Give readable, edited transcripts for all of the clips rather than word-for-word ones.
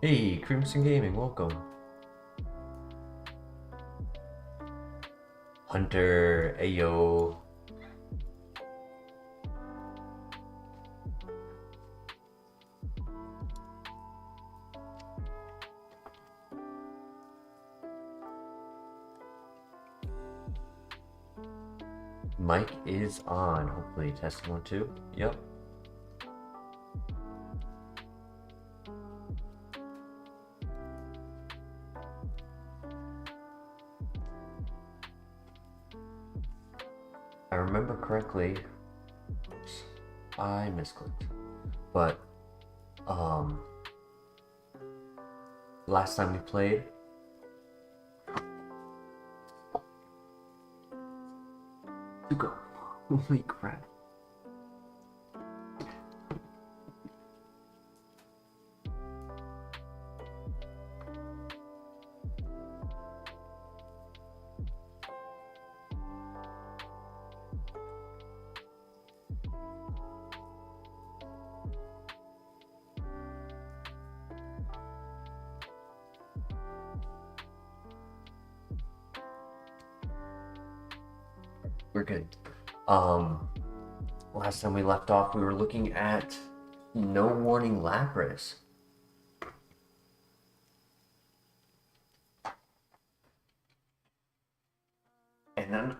Hey, Crimson Gaming, welcome. Hunter, Ayo. Mic is on. Hopefully, testing 1, 2. Yep. I remember correctly. Oops, I misclicked. But last time we played, Zuko. Holy crap. We're good. Last time we left off, we were looking at No Warning Lapras. And then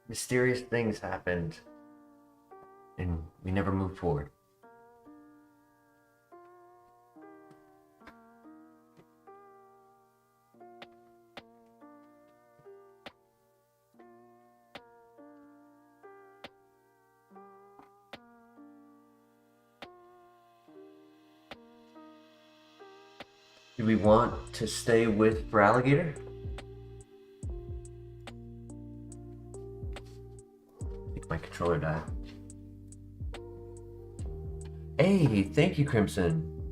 mysterious things happened, and we never moved forward. Do we want to stay with for alligator? I think my controller died. Hey, thank you, Crimson.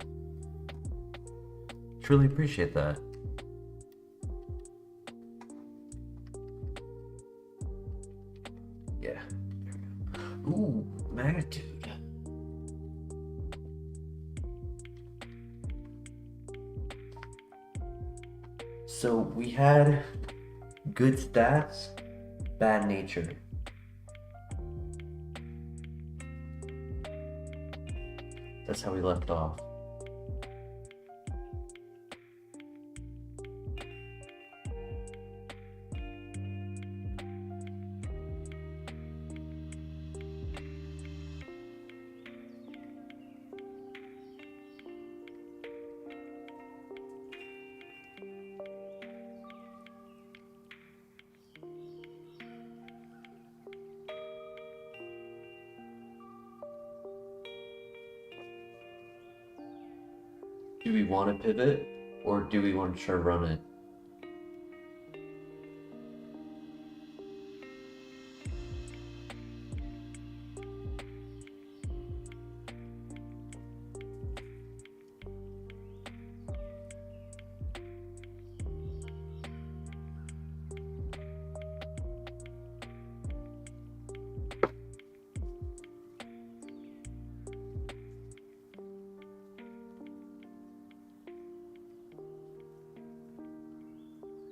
Truly appreciate that. Yeah. Ooh, magnitude. So we had good stats, bad nature. That's how we left off. Do we want to pivot, or do we want to try to run it?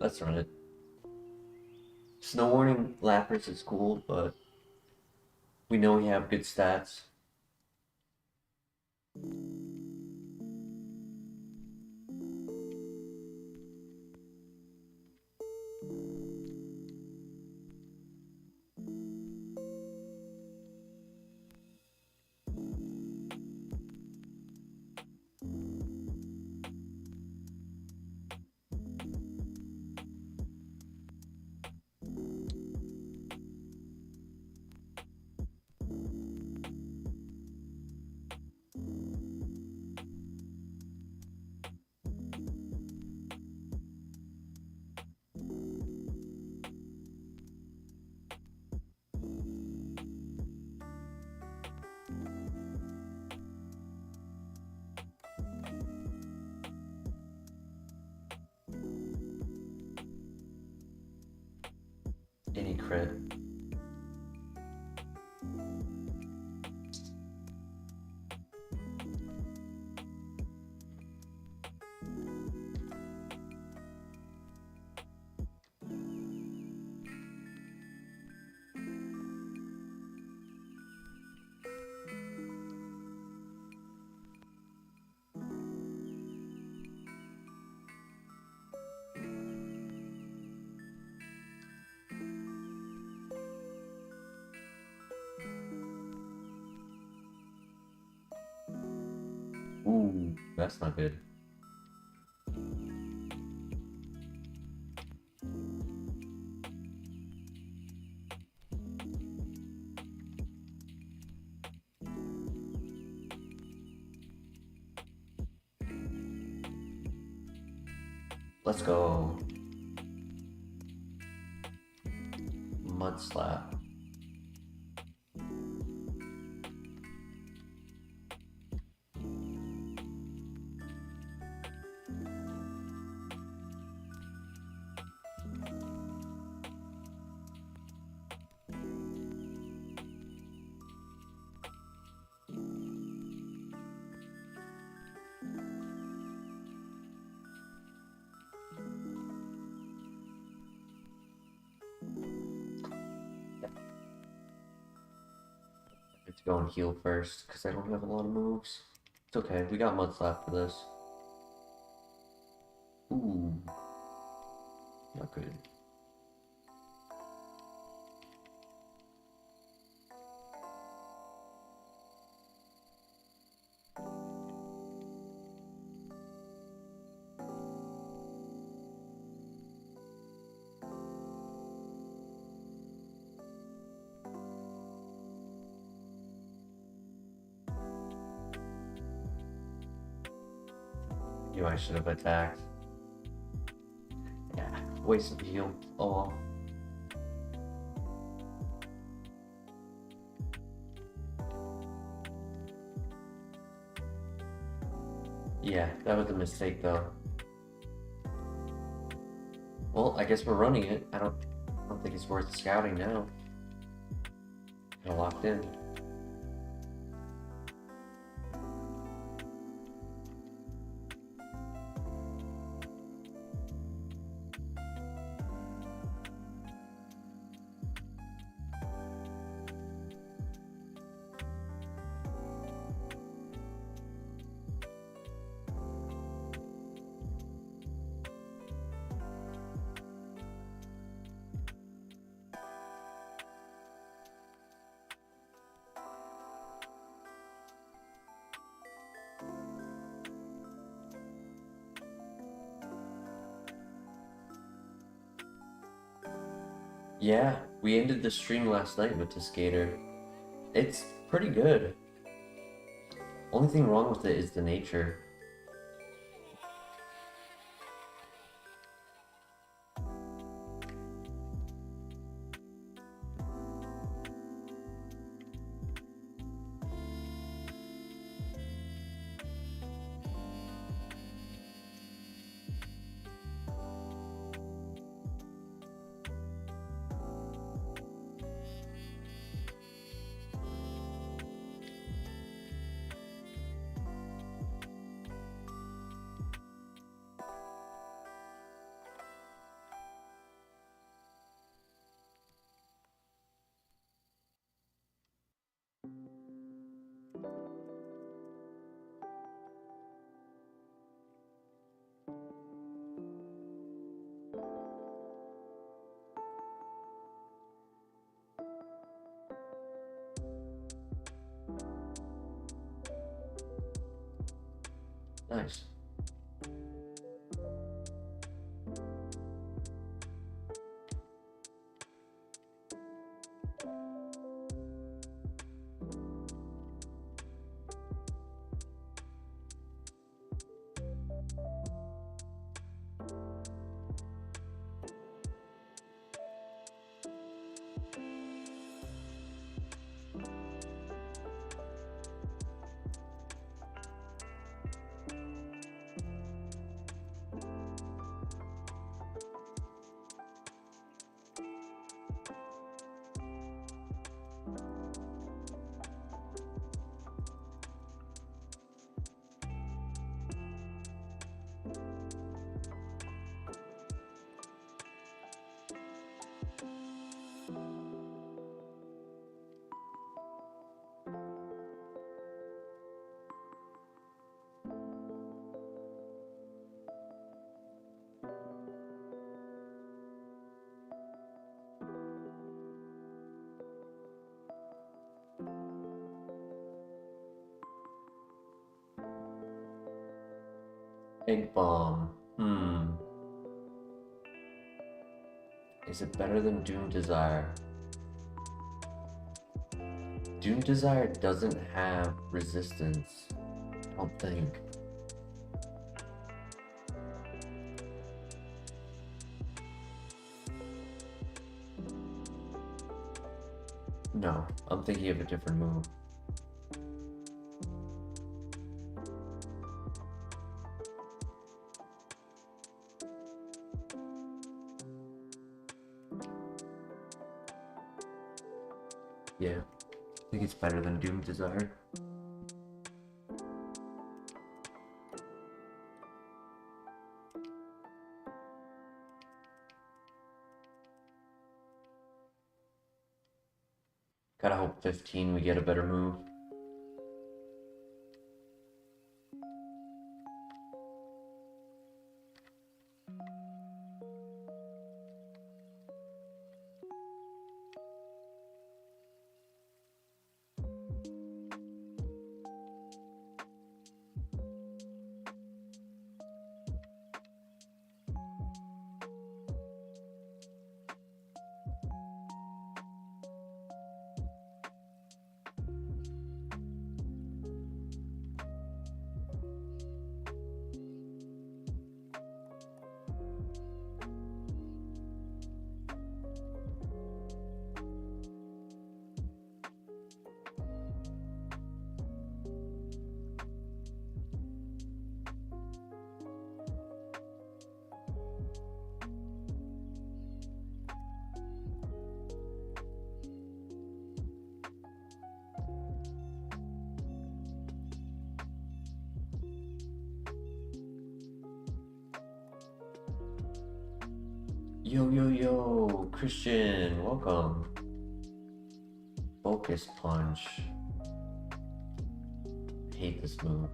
Let's run it. Snow Warning Lapras is cool, but we know we have good stats. Any crit. That's not good. Let's go. Mud slap. To go and heal first because I don't have a lot of moves. It's okay, we got Mud Slap for this. Ooh, not good. I should have attacked. Yeah, wasted heal. Oh well. Yeah, that was a mistake though. Well, I guess we're running it. I don't think it's worth scouting now. Kinda locked in. Yeah, we ended the stream last night with the skater. It's pretty good. Only thing wrong with it is the nature. Nice. Egg Bomb. Is it better than Doom Desire? Doom Desire doesn't have resistance, I don't think. No, I'm thinking of a different move. Yeah, I think it's better than Doom Desire. Gotta hope 15 we get a better move. Yo, Christian, welcome. Focus Punch. Hate this move.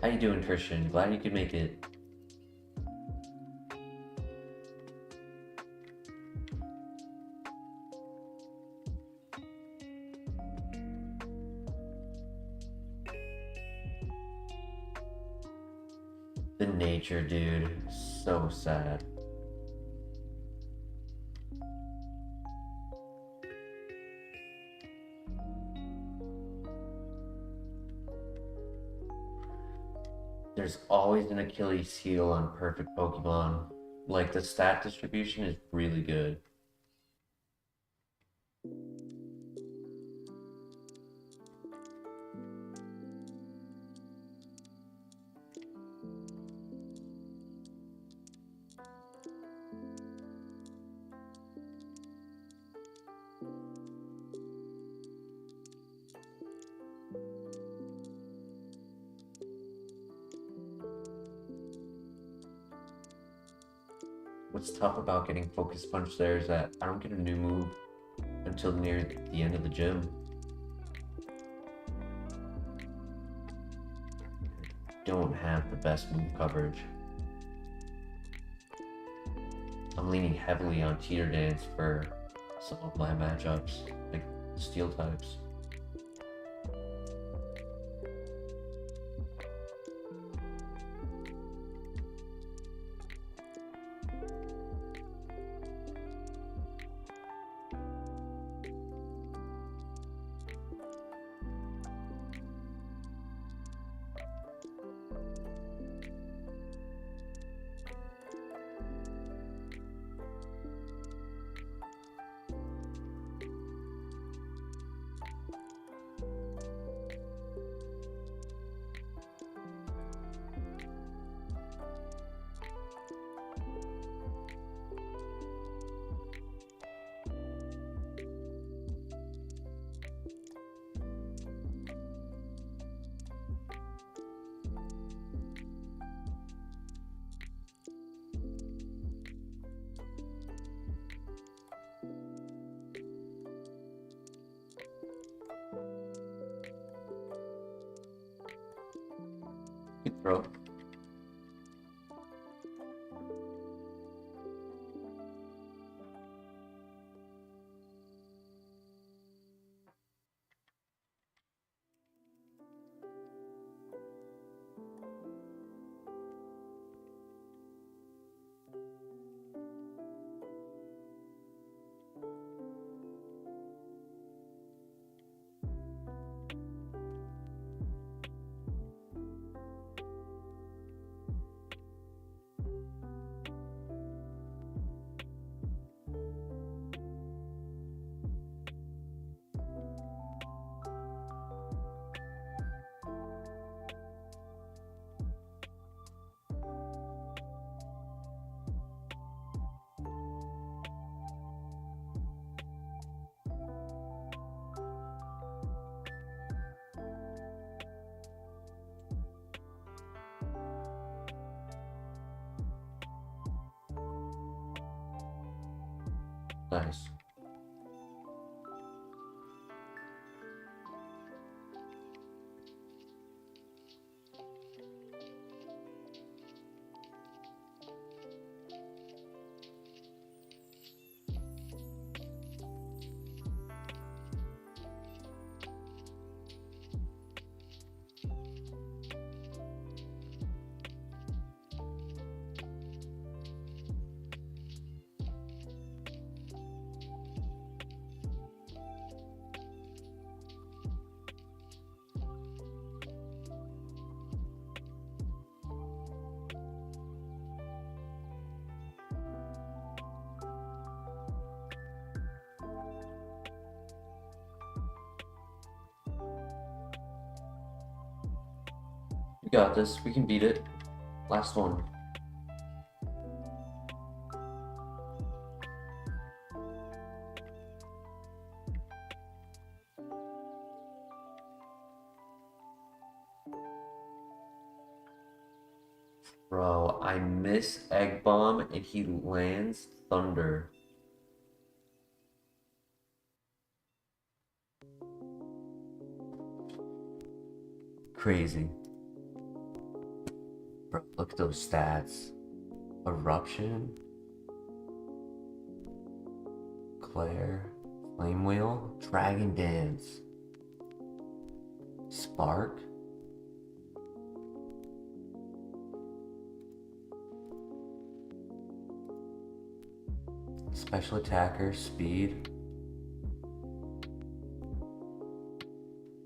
How you doing, Christian? Glad you could make it. The nature, dude. So sad. There's always an Achilles heel on perfect Pokemon. Like, the stat distribution is really good. What's tough about getting Focus Punch there is that I don't get a new move until near the end of the gym. Don't have the best move coverage. I'm leaning heavily on Teeter Dance for some of my matchups, like Steel types. Good throw. Nice. We got this. We can beat it. Last one. Bro, I miss Egg Bomb and he lands Thunder. Crazy. Bro, look at those stats. Eruption. Claire. Flame Wheel. Dragon Dance. Spark. Special attacker, speed.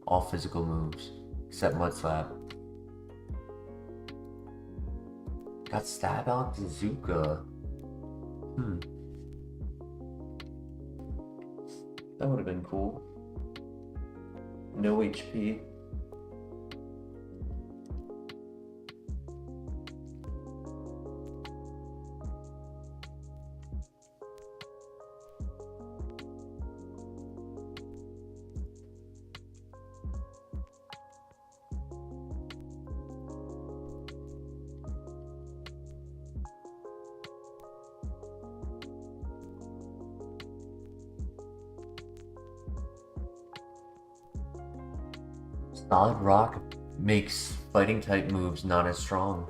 All physical moves, except Mud Slap. Got Stab out Zuka. That would have been cool. No HP. Solid Rock makes fighting type moves not as strong.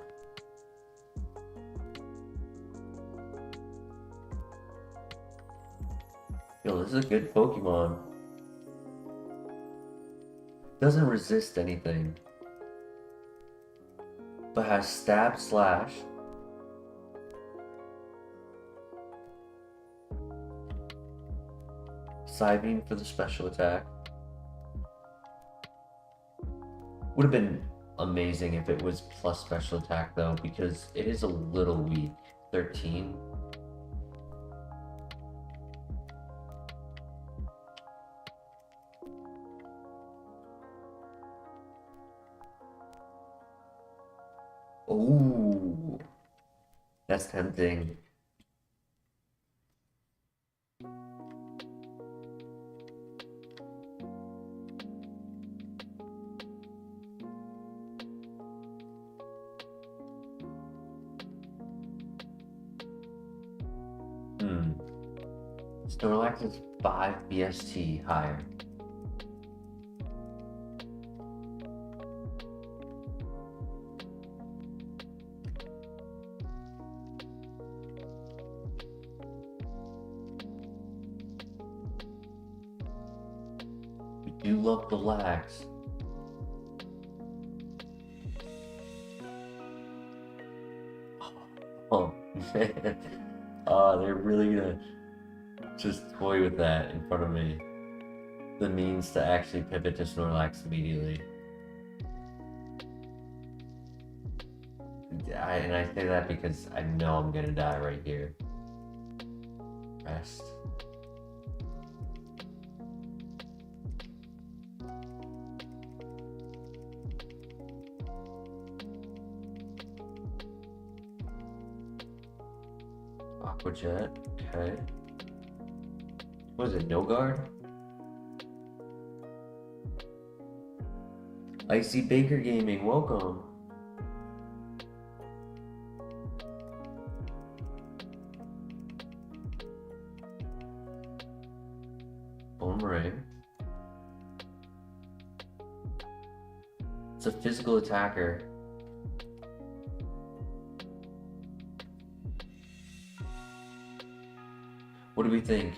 Yo, this is a good Pokemon. Doesn't resist anything, but has Stab Slash. Psybeam for the special attack. Would have been amazing if it was plus special attack though, because it is a little weak. 13. Ooh, that's tempting. Snorlax is 5 BST higher. We do love the lags. Oh man. Oh, they're really gonna just toy with that in front of me. The means to actually pivot to Snorlax immediately. And I say that because I know I'm gonna die right here. Rest. Aqua Jet, okay. What is it, no guard? Icy Baker Gaming, welcome. It's a physical attacker. What do we think?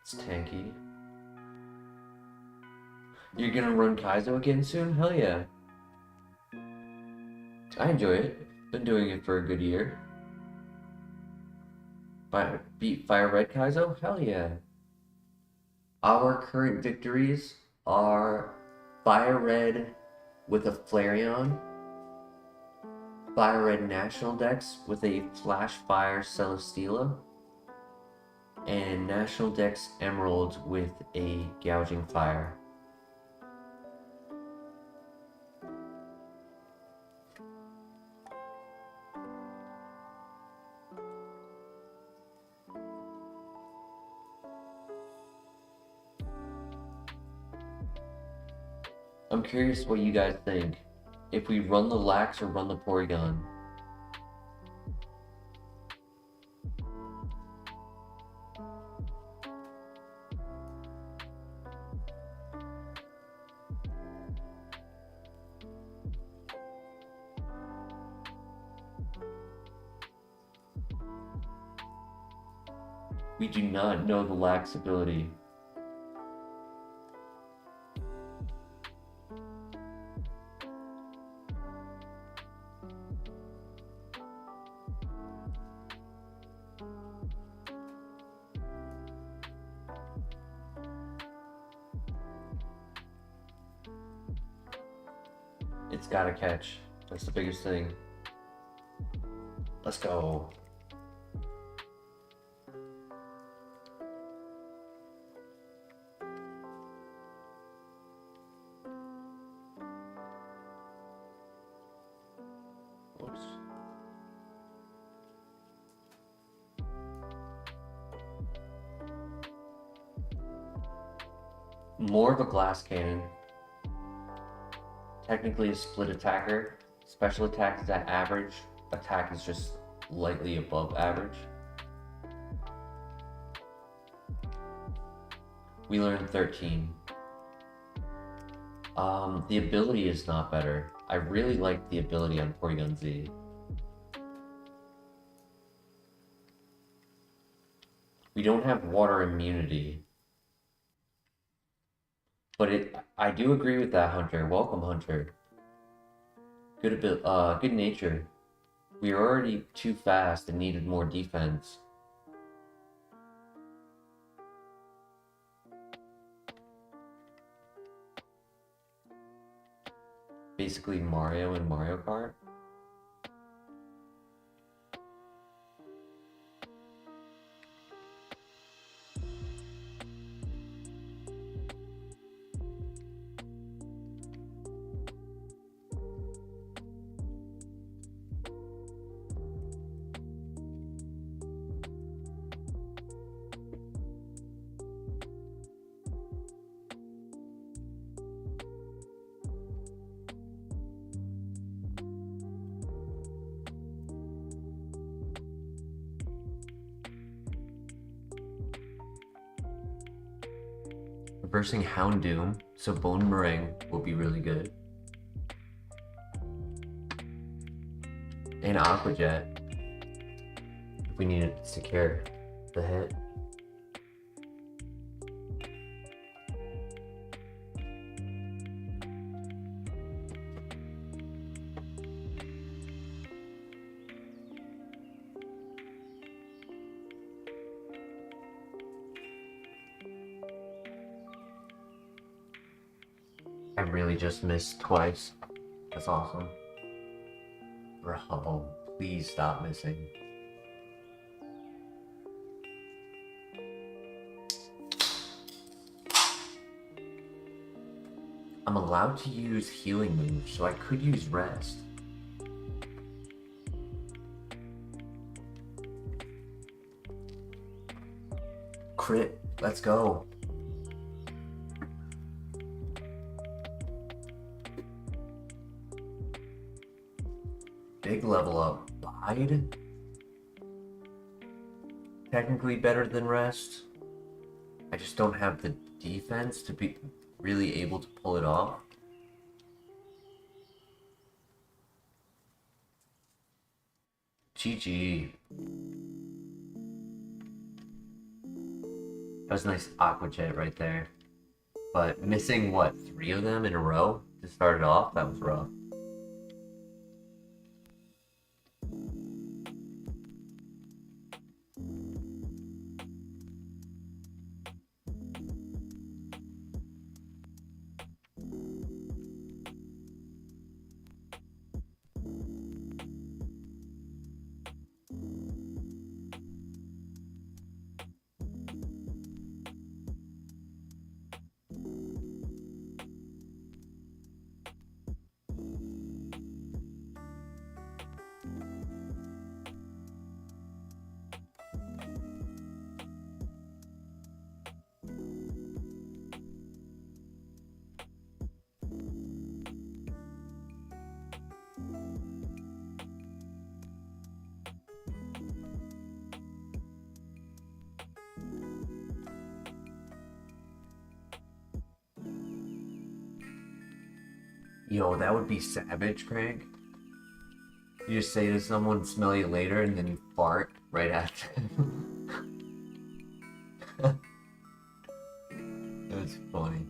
It's tanky. You're gonna run Kaizo again soon? Hell yeah. I enjoy it. Been doing it for a good year. Beat FireRed Kaizo? Hell yeah. Our current victories are FireRed with a Flareon, FireRed National Dex with a Flash Fire Celesteela, and National Dex Emerald with a Gouging Fire. I'm curious what you guys think. If we run the Lax or run the Porygon. We do not know the Lax ability. It's gotta catch. That's the biggest thing. Let's go. Oops. More of a glass cannon. Technically a split attacker. Special attack is at average. Attack is just lightly above average. We learned 13. The ability is not better. I really like the ability on Porygon Z. We don't have water immunity. But I do agree with that, Hunter. Welcome, Hunter. Good nature. We were already too fast and needed more defense. Basically Mario and Mario Kart. Reversing Houndoom, so Bone Meringue will be really good. And Aqua Jet, if we need to secure the hit. I really just missed twice. That's awesome. Bro, please stop missing. I'm allowed to use healing moves, so I could use rest. Crit, let's go. Big level up. Bide? technically better than rest. I just don't have the defense to be really able to pull it off. GG. That was a nice Aqua Jet right there. But missing, what, 3 of them in a row to start it off? That was rough. Yo, that would be savage, Craig. You just say to someone, smell you later, and then you fart right after. That's funny.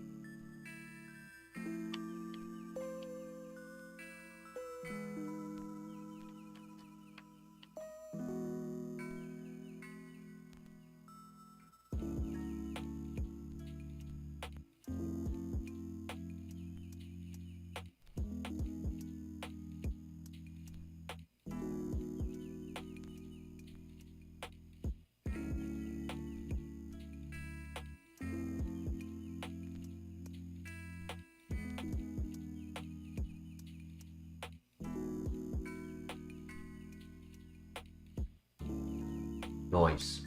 Noise.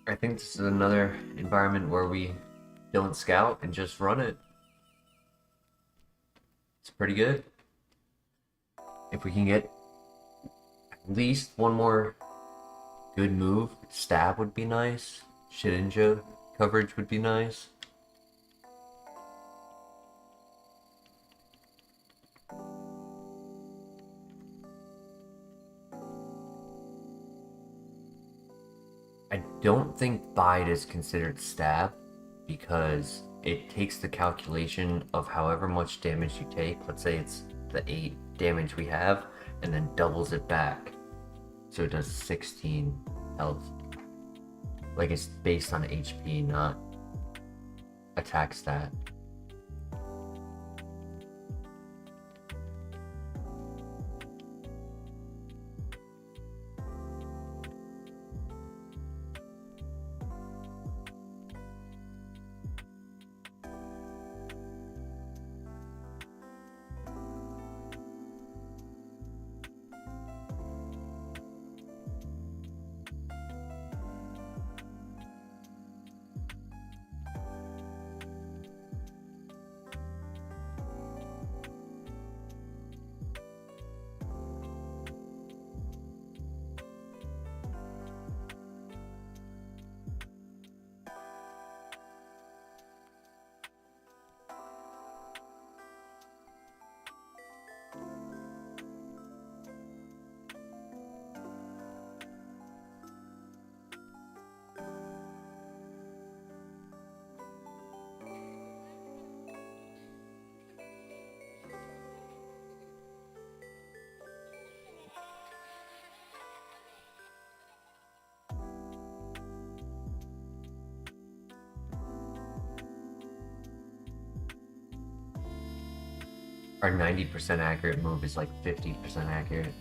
I think this is another environment where we don't scout and just run it. It's pretty good. If we can get at least one more good move, stab would be nice. Shidinja coverage would be nice. I don't think bide is considered stab because it takes the calculation of however much damage you take. Let's say it's the 8 damage we have, and then doubles it back. So it does 16 health. Like it's based on HP, not attack stat. Our 90% accurate move is like 50% accurate.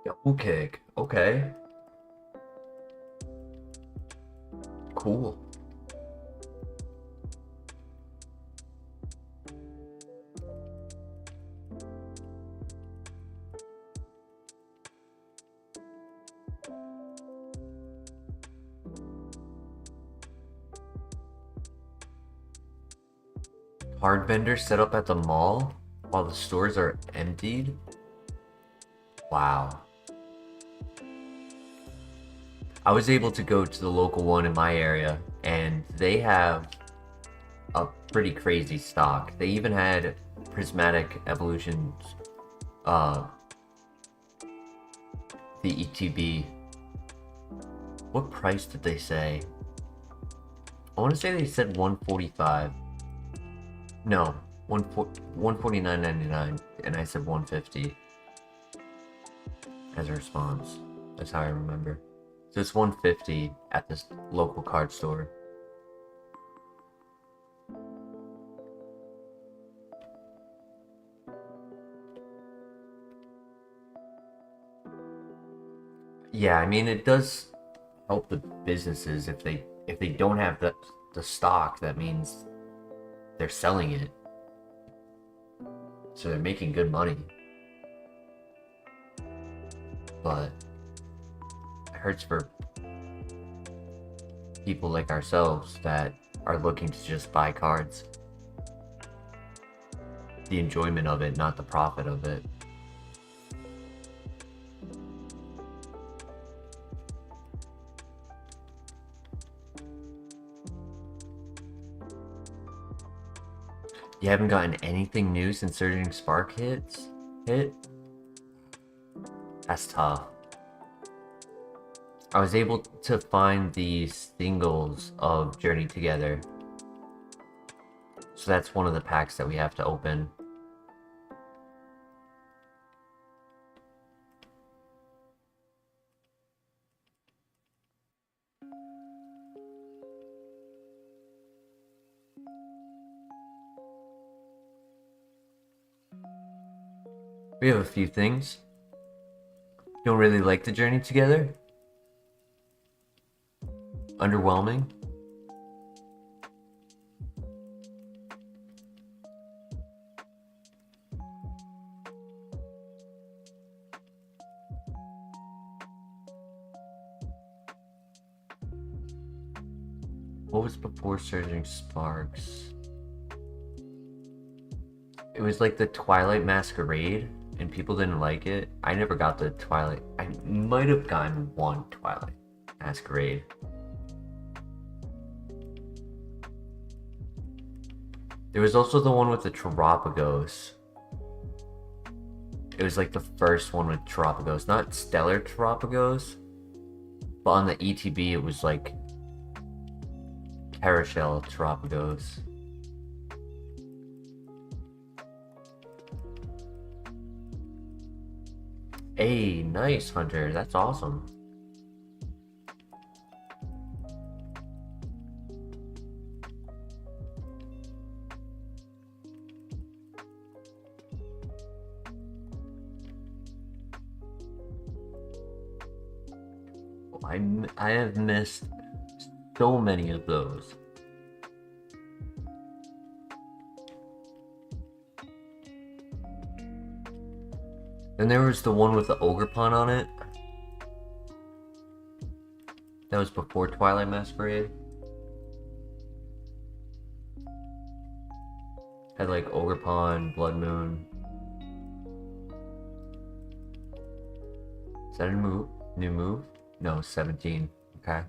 Double kick. Okay. Cool. Card vendors set up at the mall while the stores are emptied? Wow. I was able to go to the local one in my area, and they have a pretty crazy stock. They even had prismatic evolutions, the ETB. What price did they say? I want to say they said 145. No, 149.99, and I said 150 as a response. That's how I remember. So it's 150 at this local card store. Yeah, I mean, it does help the businesses if they don't have the stock. That means they're selling it, so they're making good money. But it hurts for people like ourselves that are looking to just buy cards. The enjoyment of it, not the profit of it. You haven't gotten anything new since Surging Spark hit? That's tough. I was able to find these singles of Journey Together. So that's one of the packs that we have to open. We have a few things. Don't really like the Journey Together? Underwhelming? What was before Surging Sparks? It was like the Twilight Masquerade, and people didn't like it. I never got the Twilight. I might have gotten one Twilight Masquerade. There was also the one with the Tropius. It was like the first one with Tropius, not Stellar Tropius, but on the ETB it was like Parashell Tropius. Hey, nice, Hunter. That's awesome. I have missed so many of those. Then there was the one with the Ogerpon on it. That was before Twilight Masquerade. Had like Ogerpon, Blood Moon. Is that a new move? No, 17. Okay.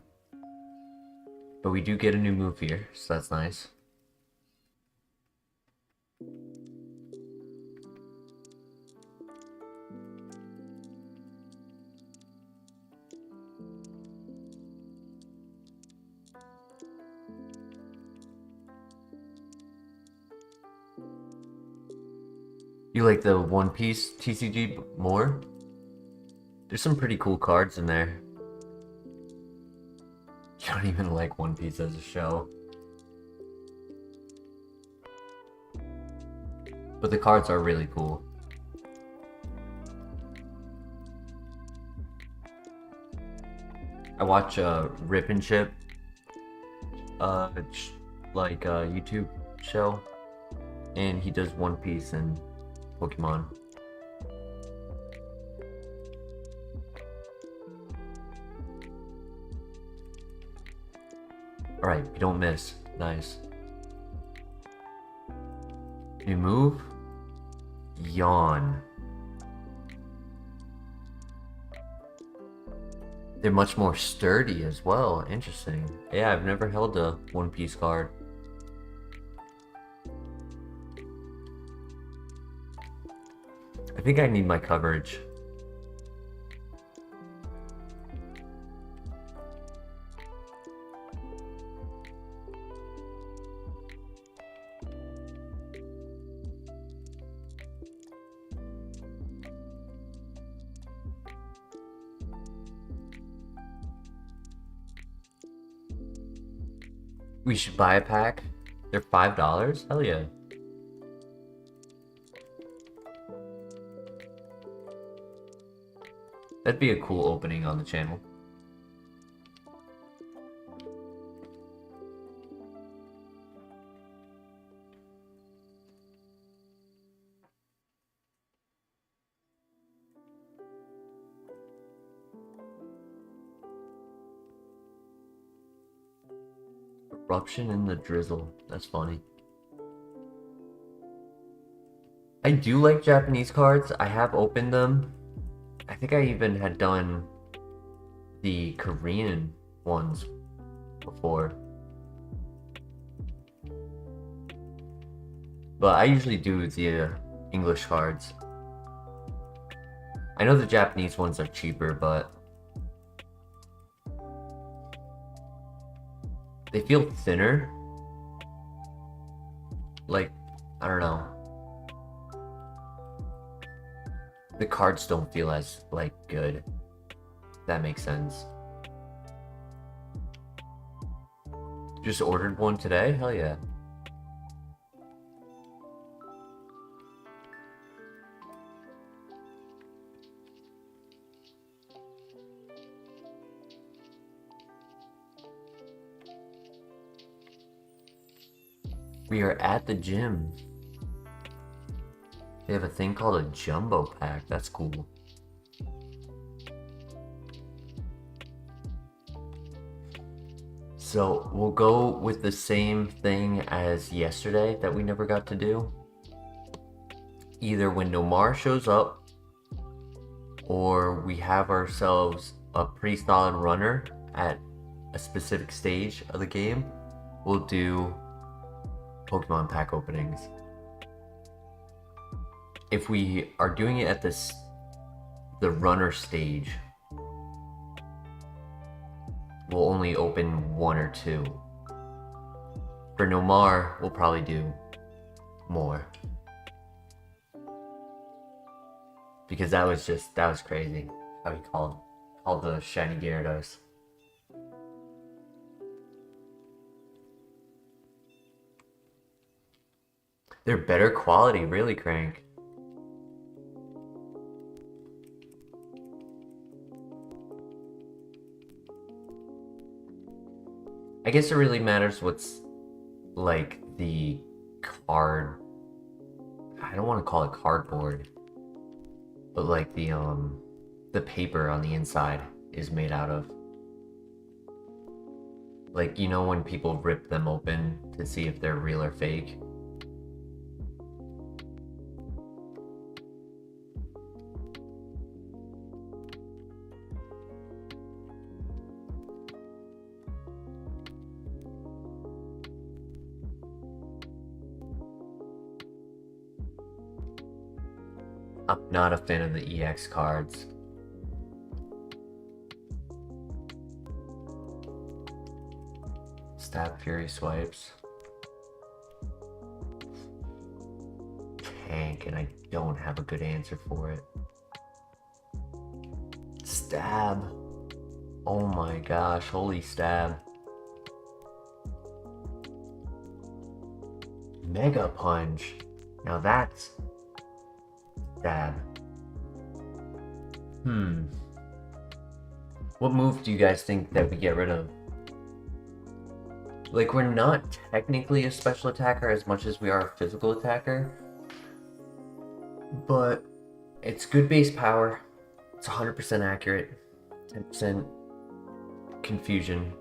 But we do get a new move here, so that's nice. You like the One Piece TCG more? There's some pretty cool cards in there. don't even like One Piece as a show. But the cards are really cool. I watch Rip and Chip, YouTube show, and he does One Piece and Pokemon. Alright, you don't miss. Nice. You move? Yawn. They're much more sturdy as well. Interesting. Yeah, I've never held a One Piece card. I think I need my coverage. We should buy a pack. They're $5? Hell yeah. That'd be a cool opening on the channel. Eruption in the drizzle. That's funny. I do like Japanese cards. I have opened them. I think I even had done the Korean ones before. But I usually do the English cards. I know the Japanese ones are cheaper, but they feel thinner. Like, I don't know. The cards don't feel as, like, good. If that makes sense. Just ordered one today? Hell yeah. We are at the gym. They have a thing called a jumbo pack. That's cool. So we'll go with the same thing as yesterday that we never got to do. Either when Nomar shows up, or we have ourselves a pretty solid runner at a specific stage of the game, we'll do Pokemon pack openings. If we are doing it at the runner stage, we'll only open one or two. For Nomar, we'll probably do more. Because that was crazy how he called the shiny Gyarados. They're better quality, really, Crank. I guess it really matters what's, like, the card. I don't want to call it cardboard, but like the paper on the inside is made out of. Like, you know when people rip them open to see if they're real or fake? I'm not a fan of the EX cards. Stab Fury swipes. Tank, and I don't have a good answer for it. Stab. Oh my gosh, holy stab. Mega Punch. Now that's stab. What move do you guys think that we get rid of? Like, we're not technically a special attacker as much as we are a physical attacker. But it's good base power. It's 100% accurate. 10% confusion.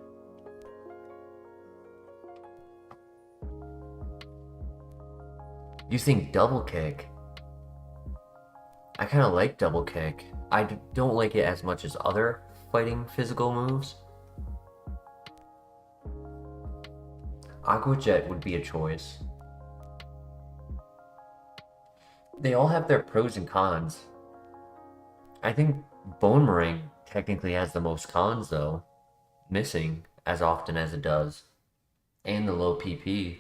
You think double kick? I kind of like double kick. I don't like it as much as other fighting physical moves. Aqua Jet would be a choice. They all have their pros and cons. I think Boomerang technically has the most cons though. Missing as often as it does. And the low PP.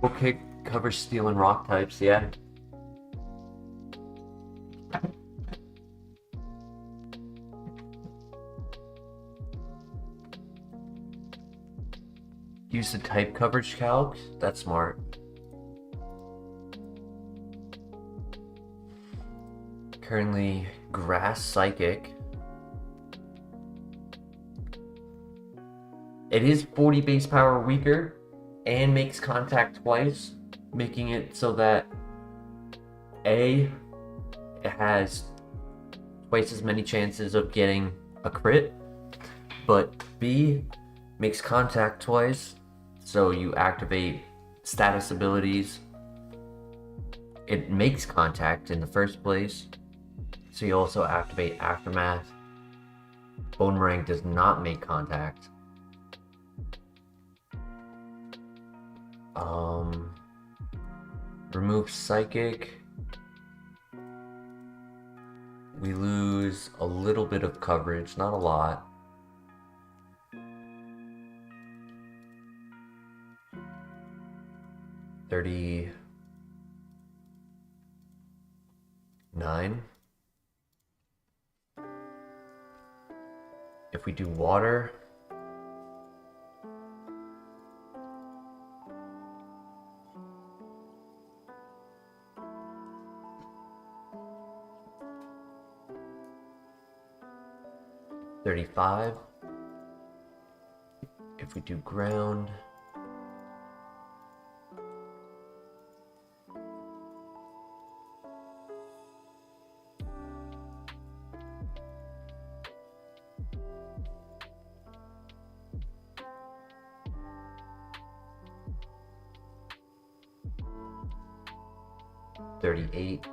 Okay, cover steel and rock types, yeah. Use the type coverage calc? That's smart. Currently, Grass Psychic. It is 40 base power weaker and makes contact twice, making it so that A, it has twice as many chances of getting a crit, but B, makes contact twice, so you activate status abilities. It makes contact in the first place, so you also activate Aftermath. Boomerang does not make contact. Remove Psychic. We lose a little bit of coverage, not a lot. $39. If we do water, $35. If we do ground, $38.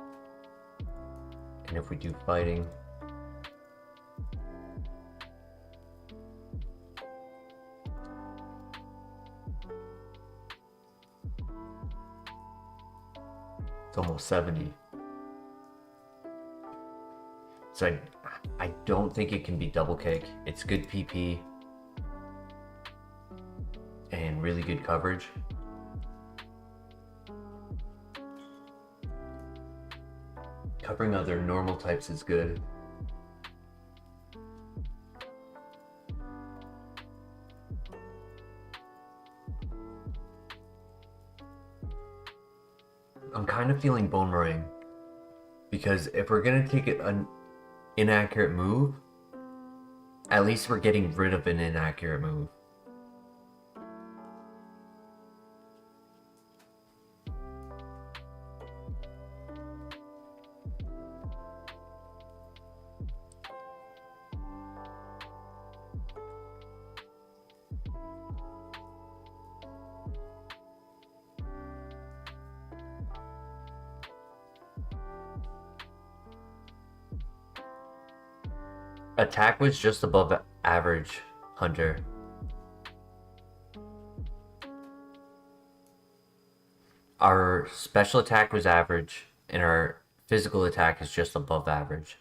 And if we do fighting, it's almost 70. So I don't think it can be double kick. It's good PP and really good coverage. Covering other normal types is good. I'm kind of feeling Boomerang, because if we're gonna take an inaccurate move, at least we're getting rid of an inaccurate move. Attack was just above average, Hunter. Our special attack was average, and our physical attack is just above average.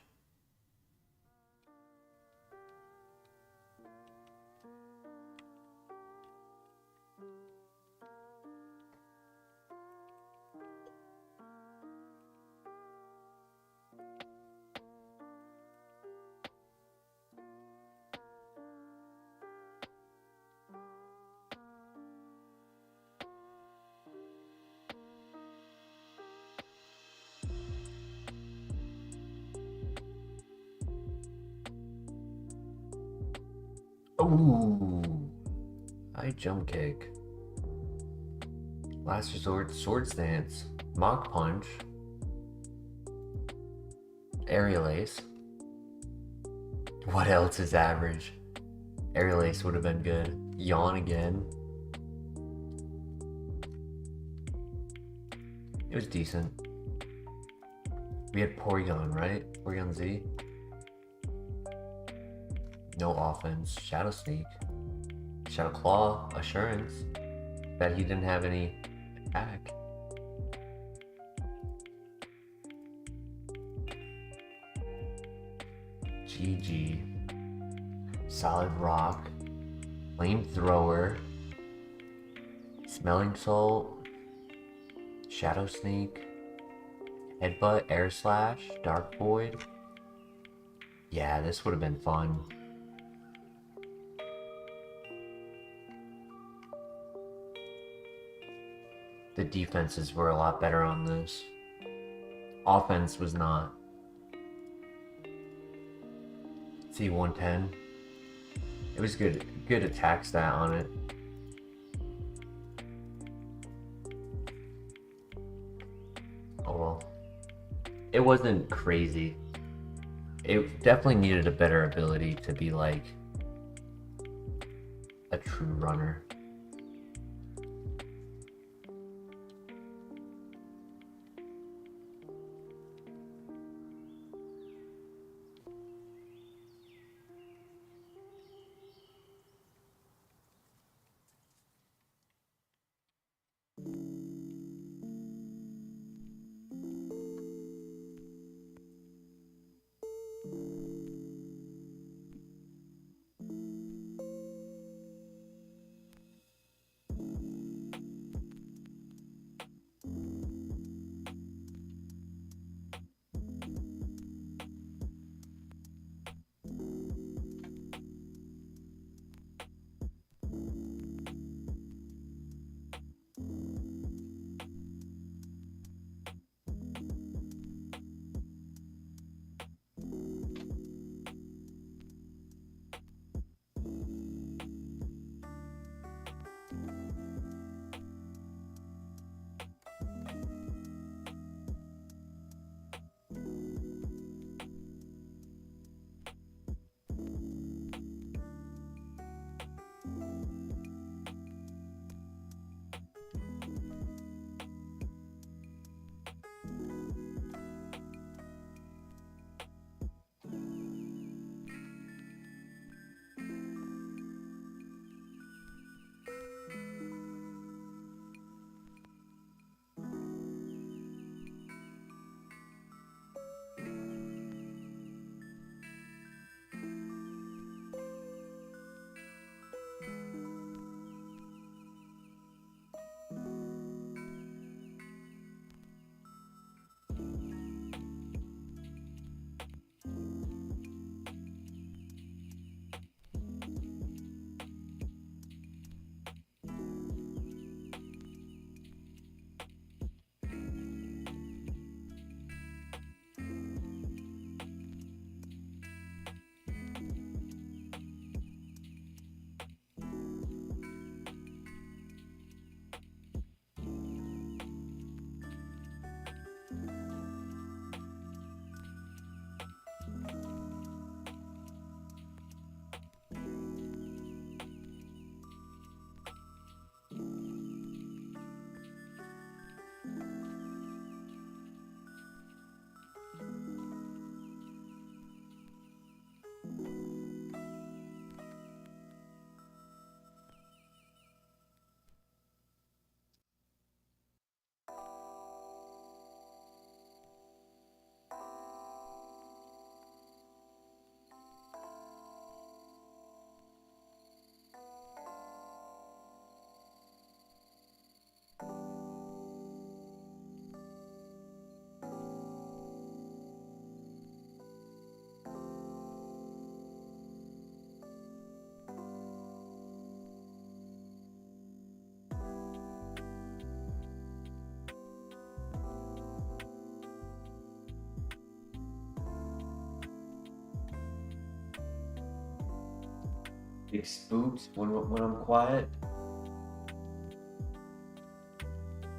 Ooh. High jump kick. Last resort, sword stance. Mock punch. Aerial ace. What else is average? Aerial ace would have been good. Yawn again. It was decent. We had Porygon, right? Porygon Z. No offense. Shadow Sneak. Shadow Claw. Assurance. Bet he didn't have any attack. GG. Solid Rock. Flamethrower. Smelling Salt. Shadow Sneak. Headbutt. Air Slash. Dark Void. Yeah, this would have been fun. The defenses were a lot better on this. Offense was not. See 110. It was good attack stat on it. Oh well. It wasn't crazy. It definitely needed a better ability to be like a true runner. get spooked when I'm quiet.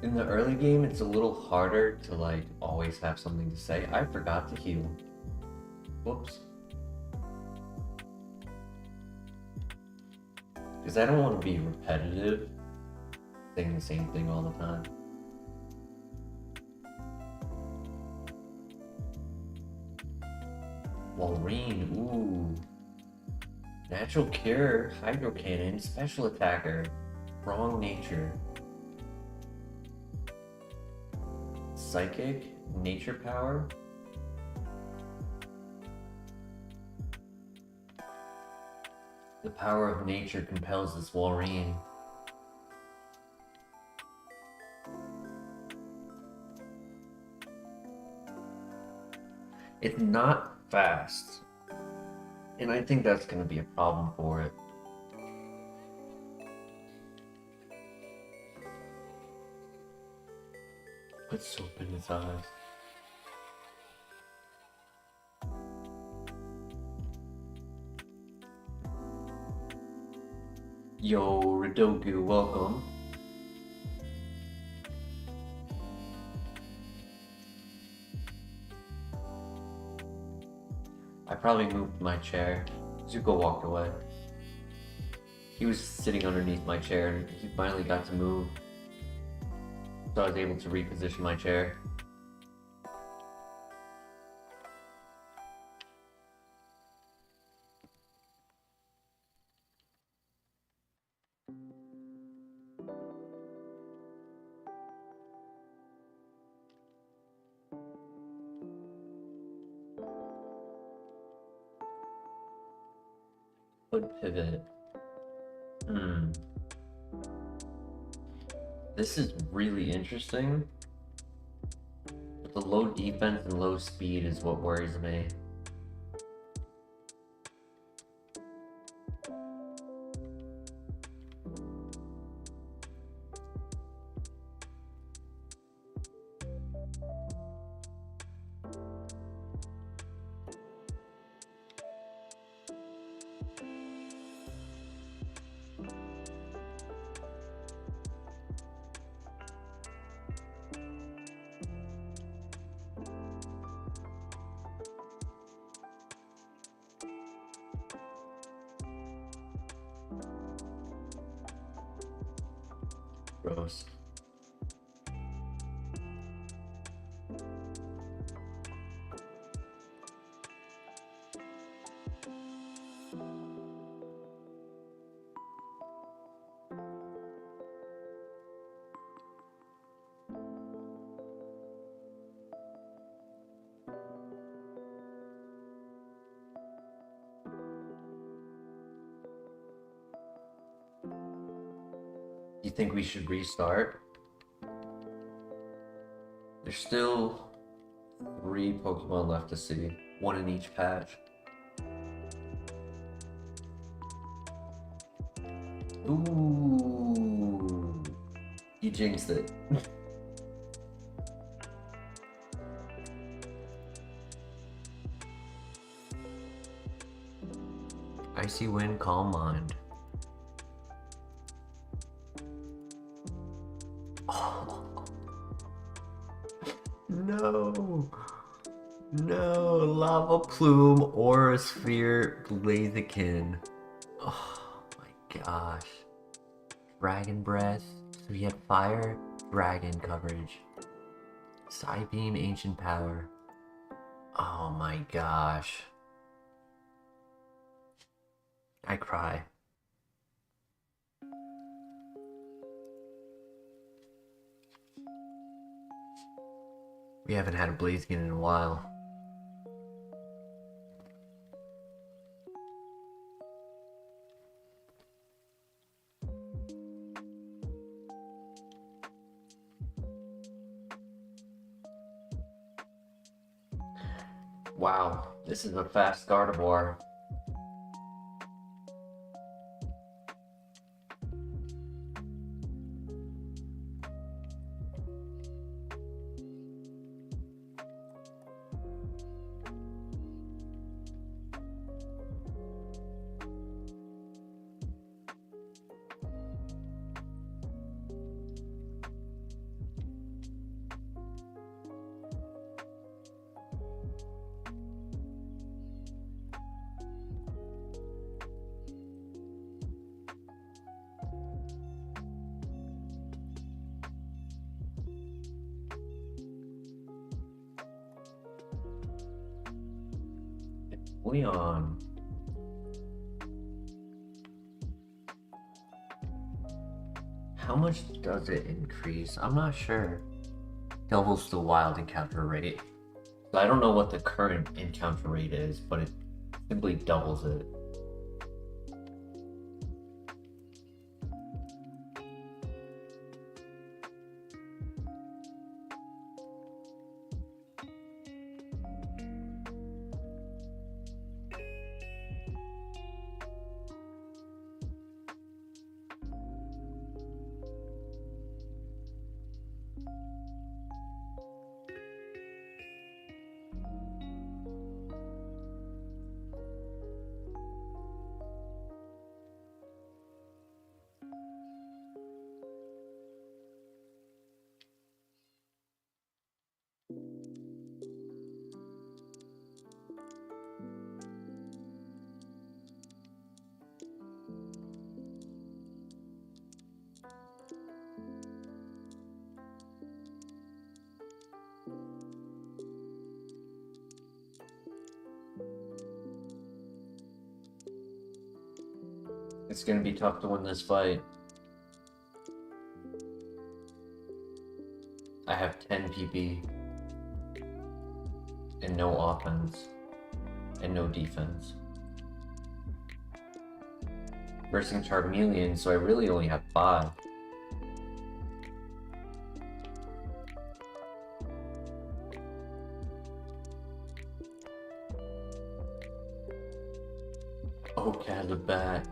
In the early game, it's a little harder to like always have something to say. I forgot to heal. Whoops. Because I don't want to be repetitive, saying the same thing all the time. Walreen, ooh. Natural Cure, Hydro Cannon, Special Attacker, Wrong Nature. Psychic, Nature Power. The power of nature compels this Walreen. It's not fast, and I think that's going to be a problem for it. Put soap in his eyes. Yo, Ridoku, welcome. I probably moved my chair. Zuko walked away. He was sitting underneath my chair and he finally got to move. So I was able to reposition my chair. Foot pivot. This is really interesting. But the low defense and low speed is what worries me. Gross. You think we should restart? There's still 3 Pokemon left to see, 1 in each patch. Ooh, you jinxed it. Icy Wind, Calm Mind. No! No! Lava Plume, Aura Sphere, Blaziken. Oh my gosh. Dragon Breath. So he had Fire, Dragon coverage. Psybeam, Ancient Power. Oh my gosh. I cry. We haven't had a Blaziken in a while. Wow, this is a fast Gardevoir. Empoleon. How much does it increase? I'm not sure. Doubles the wild encounter rate. So I don't know what the current encounter rate is, but it simply doubles it. It's gonna be tough to win this fight. I have 10 PP and no offense and no defense. Versing Charmeleon, so I really only have 5. Oh, cat the bat.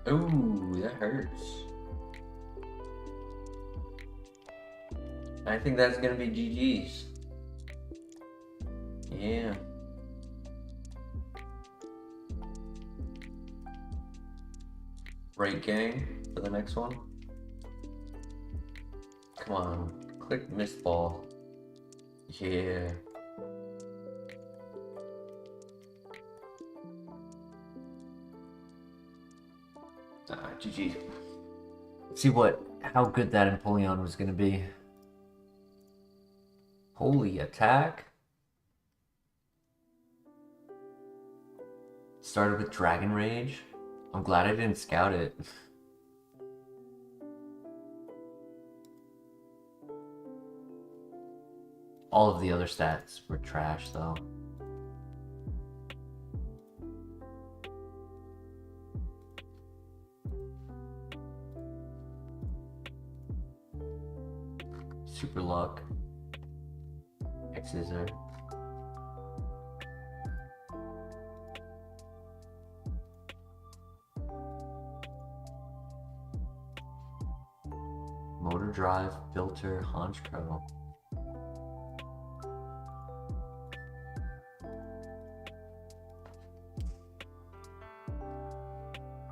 Ooh, that hurts. I think that's gonna be GG's. Yeah. Right, gang, for the next one. Come on, click missed ball. Yeah. GG. See how good that Empoleon was gonna be. Holy attack. Started with Dragon Rage. I'm glad I didn't scout it. All of the other stats were trash though. Super luck. X-Scissor. Motor Drive, Filter, Honchkrow.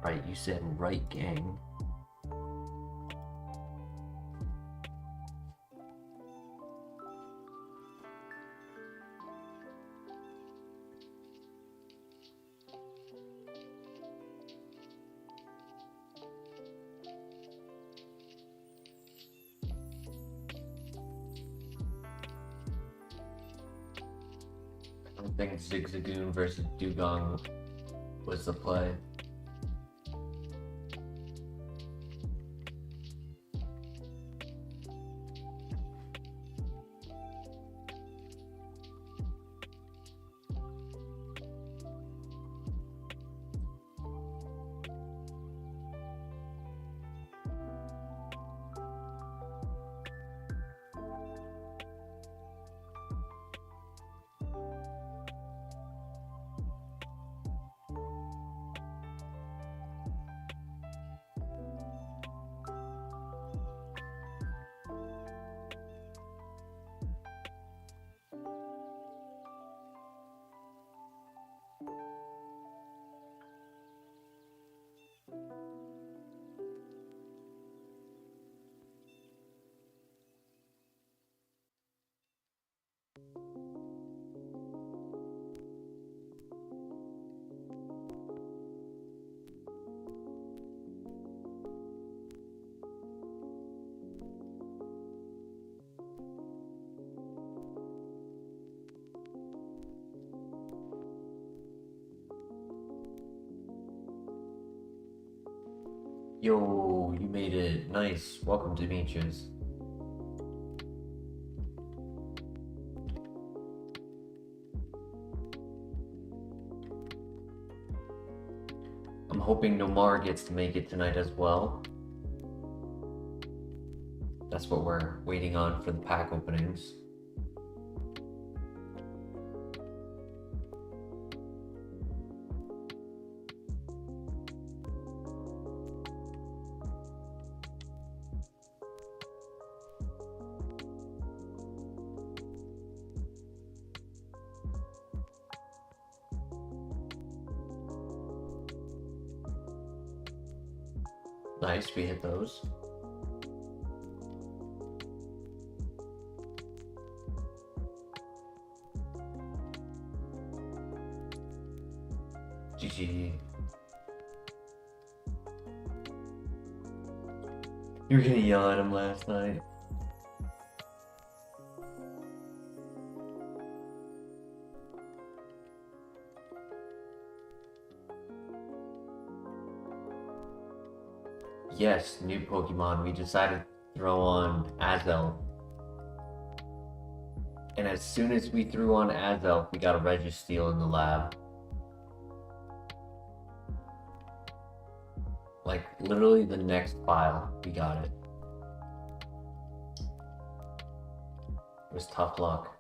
Right, you said right, gang. I think Zigzagoon versus Dugong was the play. Yo, you made it. Nice. Welcome, Demetrius. I'm hoping Nomar gets to make it tonight as well. That's what we're waiting on for the pack openings. Nice, we hit those. GG. You were gonna yell at him last night. Yes, new Pokemon. We decided to throw on Azelf. And as soon as we threw on Azelf, we got a Registeel in the lab. Like, literally the next file, we got it. It was tough luck.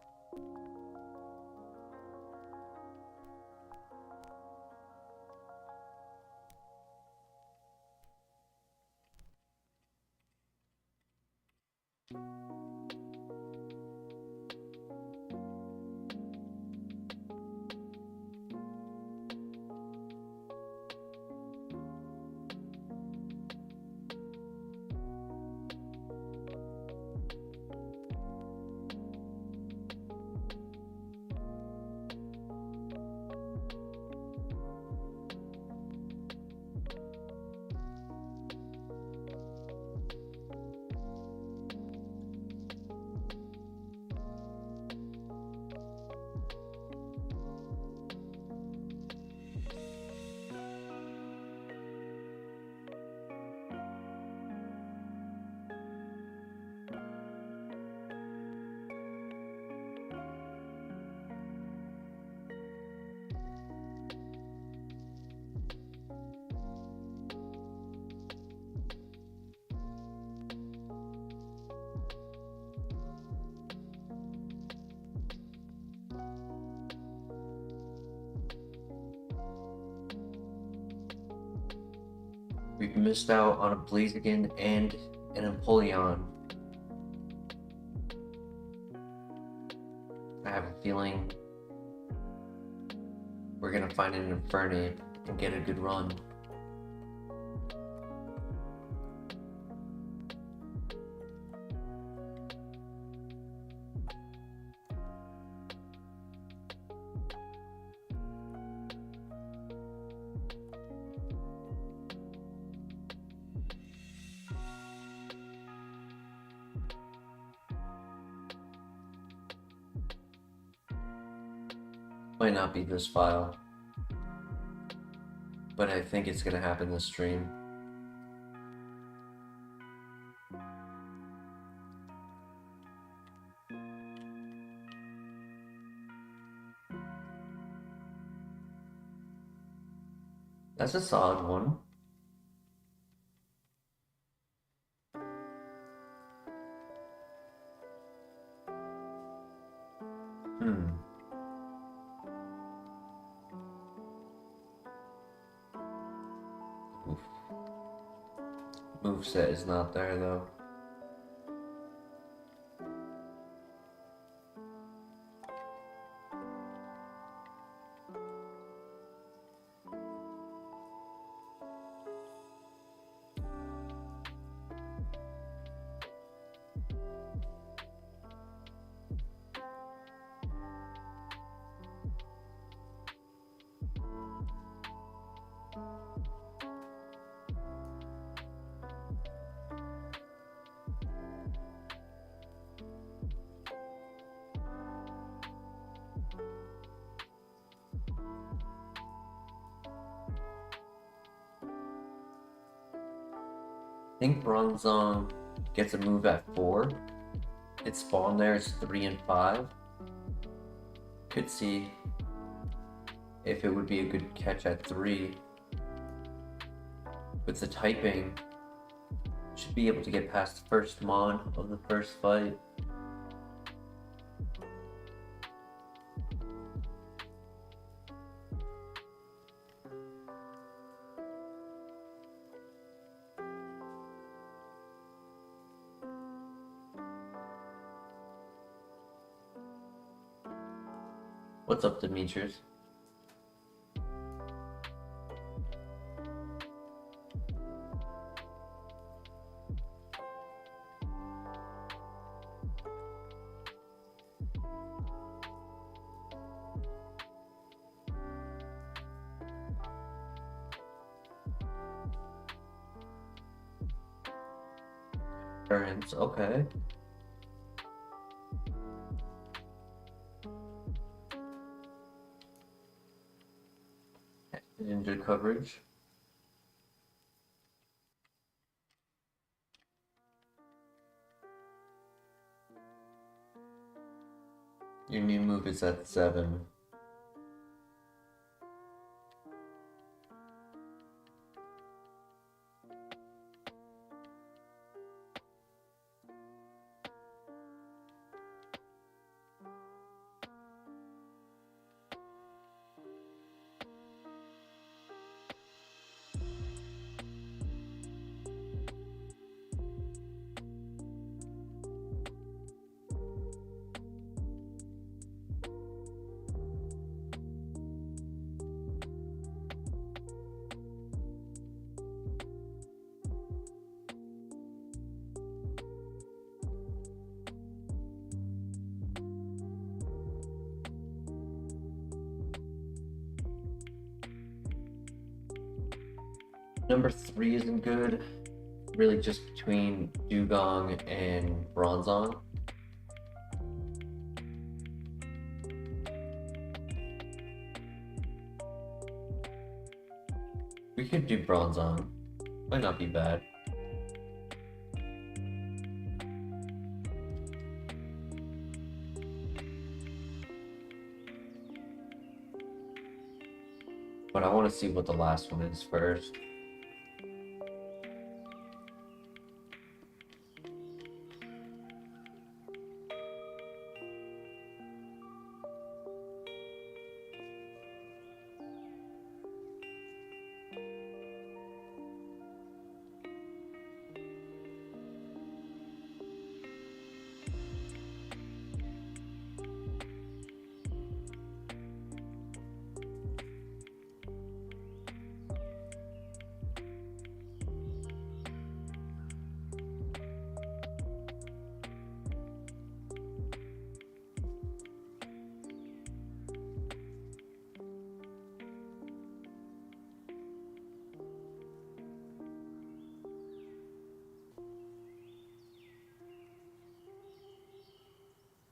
We've missed out on a Blaziken and an Empoleon. I have a feeling we're gonna find an Infernape and get a good run. Might not be this file, but I think it's gonna happen this stream. That's a solid one. Oof. Moveset is not there though. think Bronzong gets a move at 4. Its spawn there is 3 and 5. Could see if it would be a good catch at 3. With the typing, should be able to get past the first mon of the first fight. What's up, Demetrius? Currents, okay. Ninja coverage. Your new move is at 7. Number 3 isn't good. Really just between Dugong and Bronzong. We could do Bronzong. Might not be bad. But I want to see what the last one is first.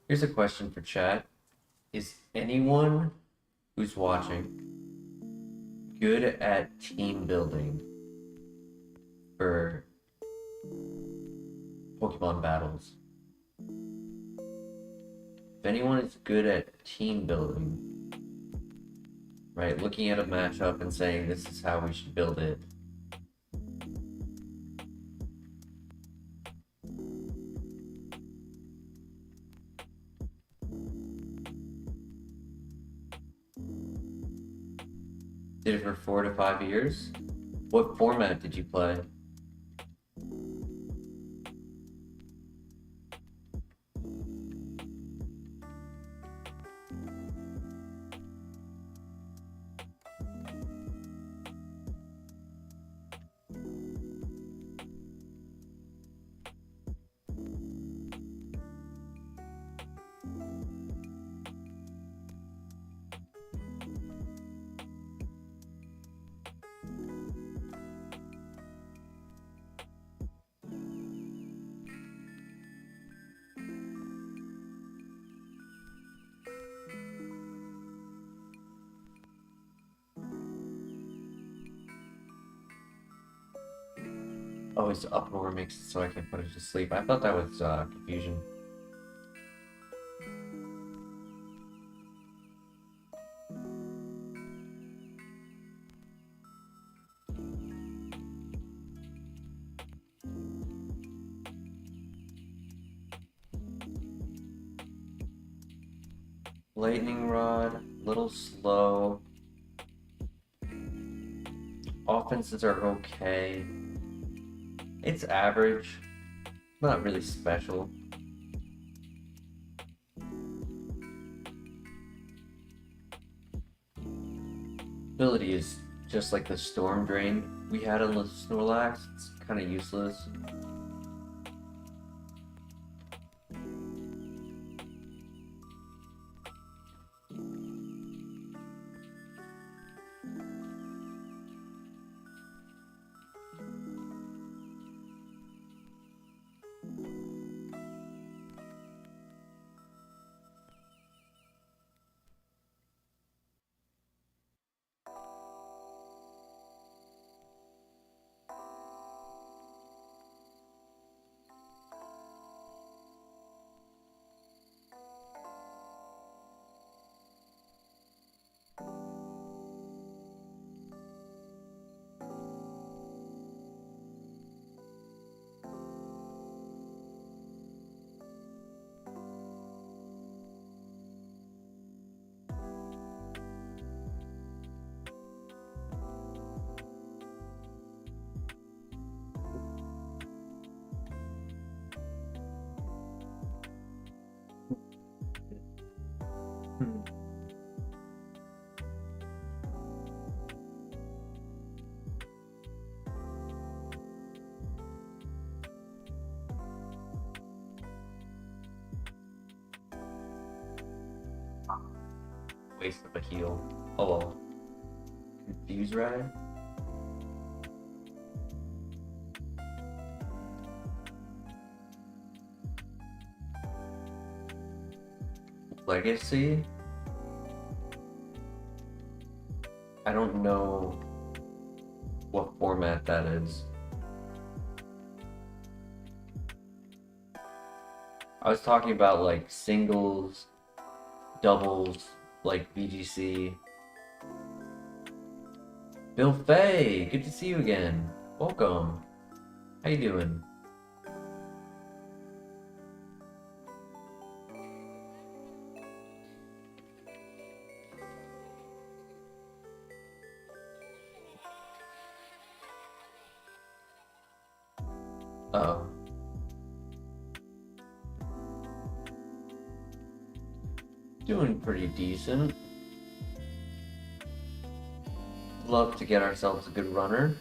Here's a question for chat. Is anyone who's watching good at team building for Pokemon battles? If anyone is good at team building, right, looking at a matchup and saying this is how we should build it, did it for 4 to 5 years? What format did you play? Oh, his uproar makes it so I can put it to sleep. I thought that was confusion. Lightning Rod, little slow. Offenses are okay. It's average. Not really special. Ability is just like the Storm Drain we had on the Snorlax. It's kind of useless. Waste of a heal. Oh well. Confuse Rad? Legacy? I don't know what format that is. I was talking about like singles, doubles, like BGC. Bill Fay, good to see you again. Welcome. How you doing? Oh. Doing pretty decent. Love to get ourselves a good runner.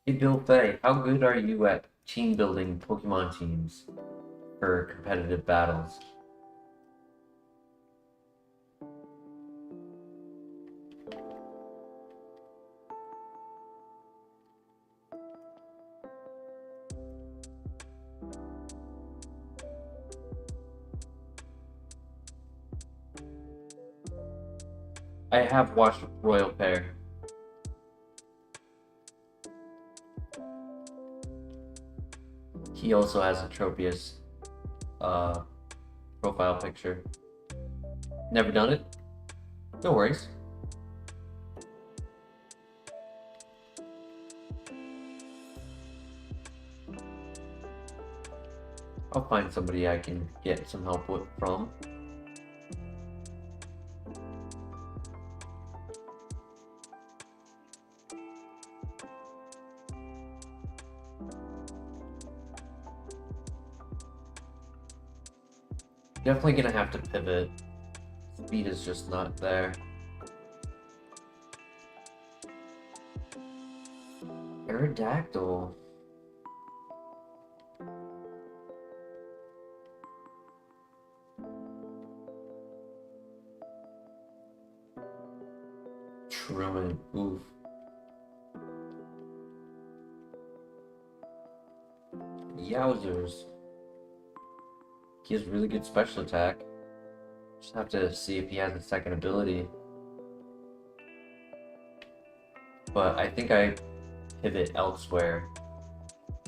Hey Bill Fay, how good are you at team building Pokemon teams for competitive battles? I have watched Royal Pair. He also has a Tropius profile picture. Never done it? No worries. I'll find somebody I can get some help from. Definitely gonna have to pivot. Speed is just not there. Aerodactyl. Truman. Oof. Yowzers. He has really good special attack. Just have to see if he has a second ability. But I think I pivot elsewhere.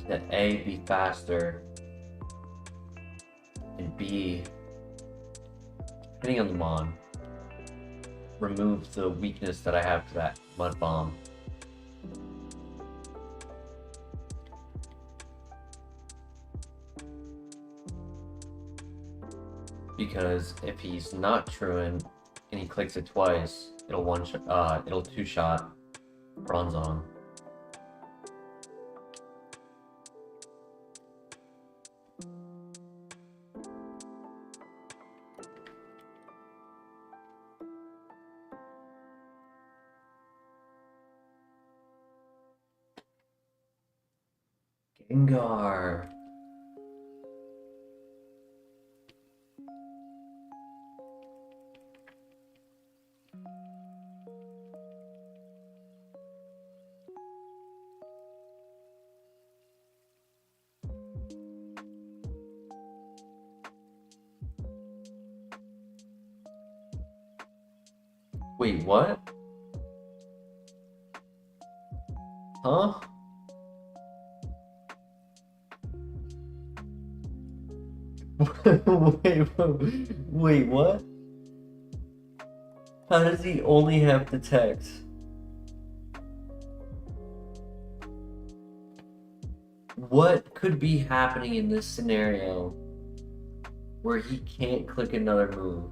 That A, be faster, and B, depending on the mon, remove the weakness that I have to that mud bomb. Because if he's not truant and he clicks it twice, it'll two-shot bronze on him. Gengar. Wait, what? Huh? Wait, what? How does he only have detect? What could be happening in this scenario where he can't click another move?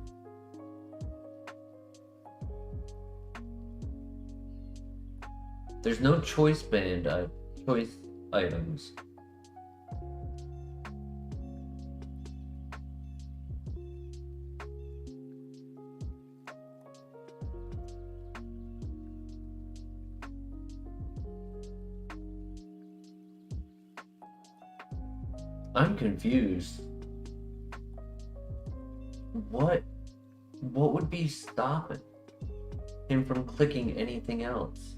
There's no choice items. I'm confused. What would be stopping him from clicking anything else?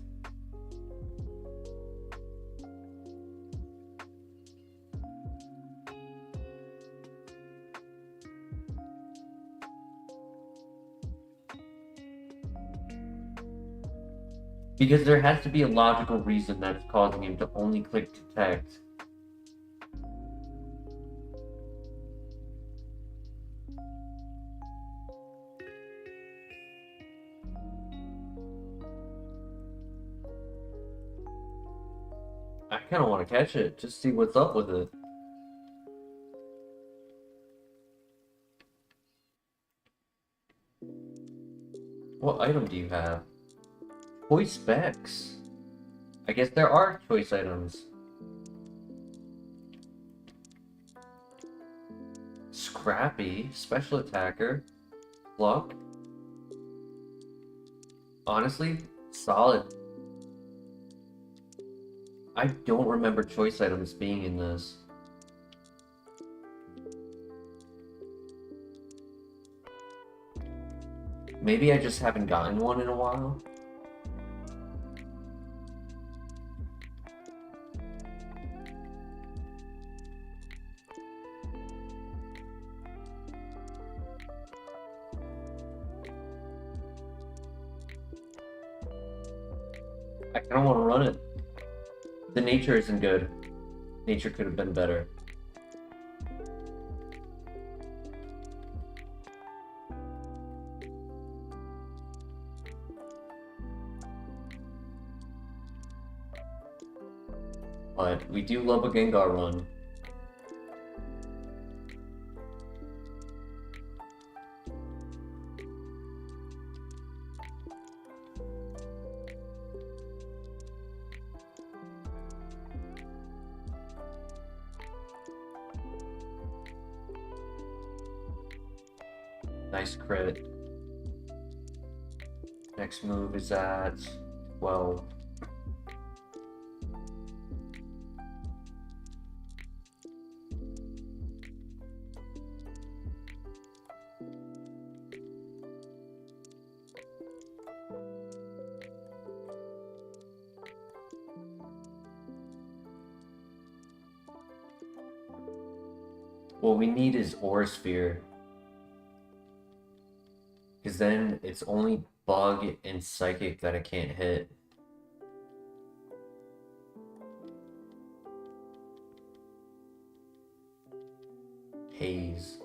Because there has to be a logical reason that's causing him to only click detect. I kind of want to catch it, just see what's up with it. What item do you have? Choice specs. I guess there are choice items. Scrappy, special attacker, luck. Honestly, solid. I don't remember choice items being in this. Maybe I just haven't gotten one in a while. I kind of want to run it. The nature isn't good. Nature could have been better. But we do love a Gengar run. Nice crit. Next move is at 12. What we need is Aura Sphere. Because then it's only Bug and Psychic that I can't hit. Haze.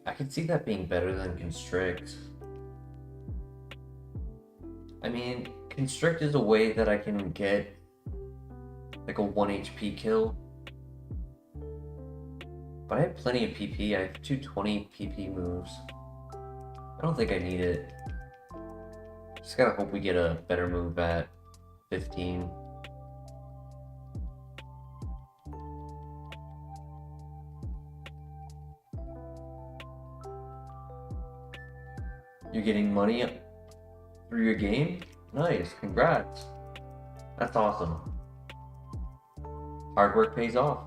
I could see that being better than Constrict. I mean, Constrict is a way that I can get like a 1 HP kill. But I have plenty of PP. I have 220 PP moves. I don't think I need it. Just gotta hope we get a better move at 15. You're getting money through your game? Nice, congrats. That's awesome. Hard work pays off.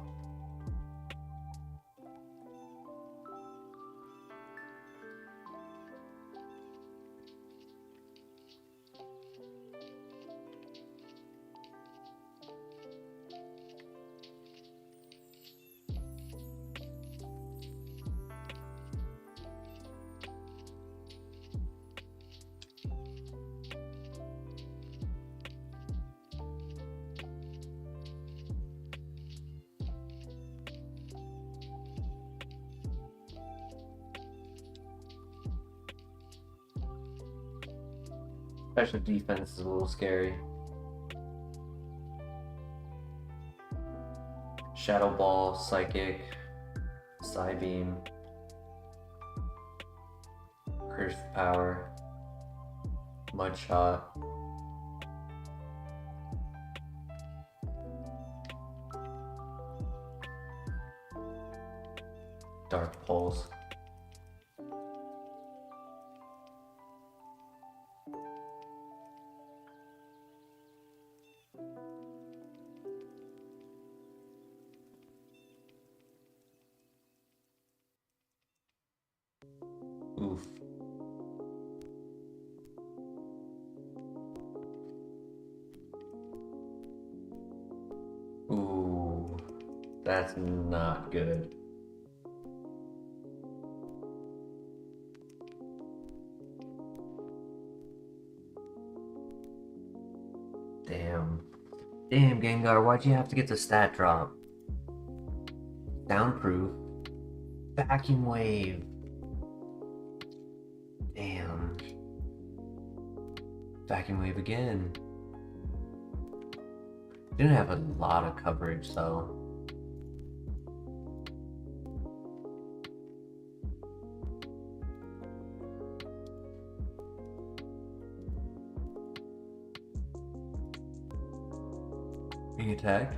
Special defense is a little scary. Shadow Ball, Psychic, Psybeam, Curse Power, Mud Shot. Dark Pulse. Oof. Ooh, that's not good. Damn. Damn, Gengar, why'd you have to get the stat drop? Soundproof. Vacuum Wave. Damn. Vacuum Wave again. Didn't have a lot of coverage though. Being attacked.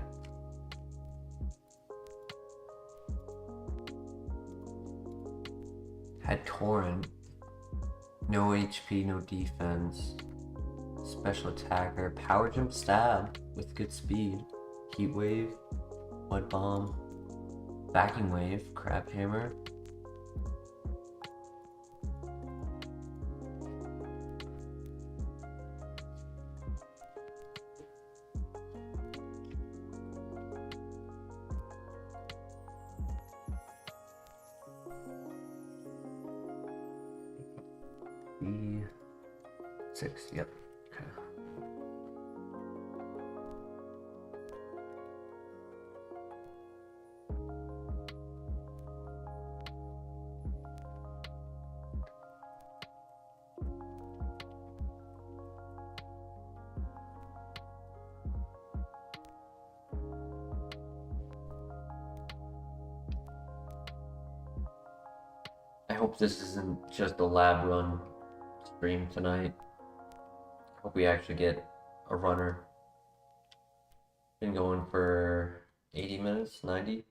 Had Torrent. No HP, no defense. Special attacker. Power jump stab with good speed. Heat wave. Mud bomb. Vacuum wave. Crab hammer. E6, yep. Okay. I hope this isn't just a lab run stream tonight. Hope we actually get a runner. Been going for 80 minutes, 90.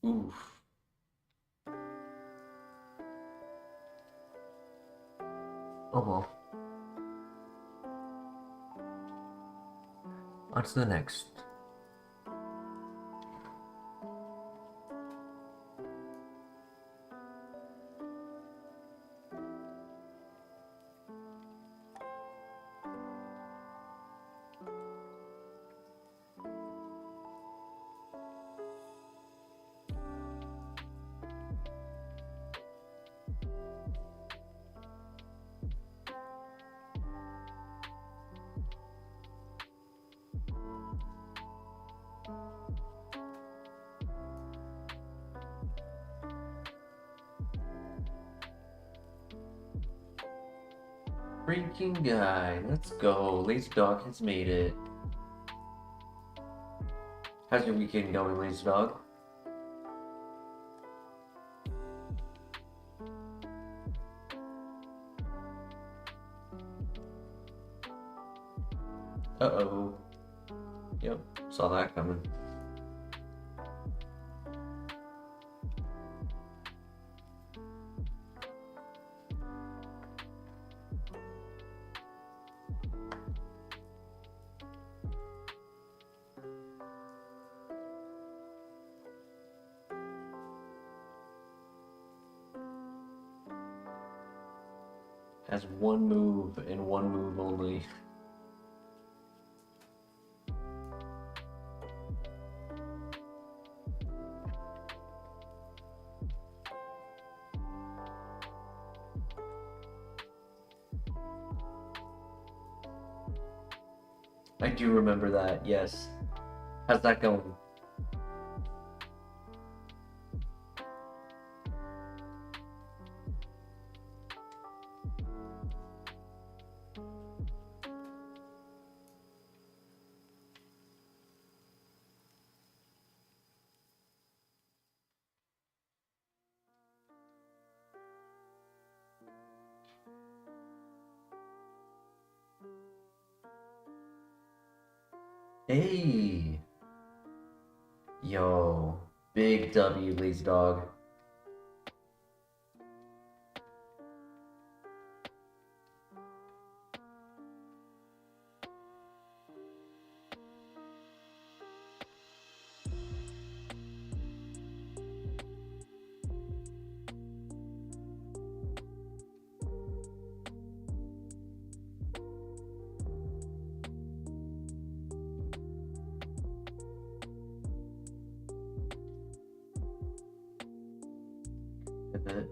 Oof. Oh well. On to the next. Freaking guy, let's go. Lazy Dog has made it. How's your weekend going, Lazy Dog? Uh-oh. Yep, saw that coming. Has one move and one move only. I do remember that, yes. How's that going? Hey! Yo, big W, Lazy Dog. Pivot.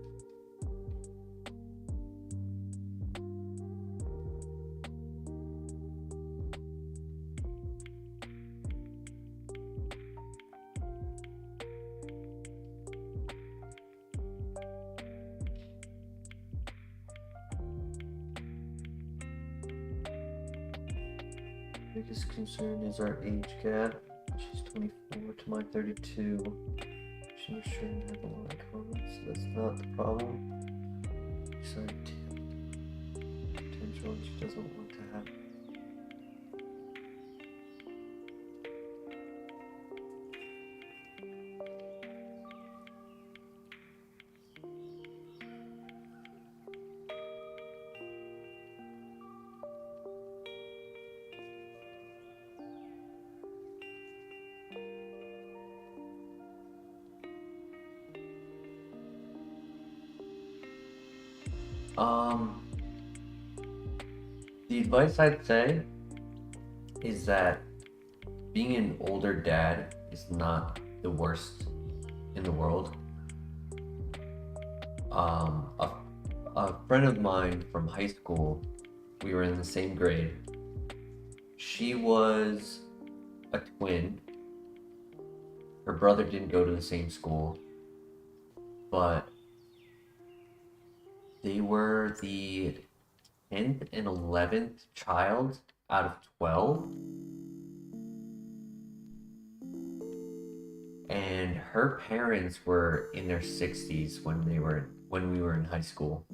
Biggest concern is our age gap. She's 24 to my 32. She's not sure I have a lot of comments. That's not the problem. Sorry, potential she doesn't want to have. The advice I'd say is that being an older dad is not the worst in the world. A friend of mine from high school, we were in the same grade. She was a twin. Her brother didn't go to the same school, but they were the 10th and 11th child out of 12. And her parents were in their 60s when we were in high school.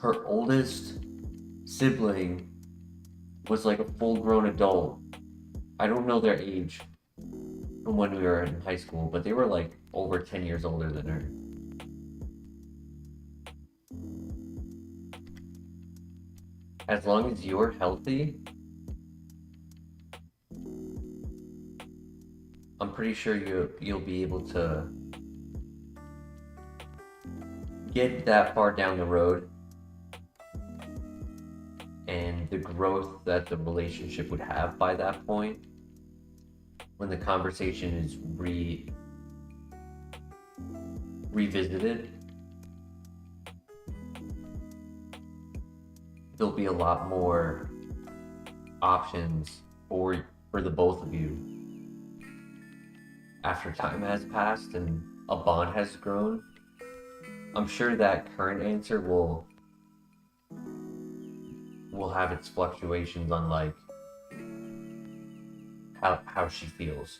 Her oldest sibling was like a full-grown adult I don't know their age from when we were in high school, but they were like over 10 years older than her. As long as you're healthy, I'm pretty sure you'll be able to get that far down the road, and the growth that the relationship would have by that point, when the conversation is revisited, there'll be a lot more options for the both of you after time has passed and a bond has grown. I'm sure that current answer will have its fluctuations on like how she feels.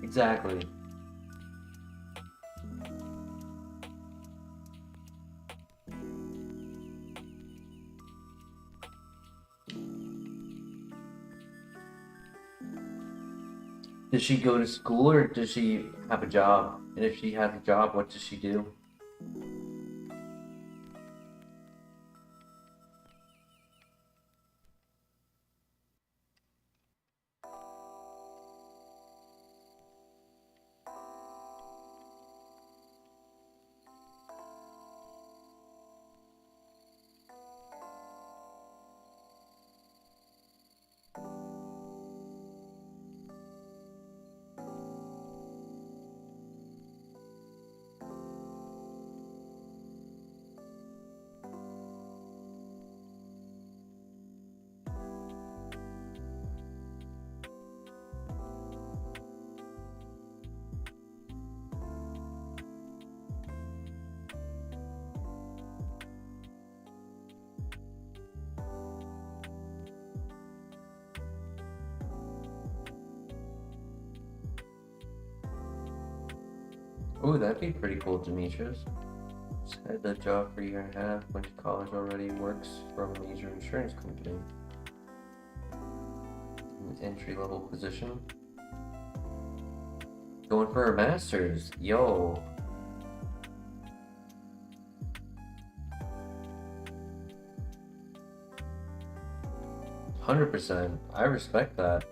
Exactly. Does she go to school or does she have a job? And if she has a job, what does she do? Ooh, that'd be pretty cool, Demetrius. Just had that job for a year and a half, went to college already, works for a major insurance company. An entry-level position. Going for her master's, yo. %. I respect that.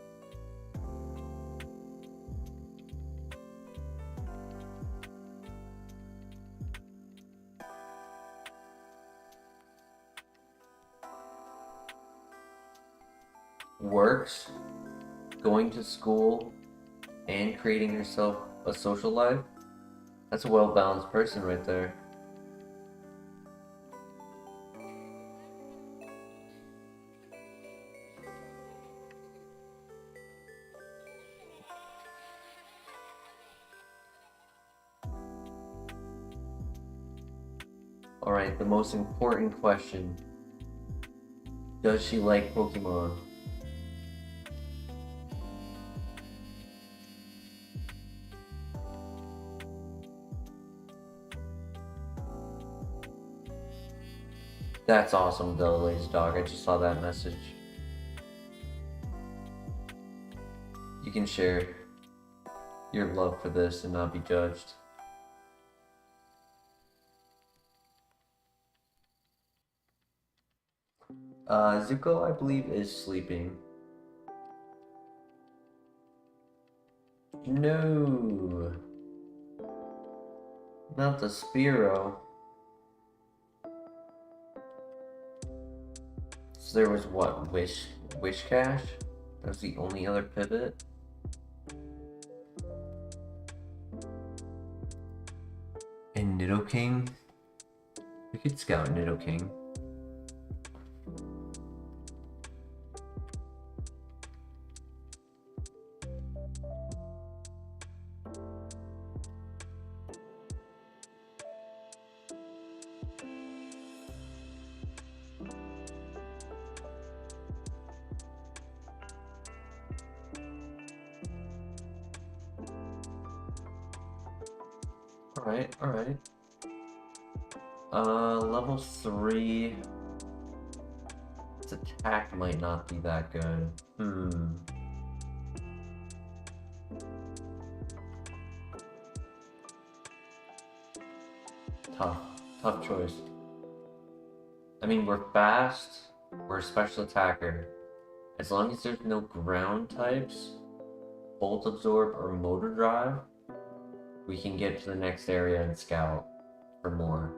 Works, going to school, and creating herself a social life. That's a well-balanced person right there. Alright, the most important question. Does she like Pokemon? That's awesome though, Lazy Dog. I just saw that message. You can share your love for this and not be judged. Zuko, I believe, is sleeping. No. Not the Spearow. So there was what? Wishcash? That was the only other pivot? Nidoking. We could scout Nidoking. Alright. Level 3. Its attack might not be that good. Tough choice. I mean, we're fast, we're a special attacker. As long as there's no ground types, Bolt Absorb or Motor Drive, we can get to the next area and scout for more.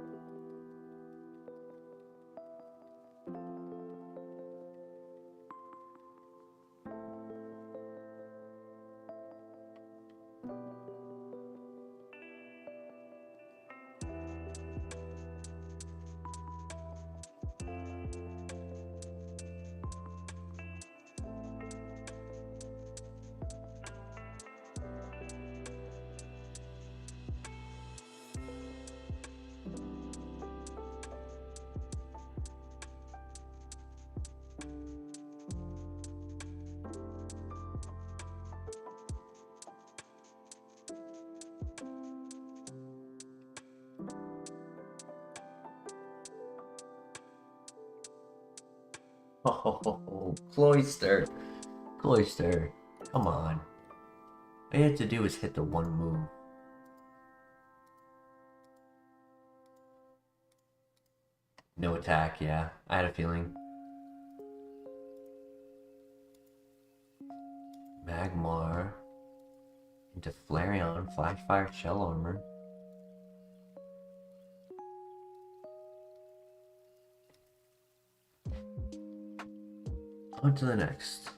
Oh, Cloyster. Come on. All you have to do is hit the one move. No attack, yeah. I had a feeling. Magmar into Flareon, Flash Fire, Shell Armor. On to the next.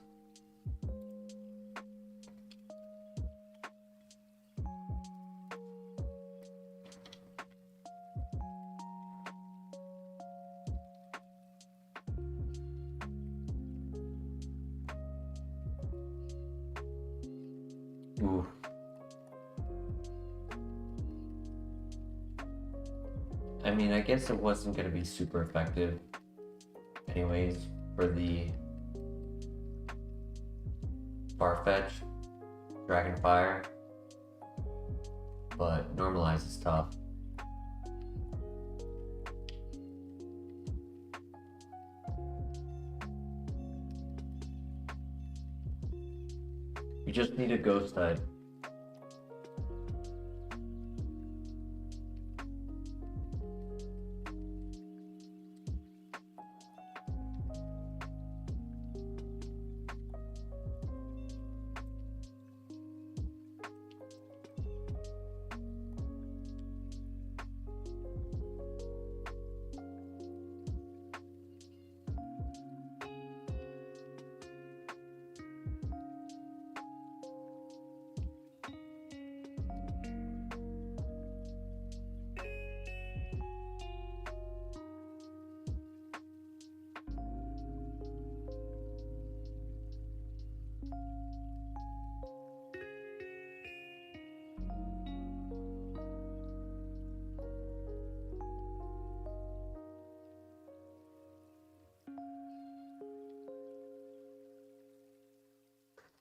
Ooh. I mean, I guess it wasn't going to be super effective anyways for the Farfetch, Dragon Fire, but Normalize is tough. You just need a Ghost type.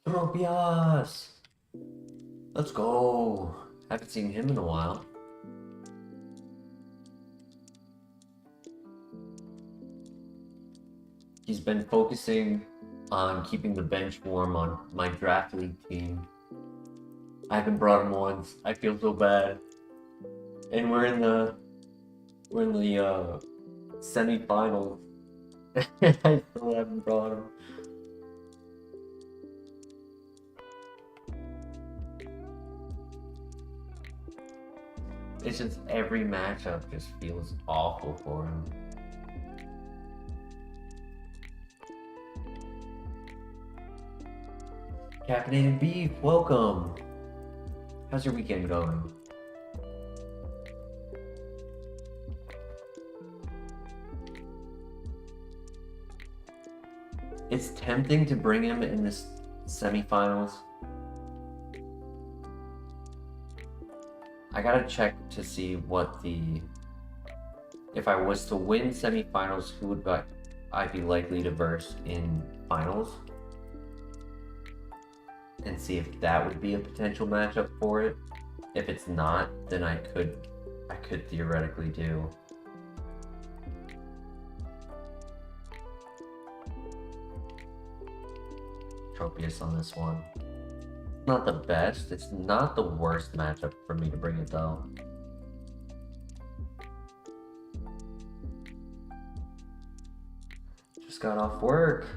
Tropius! Let's go! Haven't seen him in a while. He's been focusing on keeping the bench warm on my draft league team. I haven't brought him once. I feel so bad. And we're in the semi-finals. I still haven't brought him. It's just every matchup just feels awful for him. Caffeinated Beef, welcome! How's your weekend going? It's tempting to bring him in this semifinals. I gotta check to see what the... If I was to win semifinals, who would I be likely to verse in finals? And see if that would be a potential matchup for it. If it's not, then I could theoretically do Tropius on this one. Not the best, it's not the worst matchup for me to bring it though. Just got off work.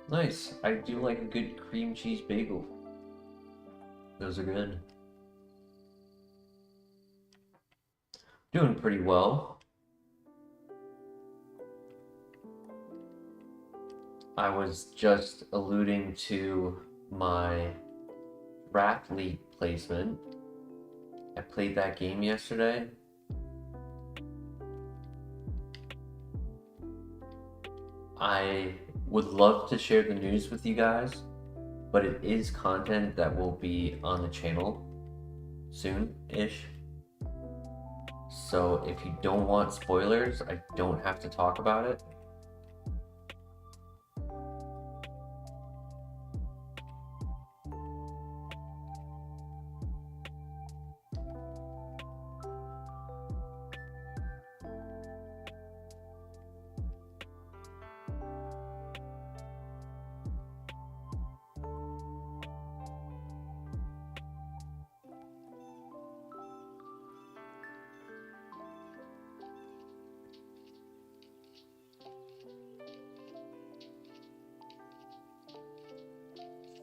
Nice. I do like a good cream cheese bagel. Those are good. Doing pretty well. I was just alluding to my draft league placement. I played that game yesterday. I would love to share the news with you guys, but it is content that will be on the channel soon-ish. So if you don't want spoilers, I don't have to talk about it.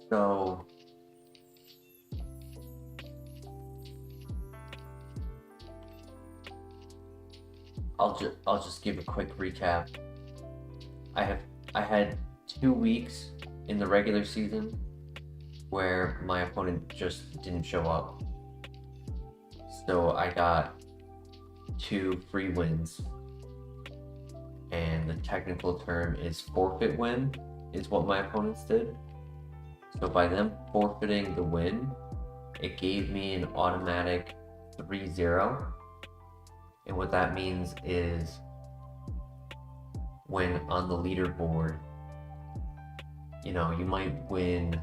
So I'll just give a quick recap. I had 2 weeks in the regular season where my opponent just didn't show up. So I got 2 free wins. And the technical term is forfeit win, is what my opponents did. So by them forfeiting the win, it gave me an automatic 3-0. And what that means is when on the leaderboard, you know, you might win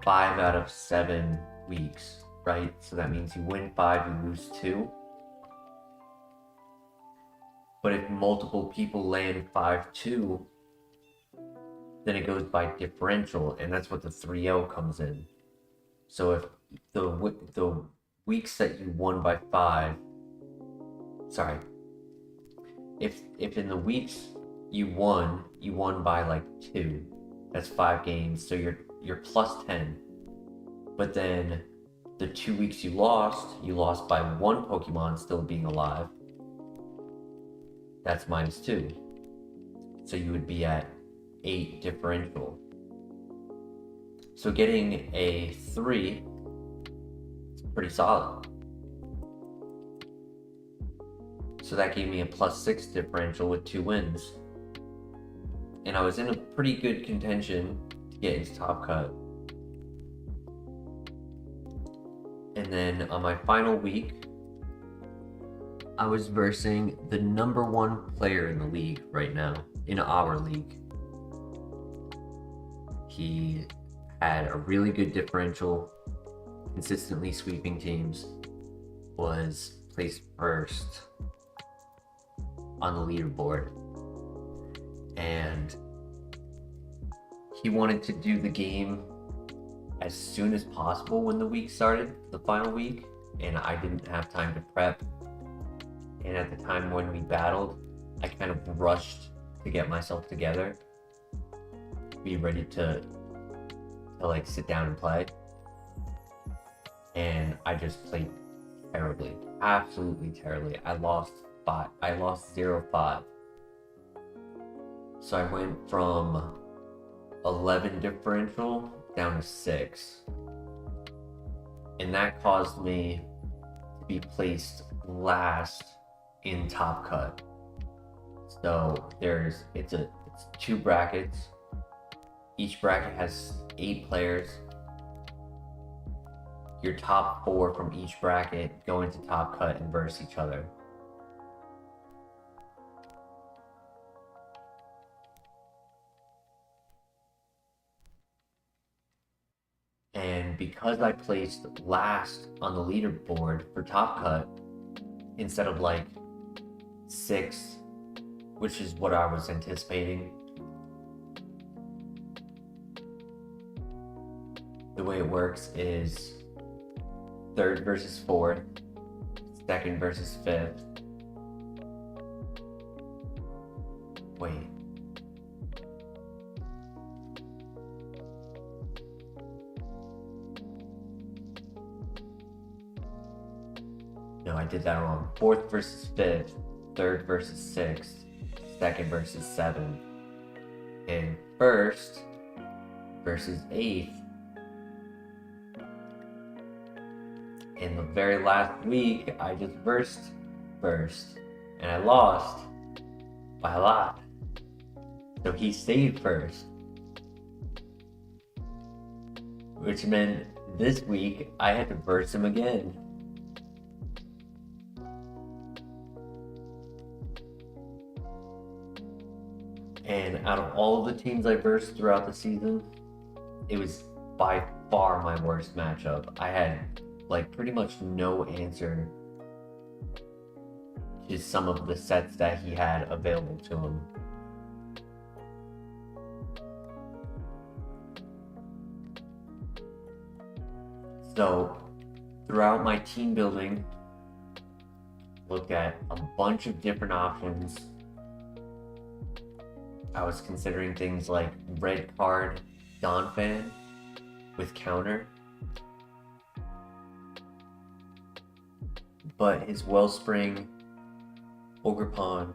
5 out of 7 weeks, right? So that means you win 5, you lose 2. But if multiple people land 5-2, then it goes by differential, and that's what the 3-0 comes in. So if the weeks that you won by 5, sorry, if in the weeks you won by like 2, that's 5 games, so you're plus 10. But then the 2 weeks you lost by 1 Pokemon still being alive. That's -2. So you would be at 8 differential. So getting a 3 is pretty solid. So that gave me a +6 differential with 2 wins. And I was in a pretty good contention to get into top cut. And then on my final week, I was versing the #1 player in the league right now, in our league. He had a really good differential, consistently sweeping teams, was placed first on the leaderboard. And he wanted to do the game as soon as possible when the week started, the final week, and I didn't have time to prep. And at the time when we battled, I kind of rushed to get myself together, be ready to like sit down and play. And I just played terribly, absolutely terribly. I lost 0-5. So I went from 11 differential down to 6. And that caused me to be placed last in top cut. So it's 2 brackets. Each bracket has 8 players. Your top 4 from each bracket go into top cut and verse each other. And because I placed last on the leaderboard for top cut, instead of like 6, which is what I was anticipating, the way it works is 3rd versus 4th, 2nd versus 5th. Wait. No, I did that wrong. 4th versus 5th, 3rd versus 6th, 2nd versus 7th, and 1st versus 8th. In the very last week, I just versed first, and I lost by a lot. So he stayed first, which meant this week I had to verse him again. And out of all of the teams I versed throughout the season, it was by far my worst matchup. I had like pretty much no answer to some of the sets that he had available to him. So throughout my team building, looked at a bunch of different options. I was considering things like red card Donphan with counter, but his Wellspring Ogerpon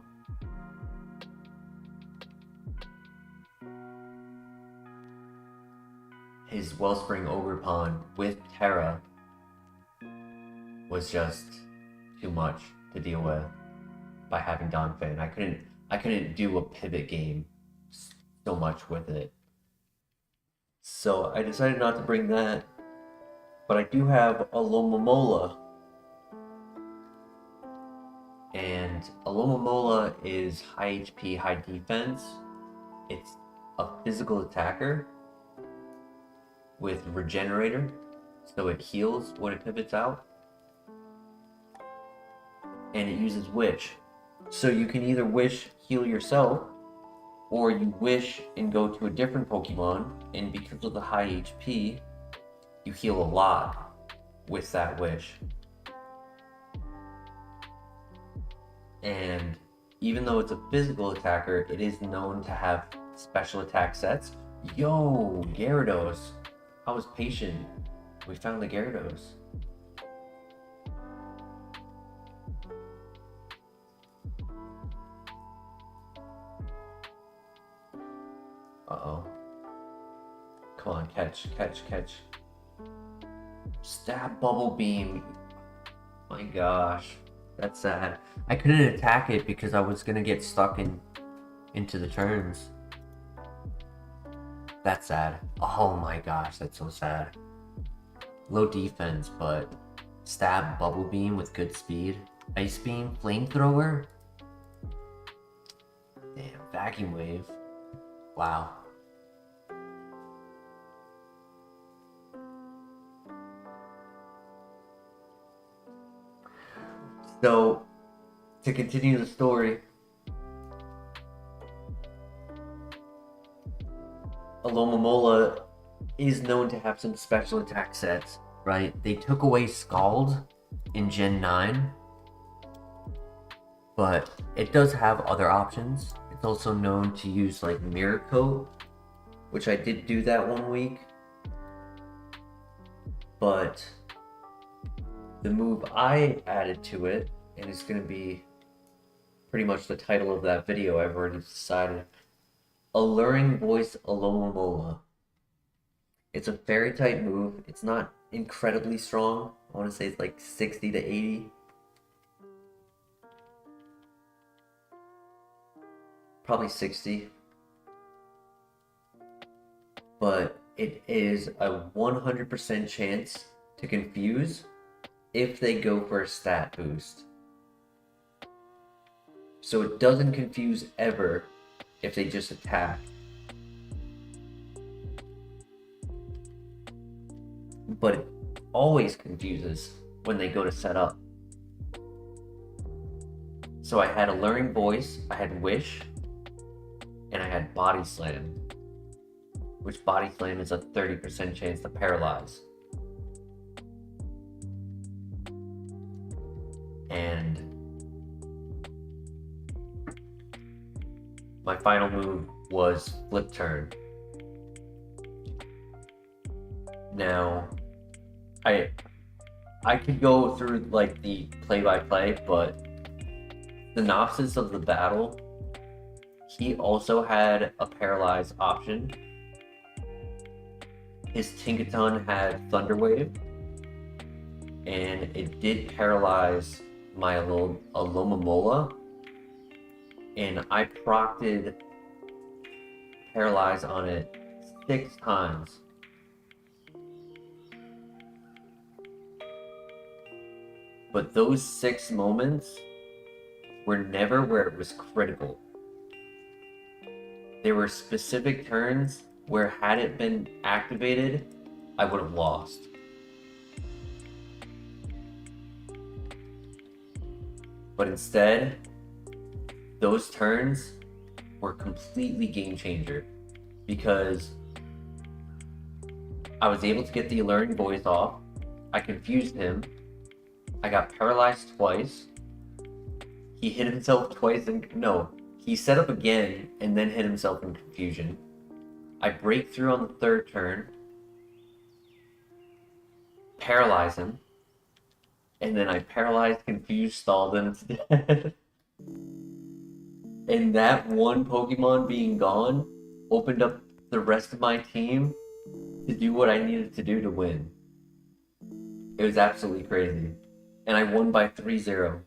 with Terra was just too much to deal with by having Donphan. I couldn't do a pivot game so much with it. So I decided not to bring that, but I do have Alomomola. And Alomomola is high HP, high defense. It's a physical attacker with Regenerator, so it heals when it pivots out. And it uses Wish. So you can either Wish, heal yourself, or you Wish and go to a different Pokemon, and because of the high HP, you heal a lot with that Wish. And even though it's a physical attacker, it is known to have special attack sets. Yo, Gyarados. I was patient. We found the Gyarados. Uh-oh. Come on, catch. Stab Bubble Beam. My gosh. That's sad. I couldn't attack it because I was gonna get stuck into the turns. That's sad. Oh my gosh, that's so sad. Low defense, but stab Bubble Beam with good speed. Ice Beam, Flamethrower. Damn, Vacuum Wave. Wow. So, to continue the story, Alomomola is known to have some special attack sets, right? They took away Scald in Gen 9, but it does have other options. It's also known to use like Mirror Coat, which I did do that one week, but the move I added to it, and it's going to be pretty much the title of that video, I've already decided, Alluring Voice Alomomola. It's a fairy type move. It's not incredibly strong. I want to say it's like 60 to 80. Probably 60. But it is a 100% chance to confuse if they go for a stat boost. So it doesn't confuse ever if they just attack. But it always confuses when they go to set up. So I had Alluring Voice, I had Wish, and I had Body Slam. Which Body Slam is a 30% chance to paralyze. And my final move was Flip Turn. Now, I could go through like the play-by-play, but synopsis of the battle, he also had a paralyze option. His Tinkaton had Thunder Wave, and it did paralyze my Alomomola, and I procted paralyze on it 6 times. But those 6 moments were never where it was critical. There were specific turns where had it been activated, I would have lost. But instead, those turns were completely game changer because I was able to get the Alluring Voice off, I confused him, I got paralyzed twice, he hit himself twice and he set up again and then hit himself in confusion. I break through on the 3rd turn, paralyze him, and then I paralyzed, confused, stalled him to death. And that one Pokemon being gone opened up the rest of my team to do what I needed to do to win. It was absolutely crazy. And I won by 3-0.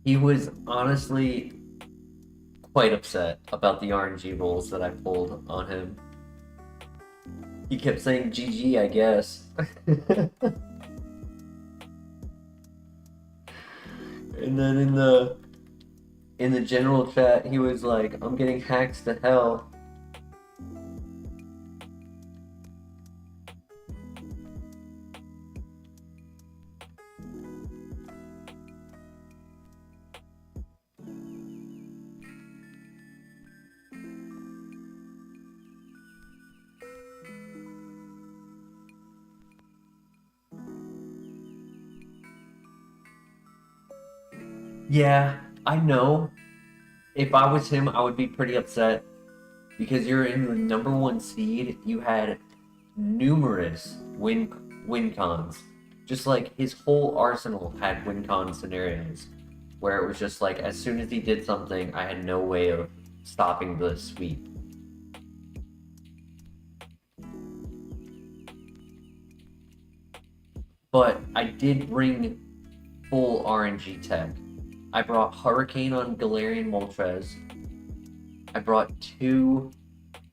He was honestly quite upset about the RNG rolls that I pulled on him. He kept saying GG, I guess. And then in the general chat, he was like, I'm getting hacks to hell. Yeah, I know. If I was him, I would be pretty upset. Because you're in the #1 seed, you had numerous win cons. Just like his whole arsenal had win con scenarios. Where it was just like, as soon as he did something, I had no way of stopping the sweep. But I did bring full RNG tech. I brought Hurricane on Galarian Moltres. I brought 2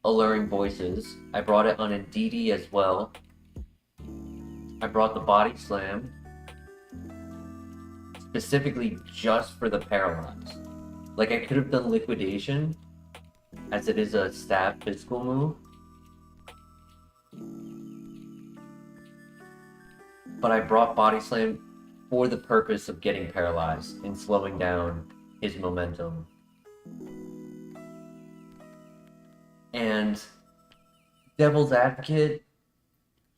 Alluring Voices. I brought it on Indeedee as well. I brought the Body Slam. Specifically just for the Paralyze. Like, I could have done Liquidation, as it is a stab physical move. But I brought Body Slam for the purpose of getting paralyzed and slowing down his momentum. And Devil's Advocate,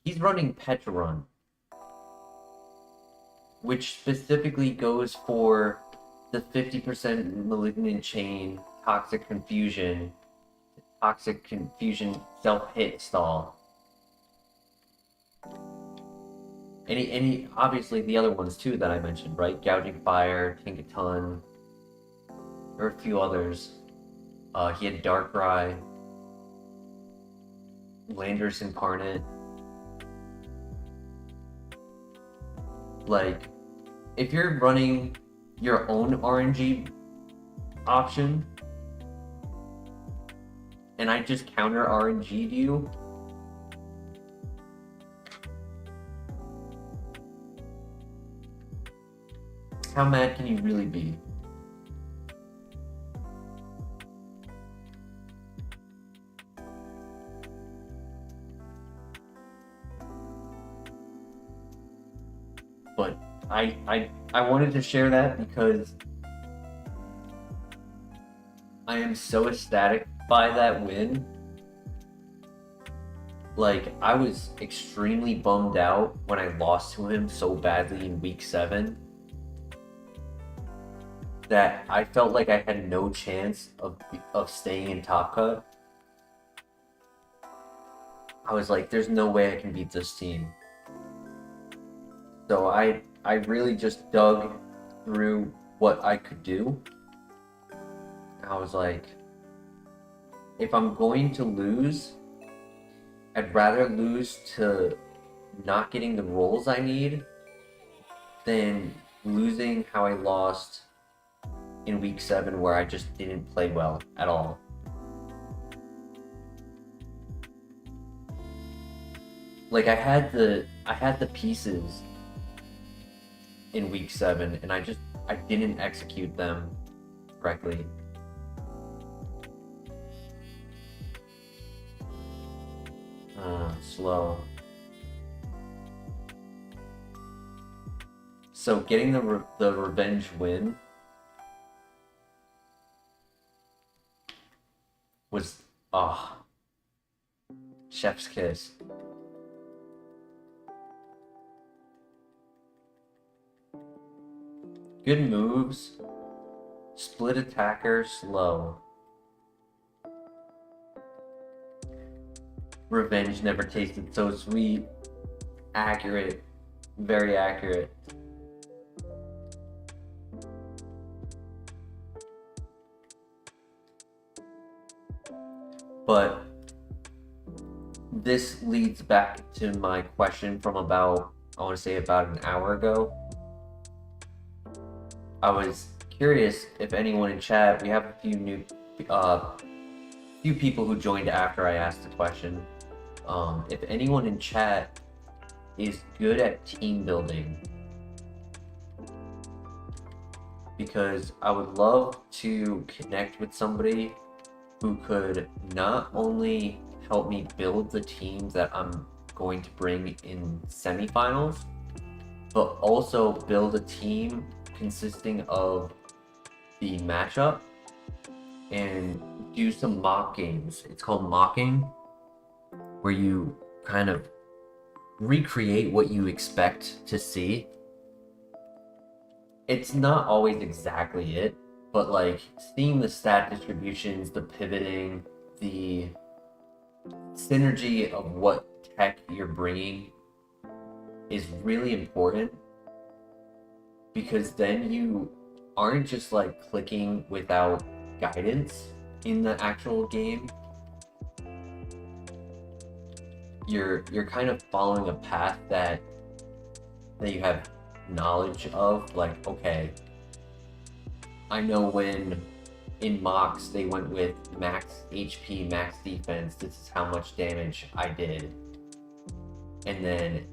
he's running Petra Run, which specifically goes for the 50% malignant chain, toxic confusion self-hit stall. Any obviously the other ones too that I mentioned, right? Gouging Fire, Tinkaton, or a few others. He had Darkrai, Landorus Incarnate. Like, if you're running your own RNG option, and I just counter RNG'd you, how mad can you really be? But I wanted to share that because I am so ecstatic by that win. Like, I was extremely bummed out when I lost to him so badly in week 7 that I felt like I had no chance of staying in Top Cut. I was like, there's no way I can beat this team. So I really just dug through what I could do. I was like, if I'm going to lose, I'd rather lose to not getting the rolls I need than losing how I lost in week 7 where I just didn't play well at all. Like, I had the pieces in week 7 and I didn't execute them correctly. Slow. So getting the revenge win was chef's kiss. Good moves. Split attacker, slow. Revenge never tasted so sweet. Accurate. Very accurate. But this leads back to my question from about an hour ago. I was curious if anyone in chat, we have a few people who joined after I asked the question. If anyone in chat is good at team building, because I would love to connect with somebody who could not only help me build the teams that I'm going to bring in semifinals, but also build a team consisting of the matchup and do some mock games. It's called mocking, where you kind of recreate what you expect to see. It's not always exactly it, but like seeing the stat distributions, the pivoting, the synergy of what tech you're bringing is really important, because then you aren't just like clicking without guidance in the actual game. You're kind of following a path that you have knowledge of. Like, okay, I know when in mocks they went with max HP, max defense, this is how much damage I did. And then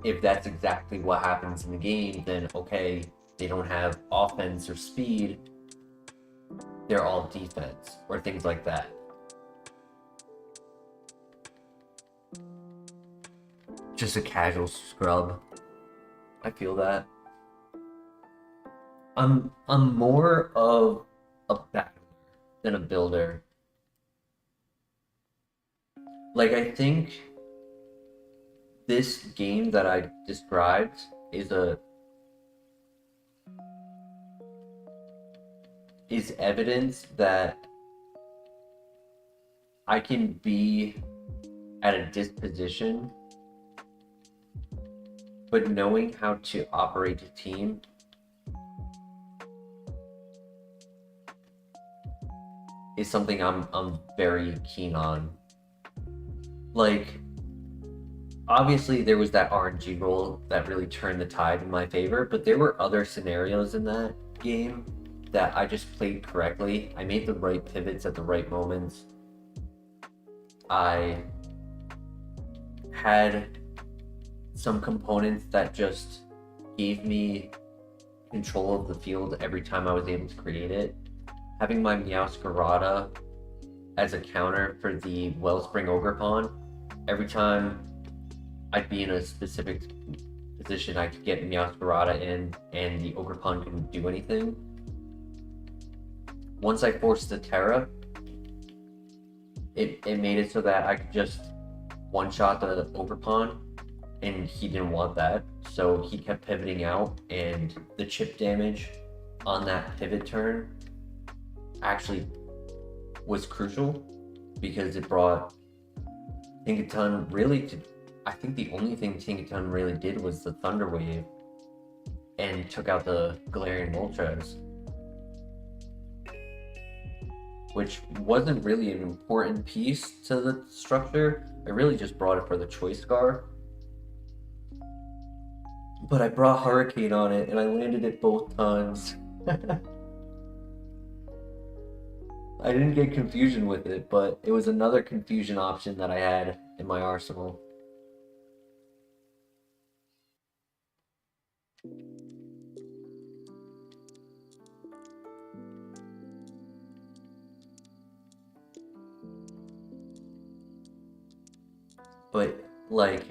if that's exactly what happens in the game, then okay, they don't have offense or speed, they're all defense, or things like that. Just a casual scrub. I feel that. I'm more of a battler than a builder. Like, I think this game that I described is a is evidence that I can be at a disposition, but knowing how to operate a team is something I'm very keen on. Like, obviously there was that RNG role that really turned the tide in my favor, but there were other scenarios in that game that I just played correctly. I made the right pivots at the right moments. I had some components that just gave me control of the field every time I was able to create it. Having my Meowscarada as a counter for the Wellspring Ogerpon, every time I'd be in a specific position, I could get Meowscarada in and the Ogerpon couldn't do anything. Once I forced the Terra, it made it so that I could just one-shot the Ogerpon, and he didn't want that, so he kept pivoting out, and the chip damage on that pivot turn actually was crucial because it brought Tinkaton really to... I think the only thing Tinkaton really did was the Thunder Wave and took out the Galarian Moltres, which wasn't really an important piece to the structure. I really just brought it for the Choice Scar. But I brought Hurricane on it and I landed it both times. I didn't get Confusion with it, but it was another Confusion option that I had in my arsenal. But like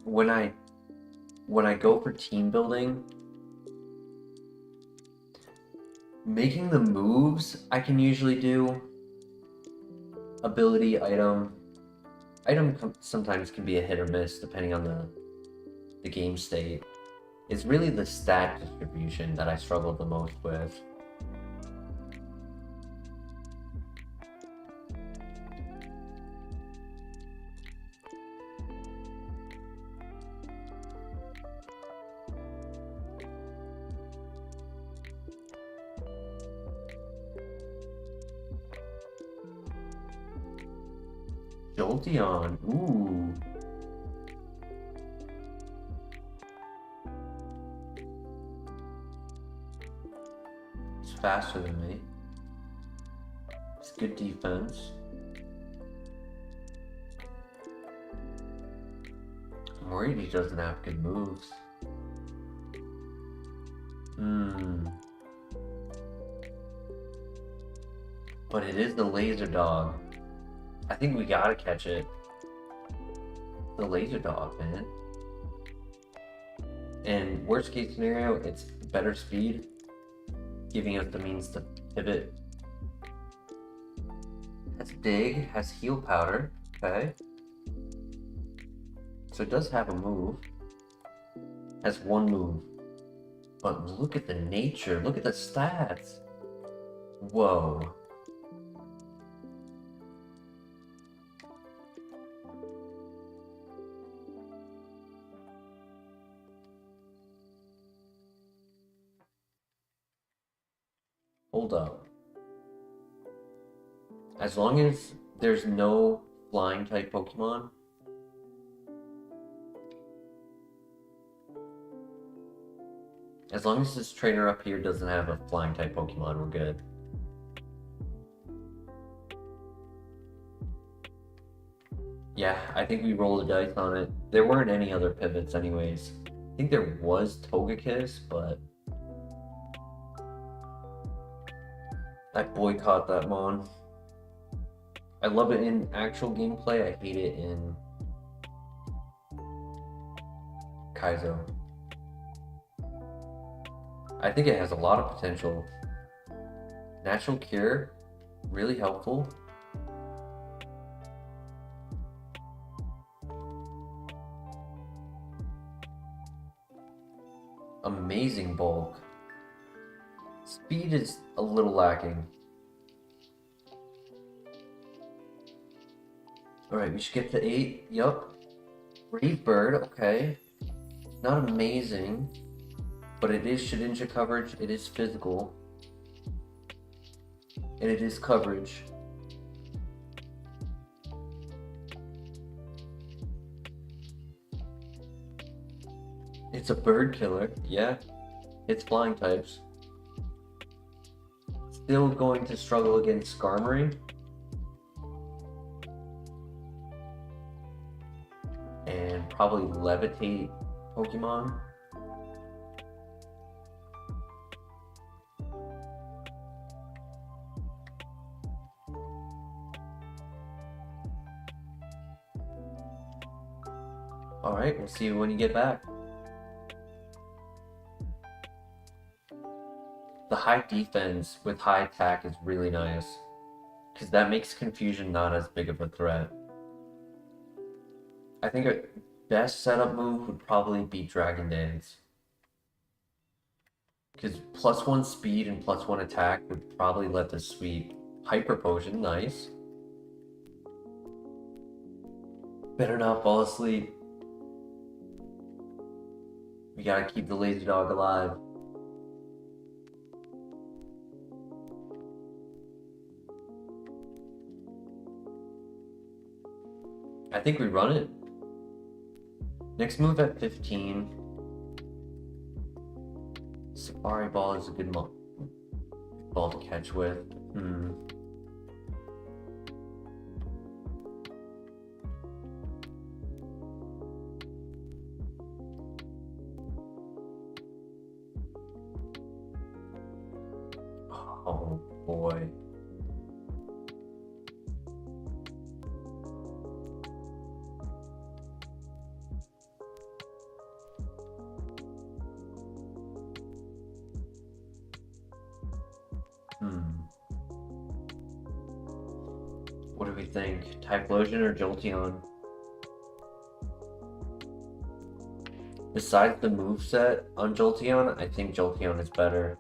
when I go for team building, making the moves I can usually do. Ability, item sometimes can be a hit or miss depending on the game state. It's really the stat distribution that I struggle the most with. Jolteon, ooh. It's faster than me. It's good defense. I'm worried he doesn't have good moves. But it is the Laser Dog. I think we gotta catch it. The Laser Dog, man. And worst case scenario, it's better speed, giving us the means to pivot. Has Dig, has Heal Powder, okay. So it does have a move. Has one move. But look at the nature, look at the stats. Whoa. Hold up. As long as there's no flying type Pokemon, as long as this trainer up here doesn't have a flying type Pokemon, we're good. Yeah, I think we rolled the dice on it. There weren't any other pivots anyways. I think there was Togekiss, but I boycott that mon. I love it in actual gameplay, I hate it in Kaizo. I think it has a lot of potential. Natural Cure, really helpful. Amazing bulk. Speed is a little lacking. Alright, we should get to 8. Yup. Brave Bird, okay. Not amazing, but it is Shedinja coverage, it is physical, and it is coverage. It's a bird killer, yeah. It's flying types. Still going to struggle against Skarmory. And probably Levitate Pokemon. Alright, we'll see you when you get back. The high defense with high attack is really nice, because that makes confusion not as big of a threat. I think a best setup move would probably be Dragon Dance, because +1 speed and +1 attack would probably let this sweep. Hyper Potion, nice. Better not fall asleep. We gotta keep the lazy dog alive. I think we run it. Next move at 15. Safari Ball is a good ball to catch with. Oh boy. What do we think? Typhlosion or Jolteon? Besides the moveset on Jolteon, I think Jolteon is better.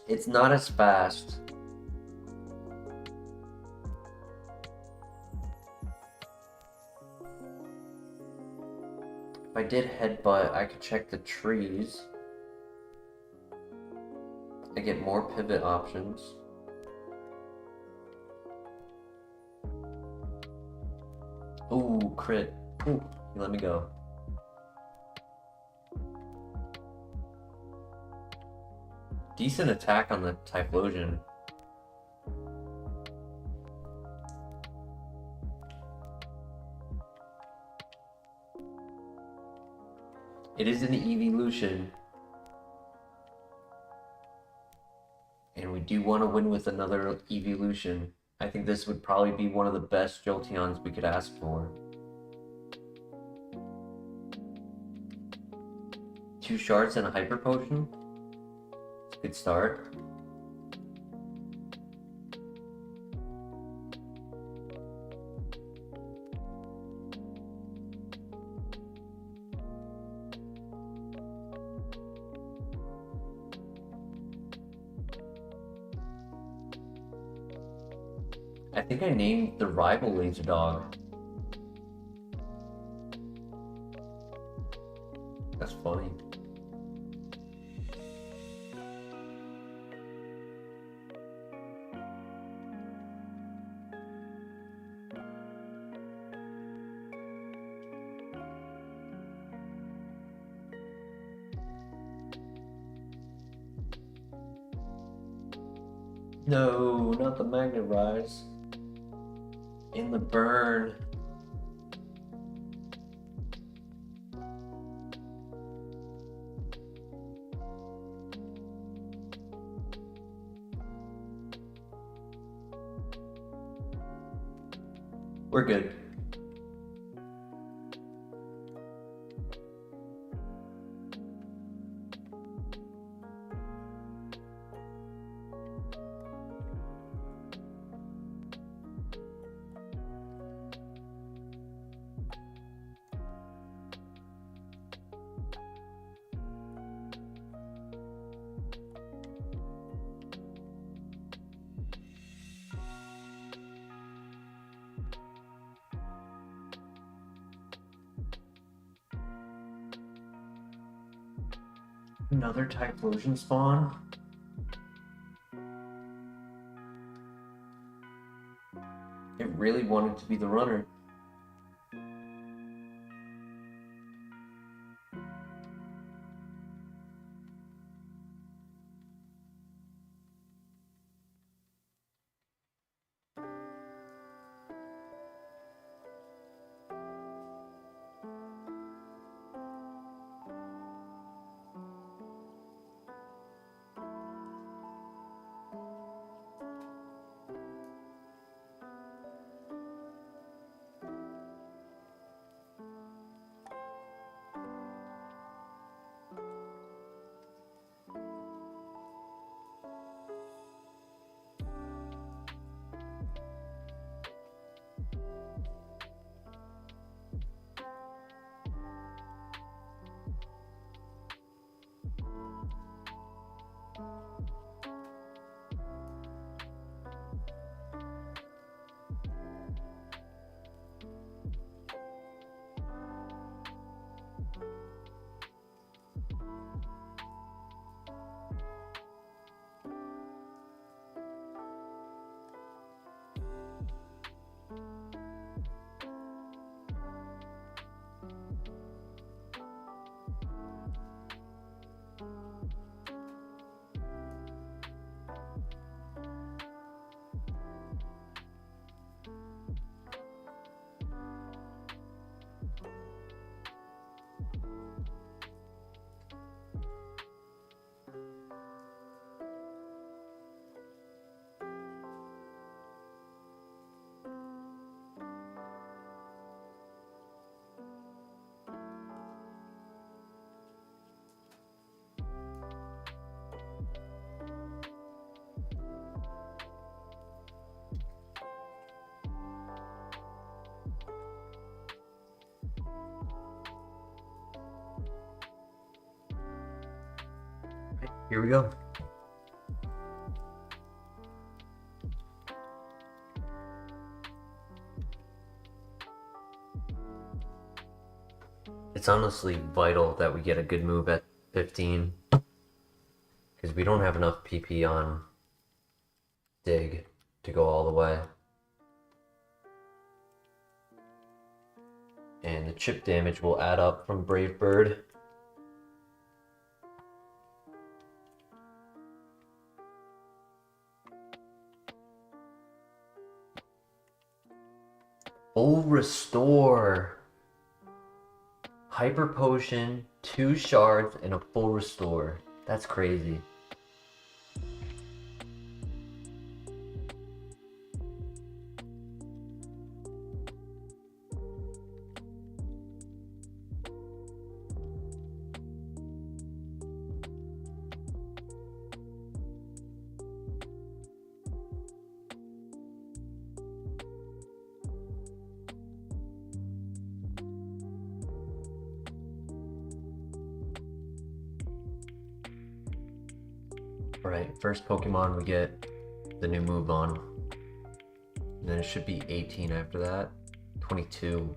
It's not as fast. If I did Headbutt, I could check the trees. I get more pivot options. Ooh, crit. Ooh, you let me go. Decent attack on the Typhlosion. It is an evolution. And we do want to win with another evolution. I think this would probably be one of the best Jolteons we could ask for. 2 shards and a Hyper Potion. It's a good start. I think I named the rival Laser Dog. That's funny. No, not the Magnet Rise. In the burn. We're good. Another Typhlosion spawn? It really wanted to be the runner. Here we go. It's honestly vital that we get a good move at 15 because we don't have enough PP on Dig to go all the way. And the chip damage will add up from Brave Bird. Full restore. Hyper potion, 2 shards, and a full restore. That's crazy. Alright, first Pokemon we get the new move on. And then it should be 18 after that. 22.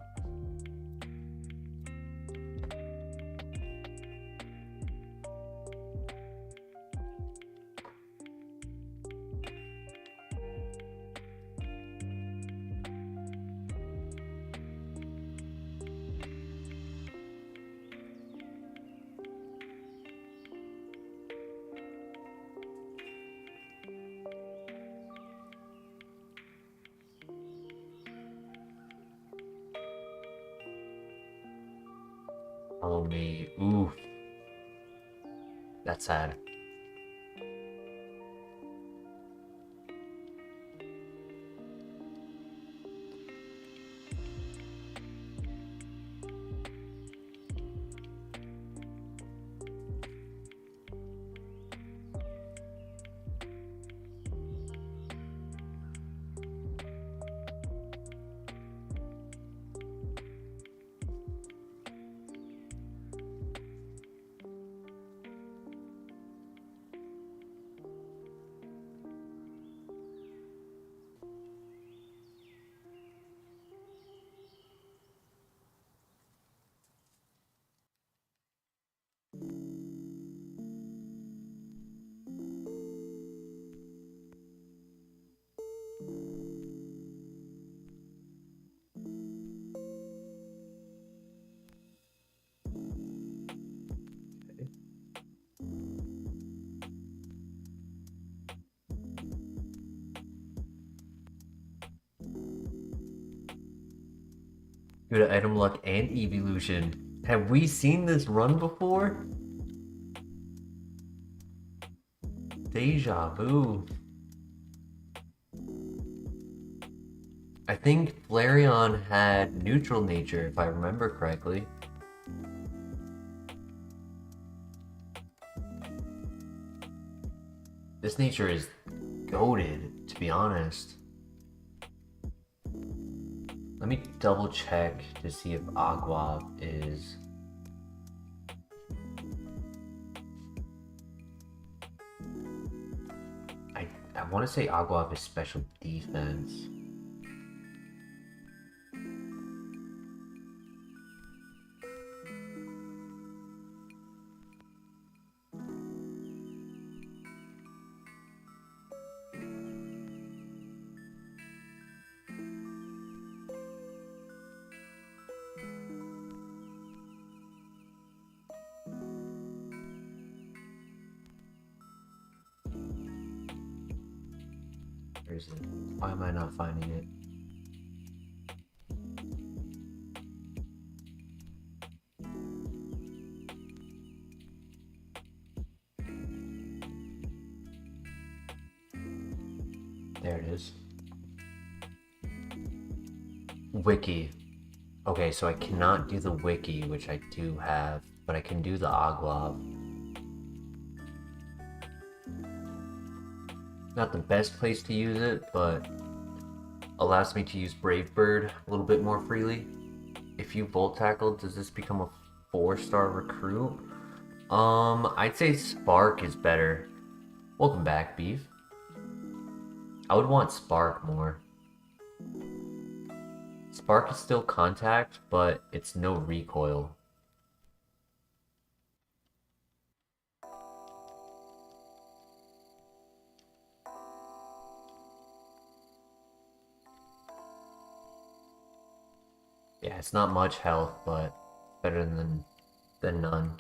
Oh me, oof. That's sad. Good item luck and evolution. Have we seen this run before? Deja vu. I think Flareon had neutral nature, if I remember correctly. This nature is goated, to be honest. Let me double check to see if Agua is... I want to say Agua is special defense. Where is it? Why am I not finding it? There it is. Wiki. Okay, so I cannot do the wiki, which I do have, but I can do the Agua. Not the best place to use it, but allows me to use Brave Bird a little bit more freely. If you Volt Tackle, does this become a 4-star recruit? I'd say Spark is better. Welcome back, Beef. I would want Spark more. Spark is still contact, but it's no recoil. Yeah, it's not much health, but better than none.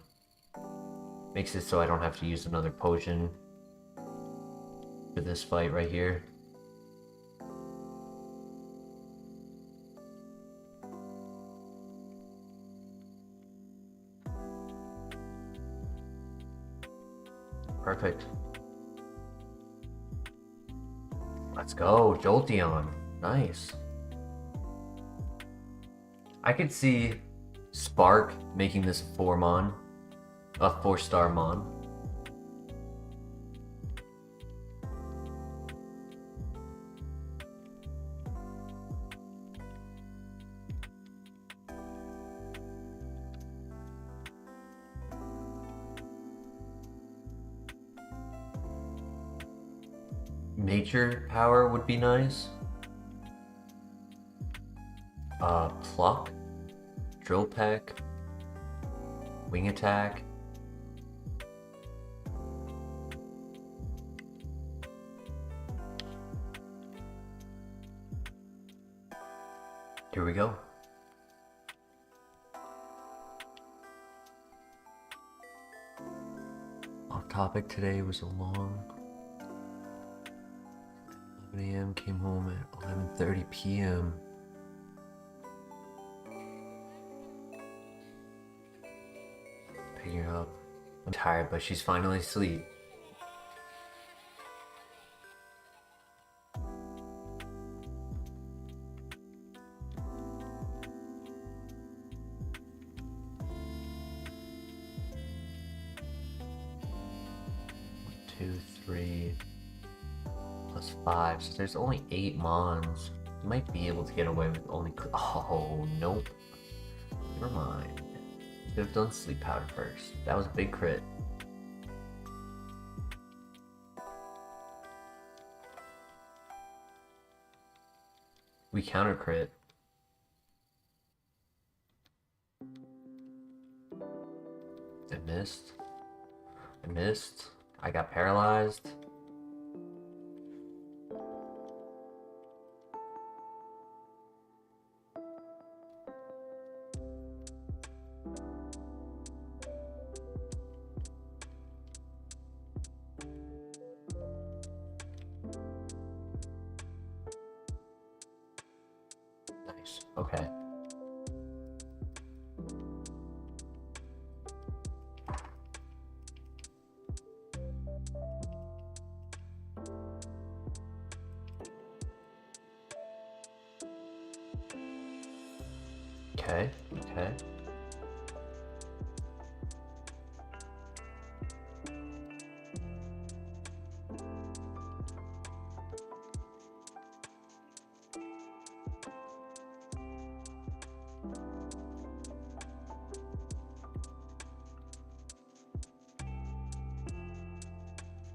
Makes it so I don't have to use another potion for this fight right here. Perfect. Let's go, Jolteon. Nice. I could see Spark making this a 4-star Mon. Nature power would be nice. Pluck, Drill Peck, Wing Attack. Here we go. Off topic today was a long 11 a.m. came home at 11:30 p.m. Picking her up. I'm tired, but she's finally asleep. Two, 3 plus 5, so there's only 8 Mons. You might be able to get away with only... Oh, nope. Never mind. Could have done Sleep Powder first. That was a big crit. We counter crit. I missed. I got paralyzed. Nice. Okay. Okay, okay.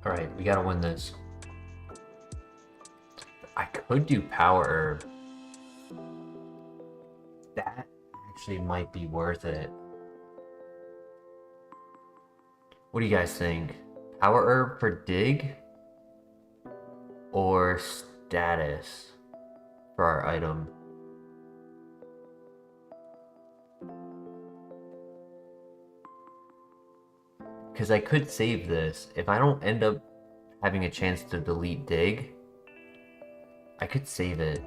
Alright, we gotta win this. I could do Power Herb. That actually might be worth it. What do you guys think? Power Herb for Dig? Or Status for our item? Because I could save this. If I don't end up having a chance to delete Dig, I could save it.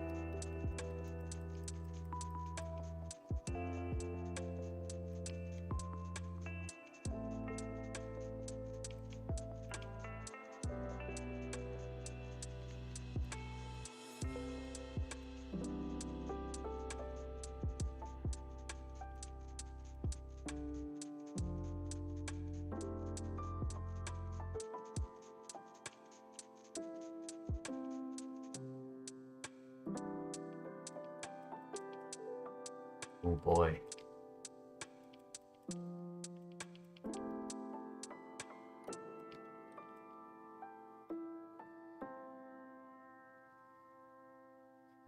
Oh boy.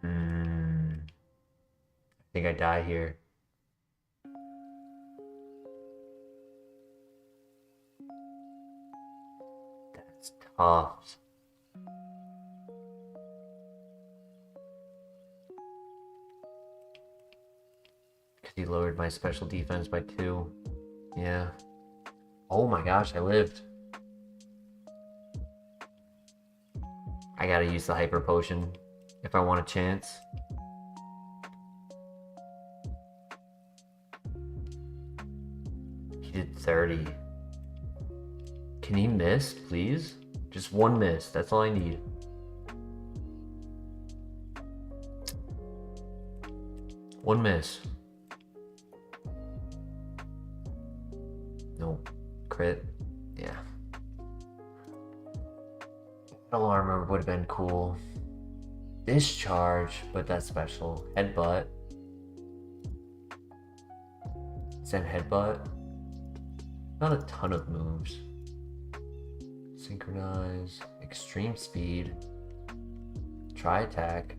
I think I die here. That's tough. Because he lowered my special defense by 2. Yeah. Oh my gosh, I lived. I gotta use the hyper potion if I want a chance. He did 30. Can he miss, please? Just one miss, that's all I need. One miss. Nope. Crit. Yeah. Metal armor would have been cool. Discharge, but that's special. Headbutt. Send headbutt. Not a ton of moves. Synchronize. Extreme speed. Try attack.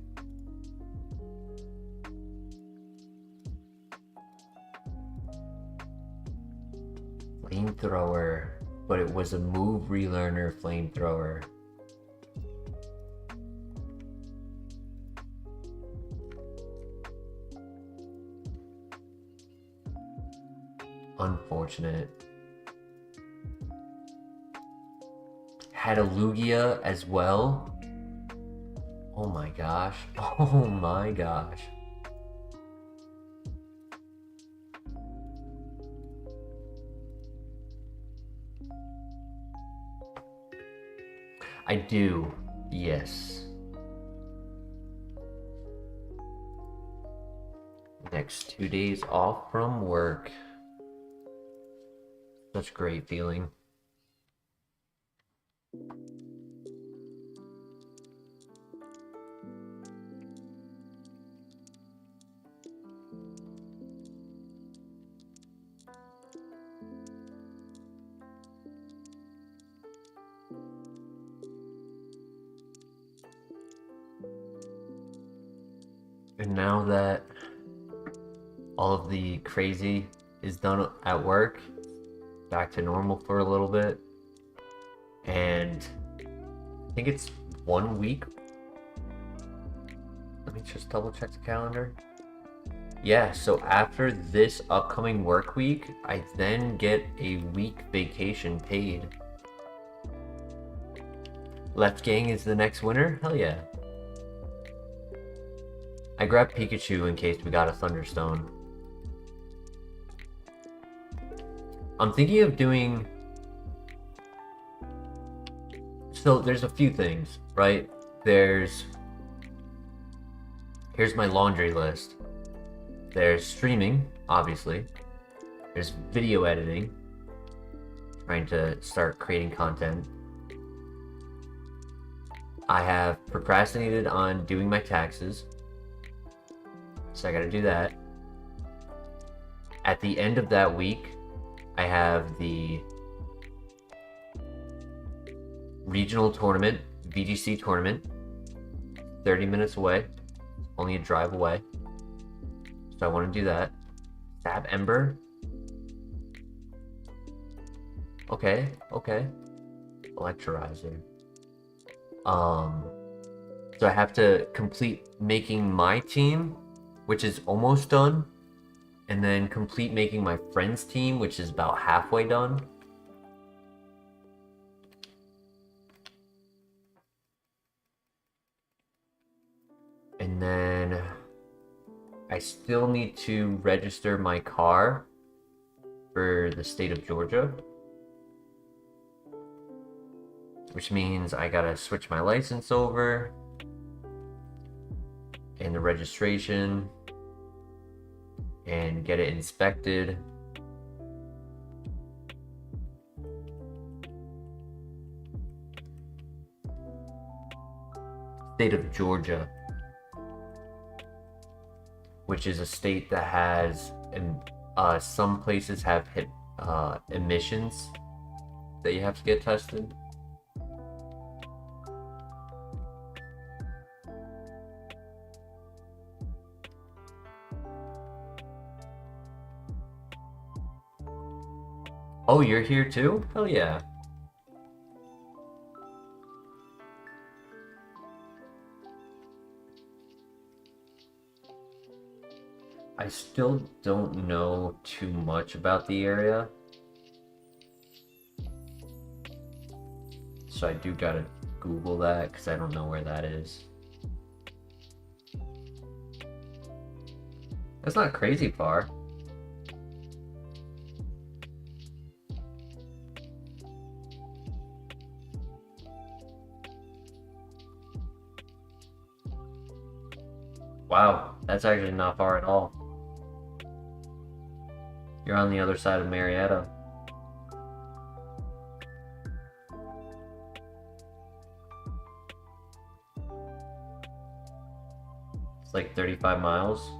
Flamethrower. But it was a move relearner flamethrower. Unfortunate. Had a Lugia as well. Oh my gosh. Oh my gosh. I do. Yes. Next 2 days off from work. Such a great feeling. And now that all of the crazy is done at work, back to normal for a little bit, and I think it's 1 week. Let me just double check the calendar. Yeah, so after this upcoming work week, I then get a week vacation paid. Left Gang is the next winner? Hell yeah. I grabbed Pikachu in case we got a Thunderstone. I'm thinking of doing... So there's a few things, right? Here's my laundry list. There's streaming, obviously. There's video editing, trying to start creating content. I have procrastinated on doing my taxes, so I gotta do that. At the end of that week, I have the regional tournament, VGC tournament, 30 minutes away, only a drive away. So I want to do that. Stab Ember. Okay. Electrolyzer. So I have to complete making my team, which is almost done, and then complete making my friend's team, which is about halfway done. And then I still need to register my car for the state of Georgia, which means I gotta switch my license over and the registration and get it inspected. State of Georgia, which is a state that has some places have emissions that you have to get tested. Oh, you're here too? Hell yeah. I still don't know too much about the area, so I do gotta Google that because I don't know where that is. That's not crazy far. Wow, that's actually not far at all. You're on the other side of Marietta. It's like 35 miles.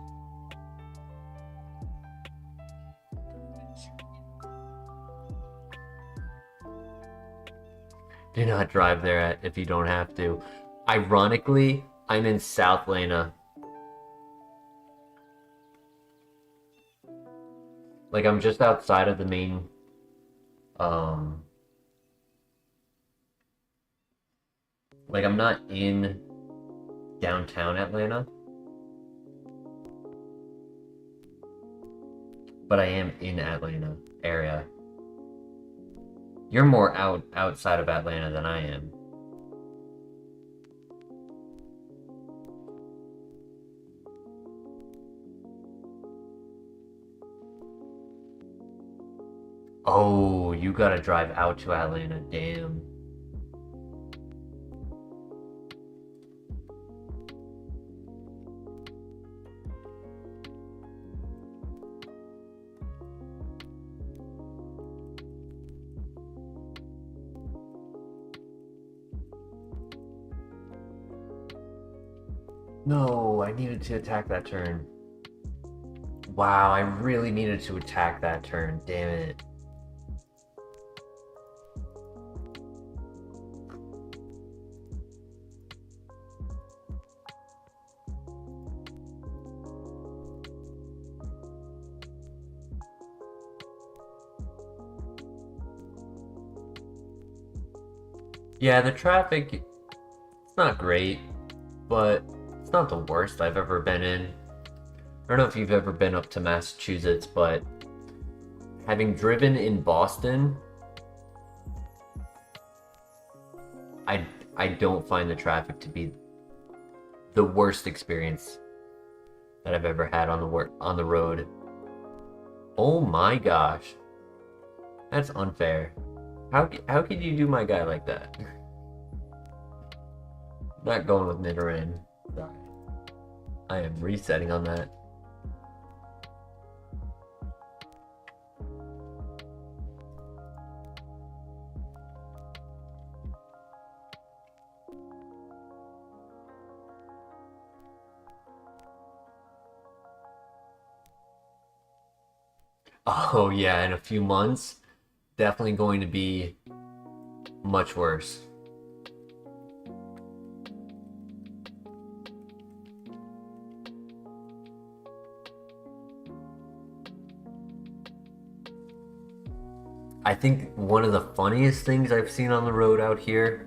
Do not drive there if you don't have to. Ironically, I'm in South Lena. Like, I'm just outside of the main, like, I'm not in downtown Atlanta, but I am in Atlanta area. You're more outside of Atlanta than I am. Oh, you gotta drive out to Atlanta, damn. No, I needed to attack that turn. Wow, I really needed to attack that turn, damn it. Yeah, the traffic, it's not great, but it's not the worst I've ever been in. I don't know if you've ever been up to Massachusetts, but having driven in Boston, I don't find the traffic to be the worst experience that I've ever had on the road. Oh my gosh. That's unfair. How could you do my guy like that? Not going with Nidoran. Sorry. I am resetting on that. Oh yeah, in a few months, definitely going to be much worse. I think one of the funniest things I've seen on the road out here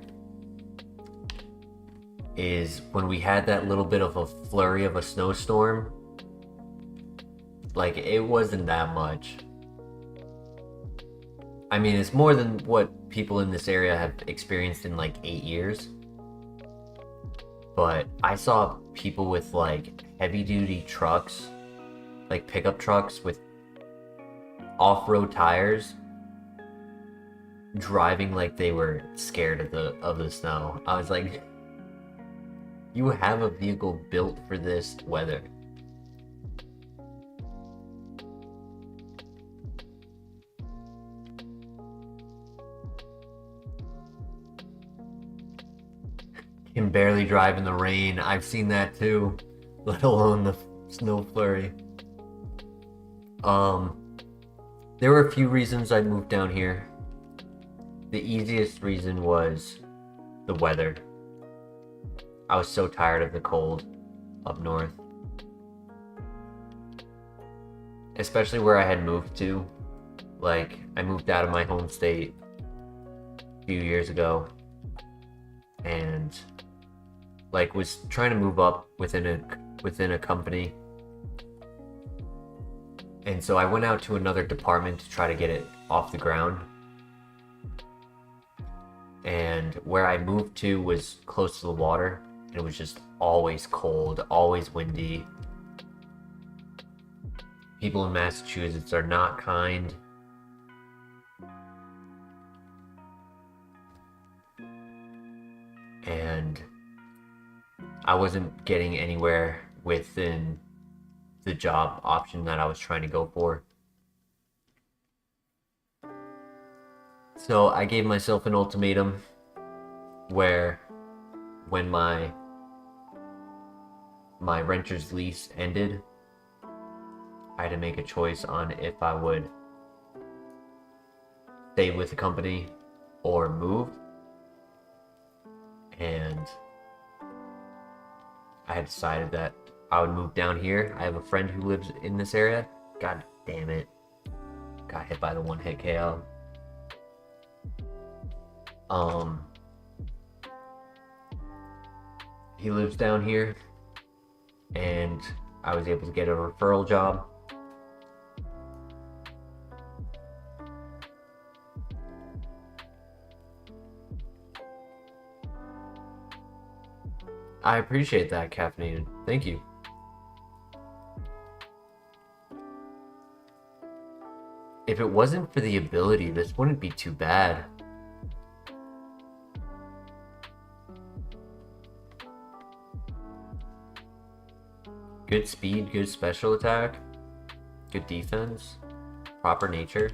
is when we had that little bit of a flurry of a snowstorm. Like, it wasn't that much. I mean, it's more than what people in this area have experienced in like 8 years. But I saw people with like heavy duty trucks, like pickup trucks with off road tires, driving like they were scared of the snow. I was like, you have a vehicle built for this weather. Can barely drive in the rain. I've seen that too, let alone the snow flurry. There were a few reasons I moved down here. The easiest reason was the weather. I was so tired of the cold up north. Especially where I had moved to. Like, I moved out of my home state a few years ago. And like was trying to move up within a company. And so I went out to another department to try to get it off the ground. And where I moved to was close to the water. And it was just always cold, always windy. People in Massachusetts are not kind. And I wasn't getting anywhere within the job option that I was trying to go for. So I gave myself an ultimatum where when my renter's lease ended, I had to make a choice on if I would stay with the company or move. And I had decided that I would move down here. I have a friend who lives in this area. God damn it. Got hit by the one hit KO. He lives down here, and I was able to get a referral job. I appreciate that, Caffeinated. Thank you. If it wasn't for the ability, this wouldn't be too bad. Good speed, good special attack, good defense, proper nature.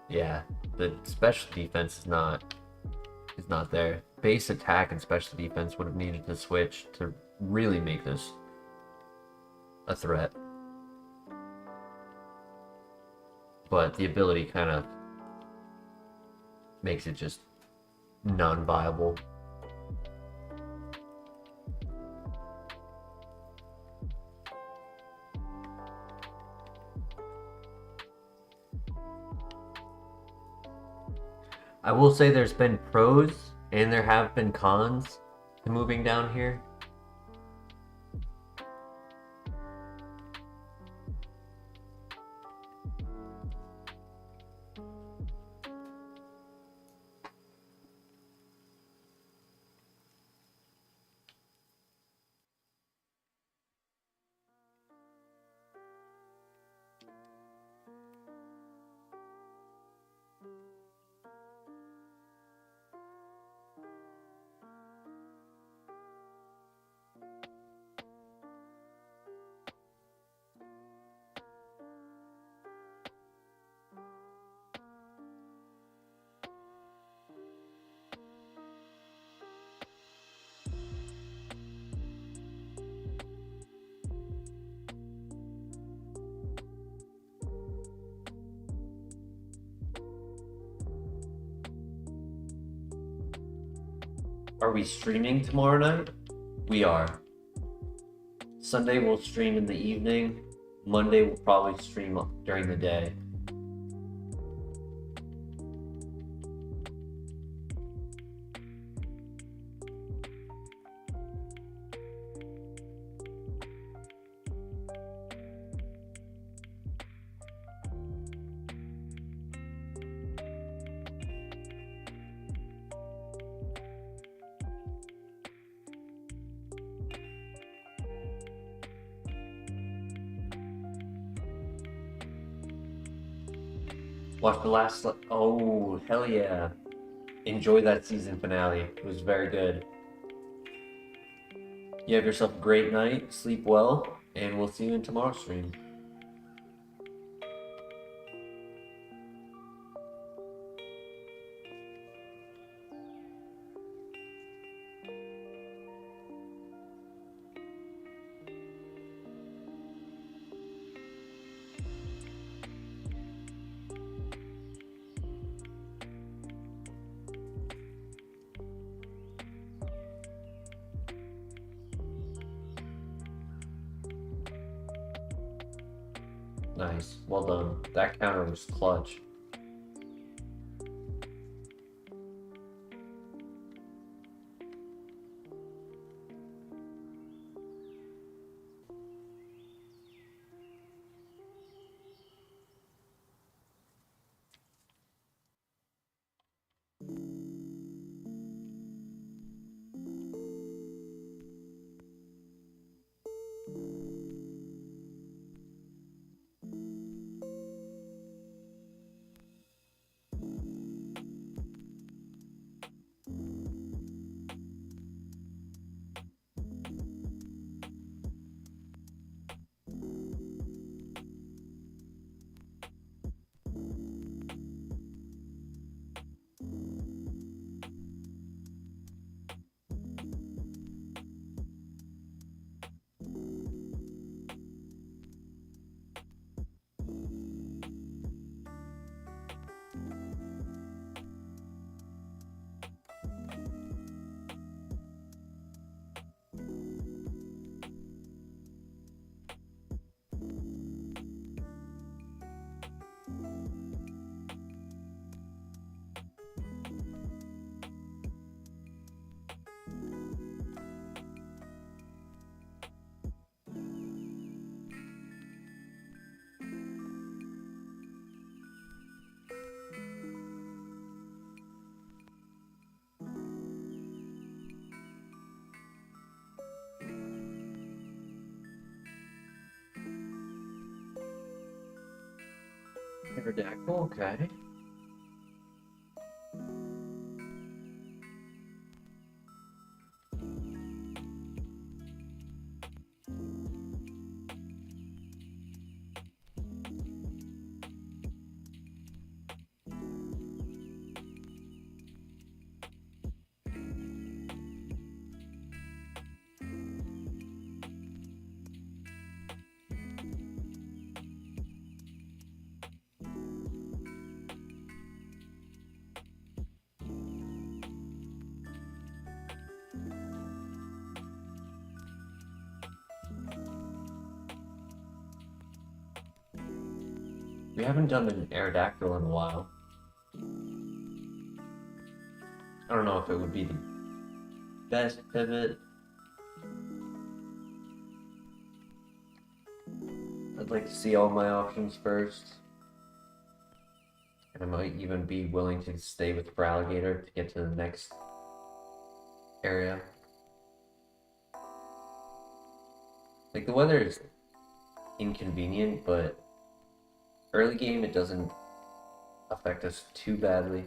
Yeah, the special defense is not there. Base attack and special defense would have needed to switch to really make this a threat. But the ability kind of makes it just non-viable. I will say there's been pros and there have been cons to moving down here. Are we streaming tomorrow night? We are. Sunday we'll stream in the evening. Monday we'll probably stream during the day. Watch the last. Oh, hell yeah. Enjoy that season finale. It was very good. You have yourself a great night. Sleep well. And we'll see you in tomorrow's stream. Nice. Well done. That counter was clutch. Pterodactyl, okay. We haven't done an Aerodactyl in a while. I don't know if it would be the best pivot. I'd like to see all my options first. And I might even be willing to stay with Feraligatr to get to the next area. Like, the weather is inconvenient, but early game it doesn't affect us too badly.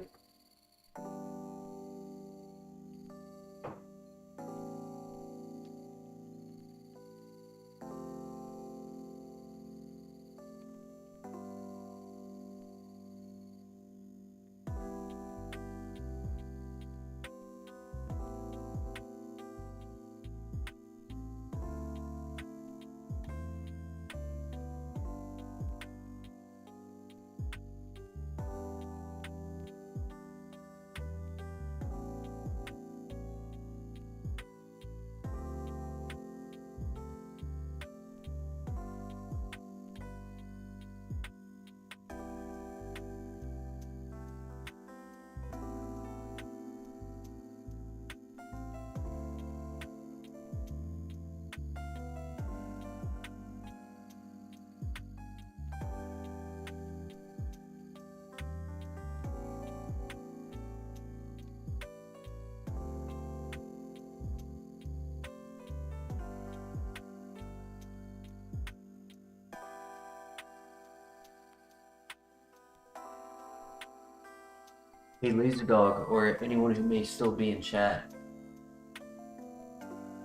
Hey Laser Dog, or anyone who may still be in chat,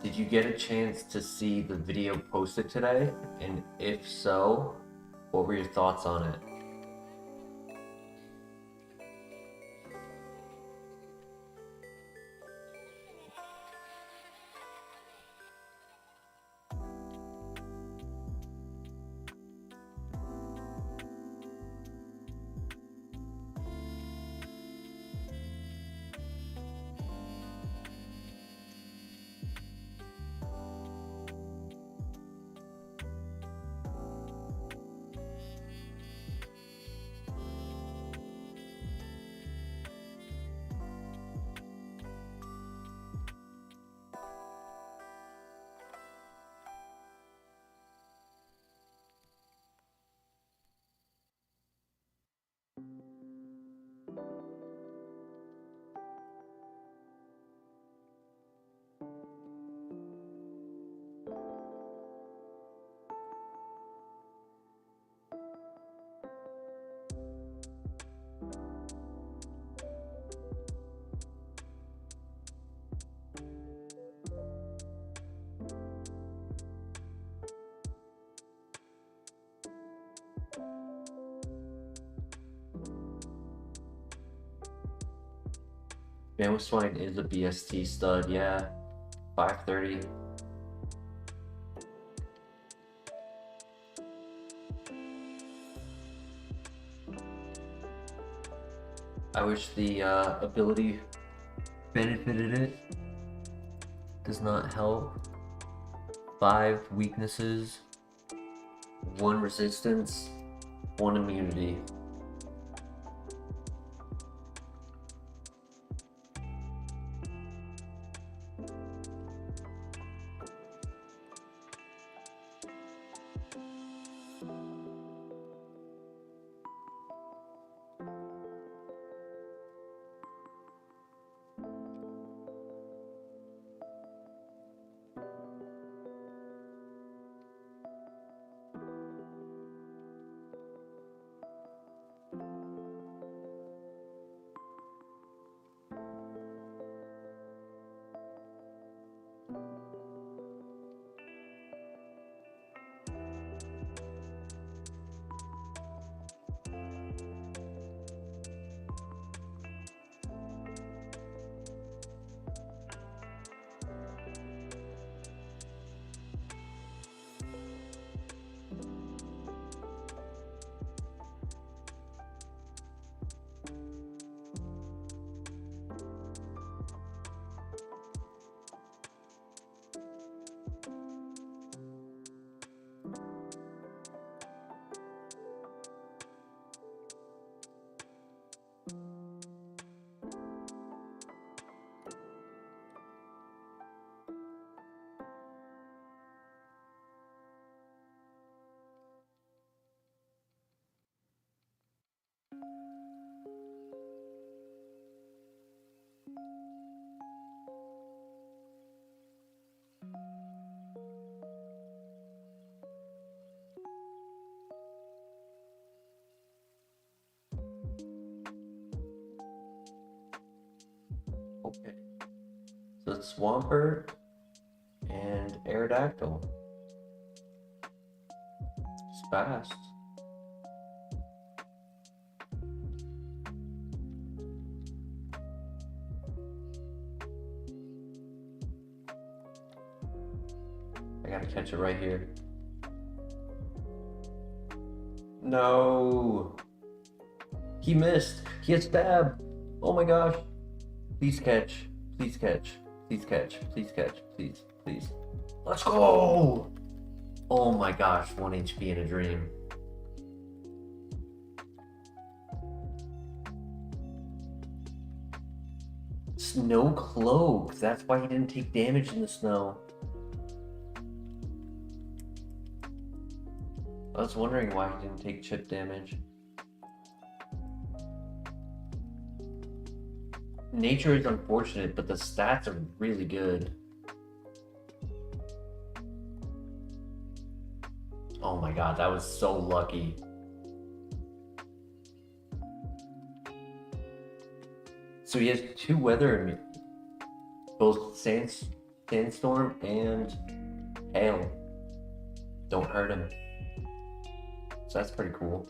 did you get a chance to see the video posted today? And if so, what were your thoughts on it? Bandwidth Swine is a BST stud, yeah. 530. I wish the ability benefited it. Does not help. 5 weaknesses, 1 resistance, 1 immunity. Okay. So it's Swampert and Aerodactyl. It's fast. I gotta catch it right here. No! He missed! He had stab! Oh my gosh! Please catch. Please catch. Please catch. Please catch. Please. Please. Let's go! Oh my gosh, 1 HP in a dream. Snow cloak. That's why he didn't take damage in the snow. I was wondering why he didn't take chip damage. Nature is unfortunate, but the stats are really good. Oh my god, that was so lucky. So he has 2 weather immunities, both sandstorm and hail. Don't hurt him. So that's pretty cool.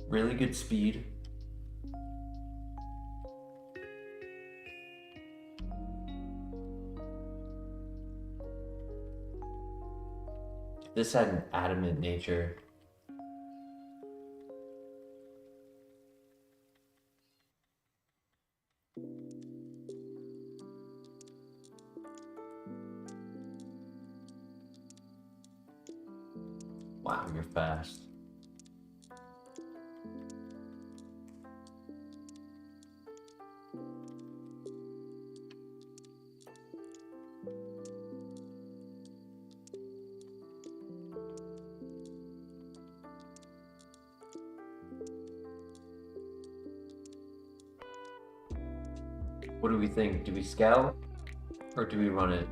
Really good speed. This had an adamant nature. Wow, you're fast. What do we think? Do we scout or do we run it?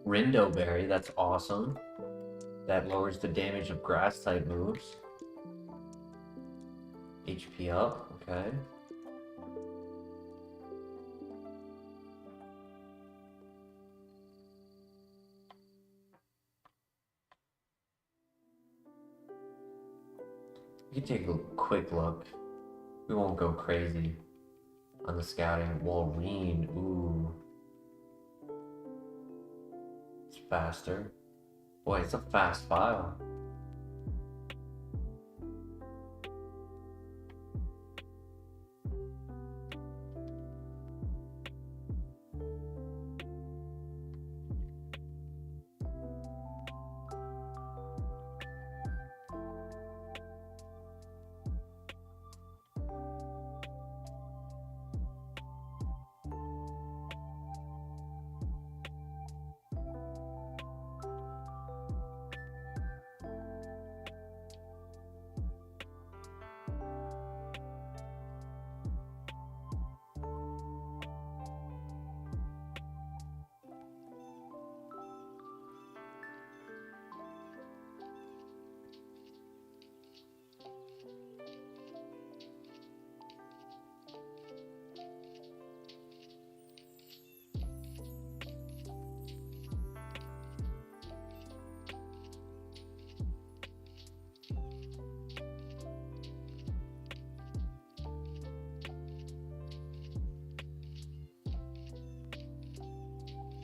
Rindo Berry, that's awesome. That lowers the damage of grass type moves. HP up, okay. You can take a quick look. We won't go crazy on the scouting. Walreen, ooh. It's faster. Boy, it's a fast file.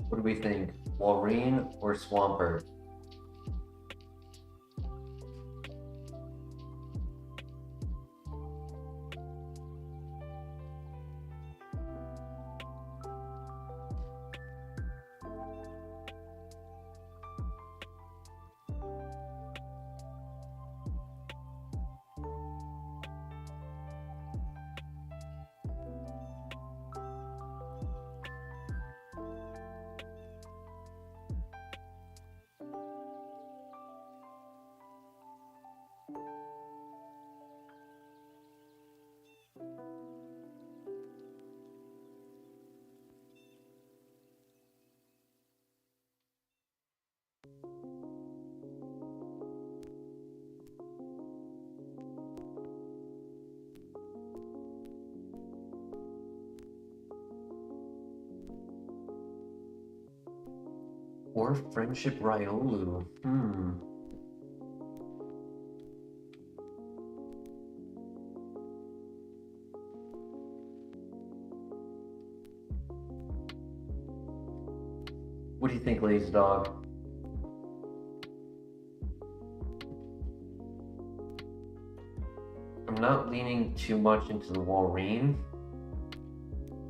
What do we think? Walreen or Swampert? Or Friendship Riolu. What do you think, Lazy Dog? I'm not leaning too much into the Walrein.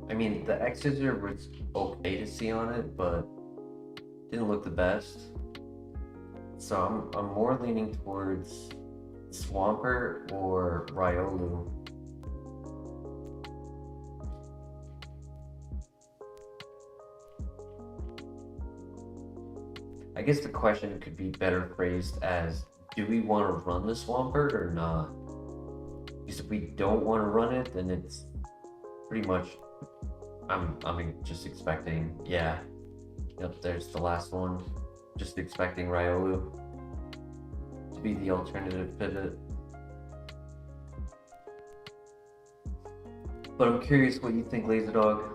I mean, the X-Scissor was okay to see on it, but didn't look the best. So I'm more leaning towards Swampert or Riolu. I guess the question could be better phrased as, do we want to run the Swampert or not? Because if we don't want to run it, then it's pretty much, I'm just expecting, yeah. Yep, there's the last one. Just expecting Riolu to be the alternative pivot. But I'm curious what you think, Lazy Dog.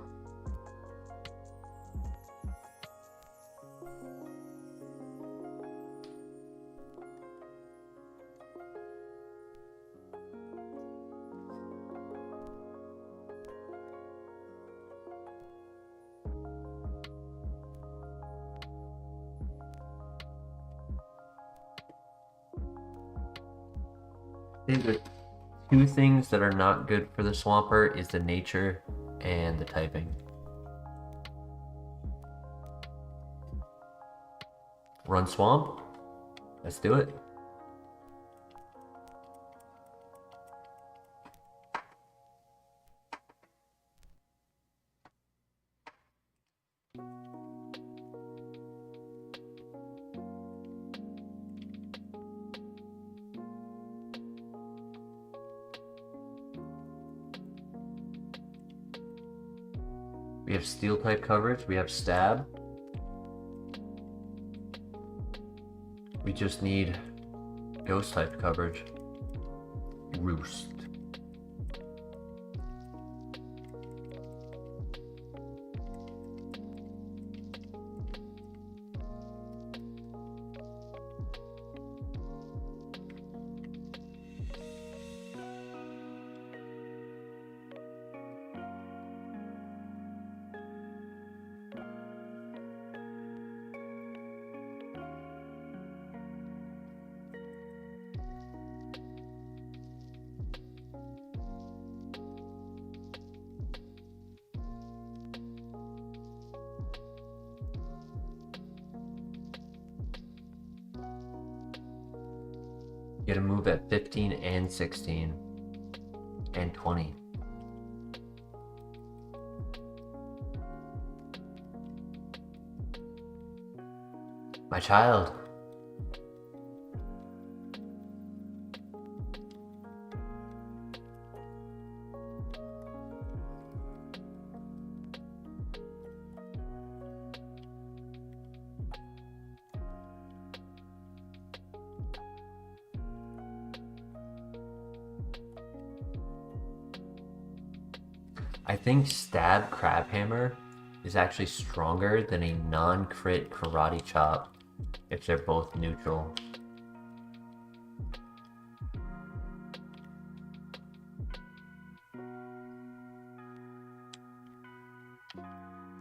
I think the two things that are not good for the Swampert is the nature and the typing. Run Swamp? Let's do it. We have Steel type coverage, we have Stab. We just need Ghost type coverage. Roost. Get a move at 15 and 16 and 20. My child. I think Stab Crabhammer is actually stronger than a non-crit Karate Chop if they're both neutral.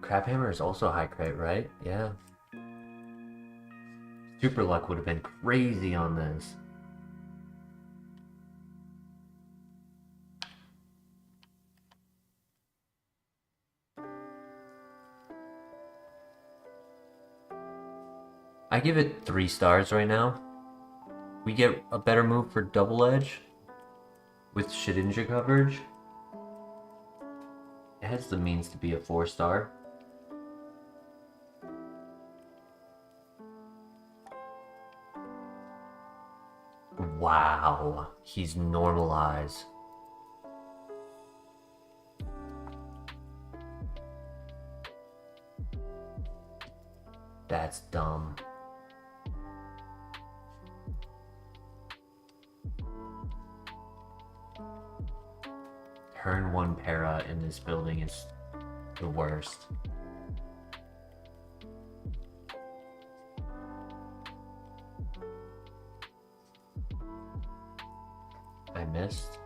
Crabhammer is also high crit, right? Yeah. Super Luck would have been crazy on this. I give it 3 stars right now. We get a better move for Double Edge with Shedinja coverage. It has the means to be a 4-star. Wow, he's normalized. That's dumb. Turn 1 para in this building is the worst. missed.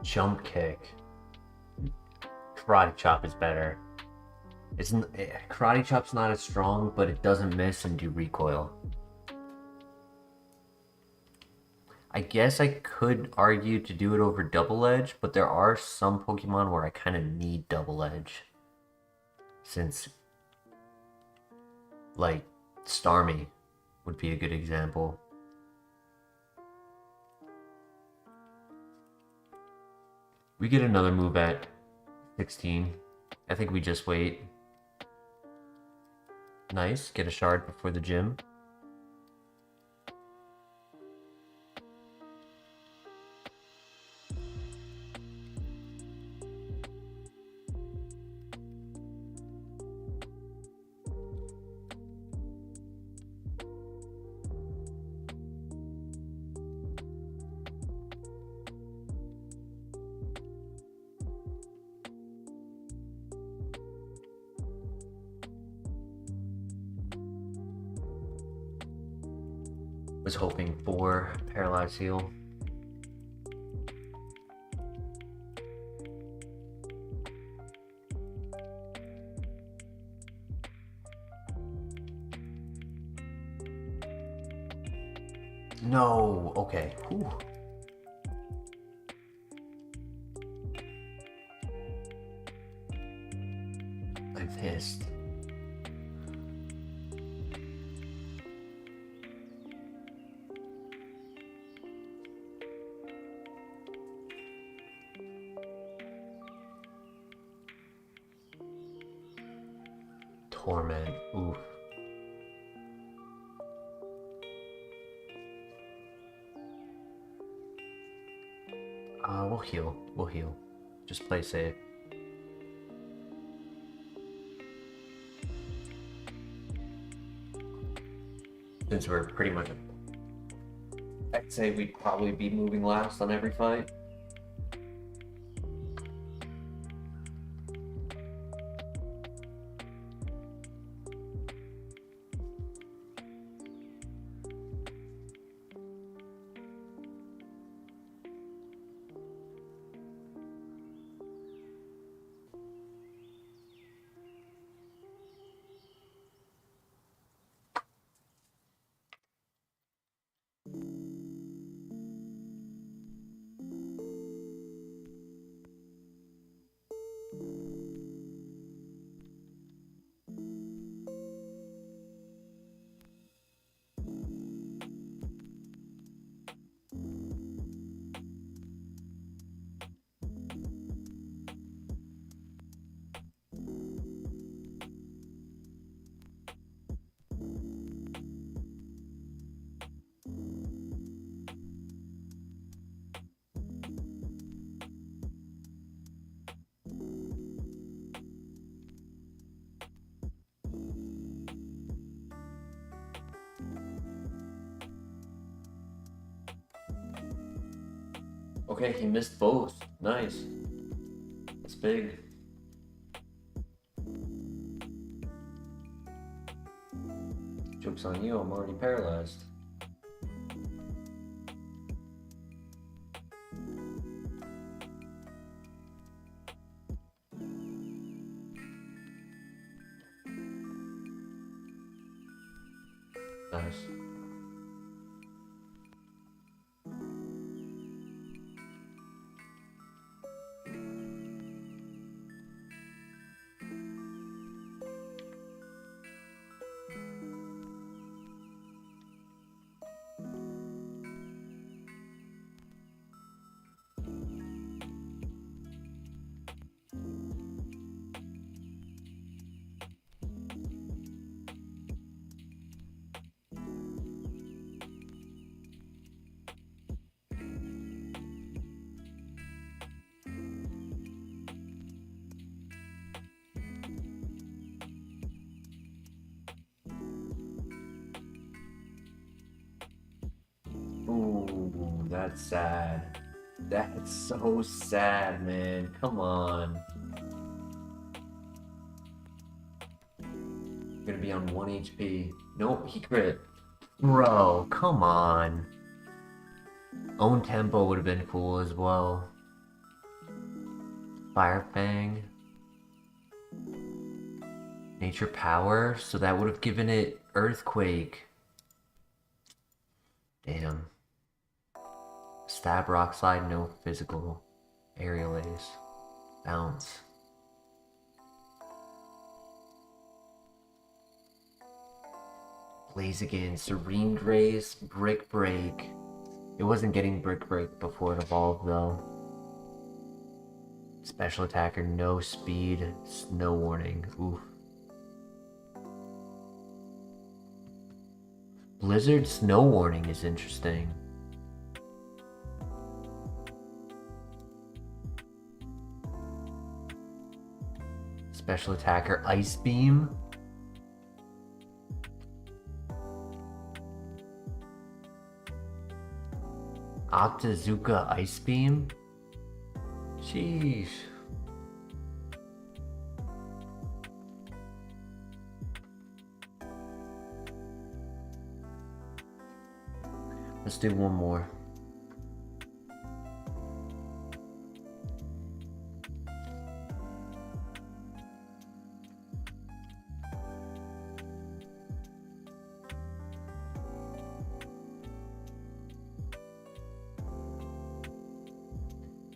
Jump kick. Karate chop is better. Karate chop's not as strong, but it doesn't miss and do recoil. I guess I could argue to do it over double edge, but there are some Pokemon where I kind of need double edge. Since, like, Starmie would be a good example. We get another move at 16. I think we just wait. Nice, get a shard before the gym. Was hoping for Paralyzed Heal. No, okay. Whew. I missed. Torment. Oof. We'll heal. We'll heal. Just play safe. Since we're pretty much... I'd say we'd probably be moving last on every fight. Okay, he missed both. Nice. That's big. Joke's on you, I'm already paralyzed. Nice. That's sad. That's so sad, man. Come on. I'm gonna be on 1 HP. Nope, he crit. Bro, come on. Own tempo would have been cool as well. Fire Fang. Nature Power, so that would have given it Earthquake. Damn. Stab, Rock Slide, no physical. Aerial Ace. Bounce. Blaze again. Serene Grace, Brick Break. It wasn't getting Brick Break before it evolved though. Special attacker, no speed, snow warning. Oof. Blizzard snow warning is interesting. Special attacker, Ice Beam. Octazuka Ice Beam? Sheesh. Let's do one more.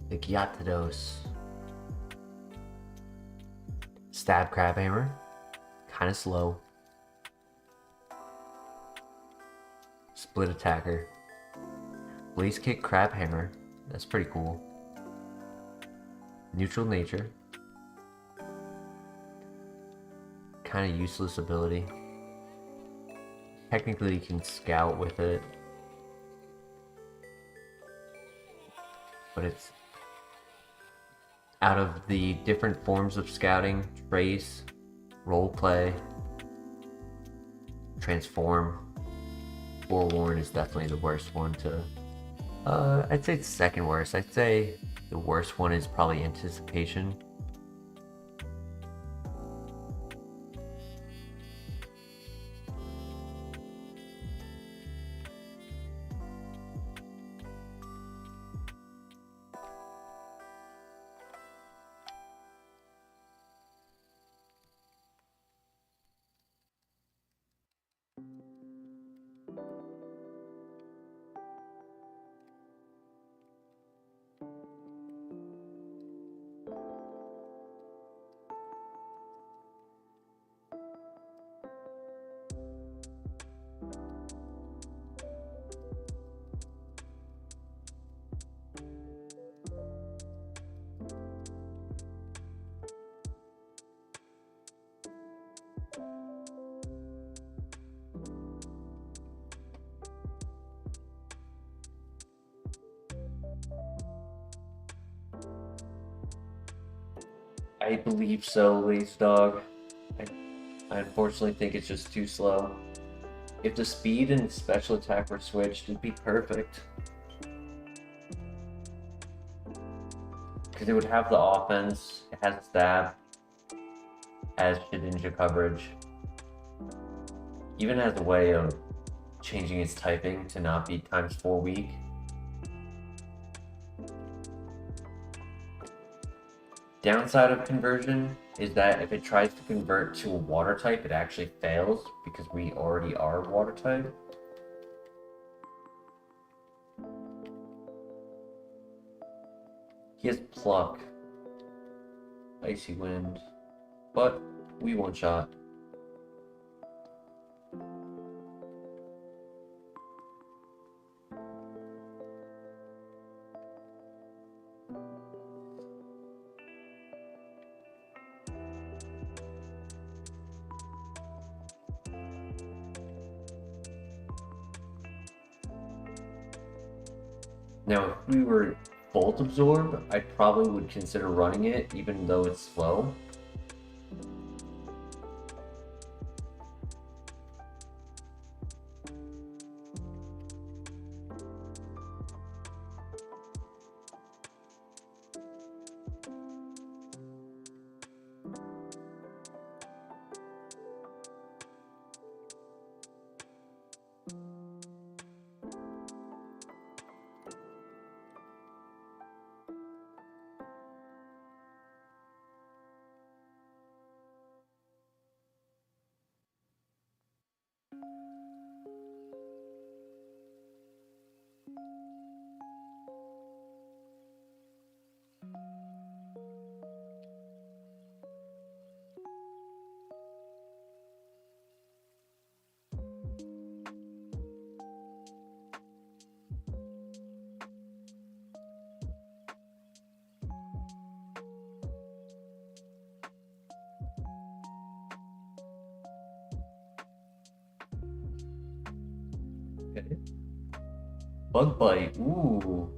The Gyarados. Stab Crabhammer. Kinda slow. Split Attacker. Blaze Kick Crabhammer. That's pretty cool. Neutral Nature. Kinda useless ability. Technically you can scout with it. But it's out of the different forms of scouting, trace, roleplay, transform, forewarn is definitely the worst one to I'd say it's second worst. I'd say the worst one is probably anticipation. I believe so, Lace Dog. I unfortunately think it's just too slow. If the speed and special attack were switched, it'd be perfect. Because it would have the offense, it has stab, has Shedinja coverage. Even has a way of changing its typing to not be ×4 weak. Downside of conversion is that if it tries to convert to a water type, it actually fails because we already are water type. He has Pluck, Icy Wind, but we one-shot. Now, if we were Bolt Absorb, I probably would consider running it, even though it's slow. Okay. Bug bite. Ooh.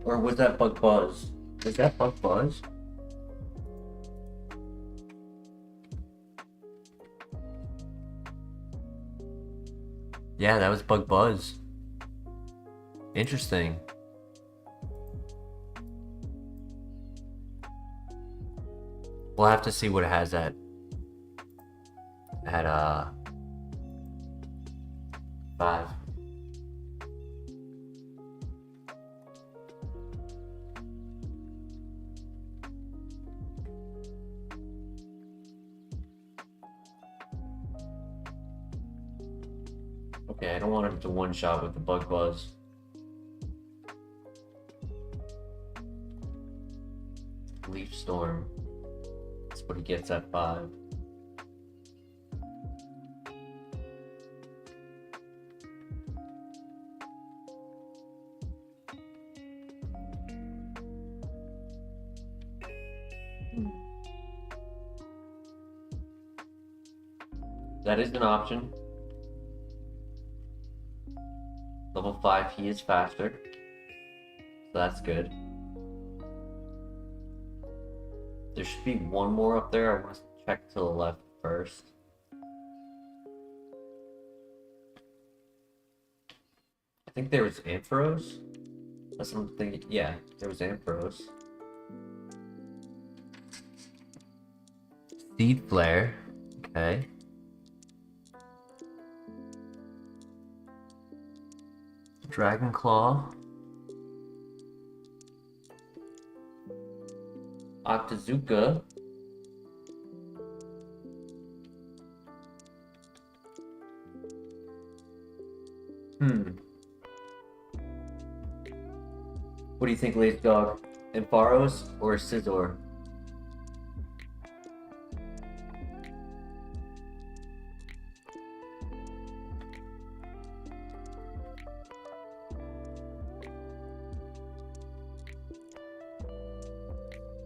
Or was that bug buzz? Was that bug buzz? Yeah, that was bug buzz. Interesting. We'll have to see what it has at 5. Okay, I don't want him to one-shot with the bug buzz. Leaf storm. That's what he gets at 5. That is an option. Level 5, he is faster. So that's good. There should be one more up there. I want to check to the left first. I think there was Ampharos. That's what I'm thinking. Yeah, there was Ampharos. Seed Flare. Okay. Dragon Claw. Octazooka. What do you think, Lace Dog? Ampharos or Scizor?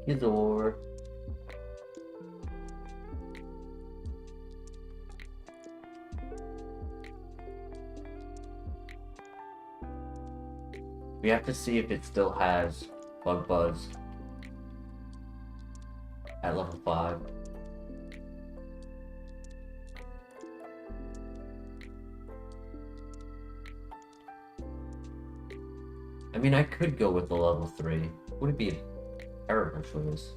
Scizor. We have to see if it still has Bug Buzz at level 5. I mean, I could go with the level 3. Would it be a terrible choice?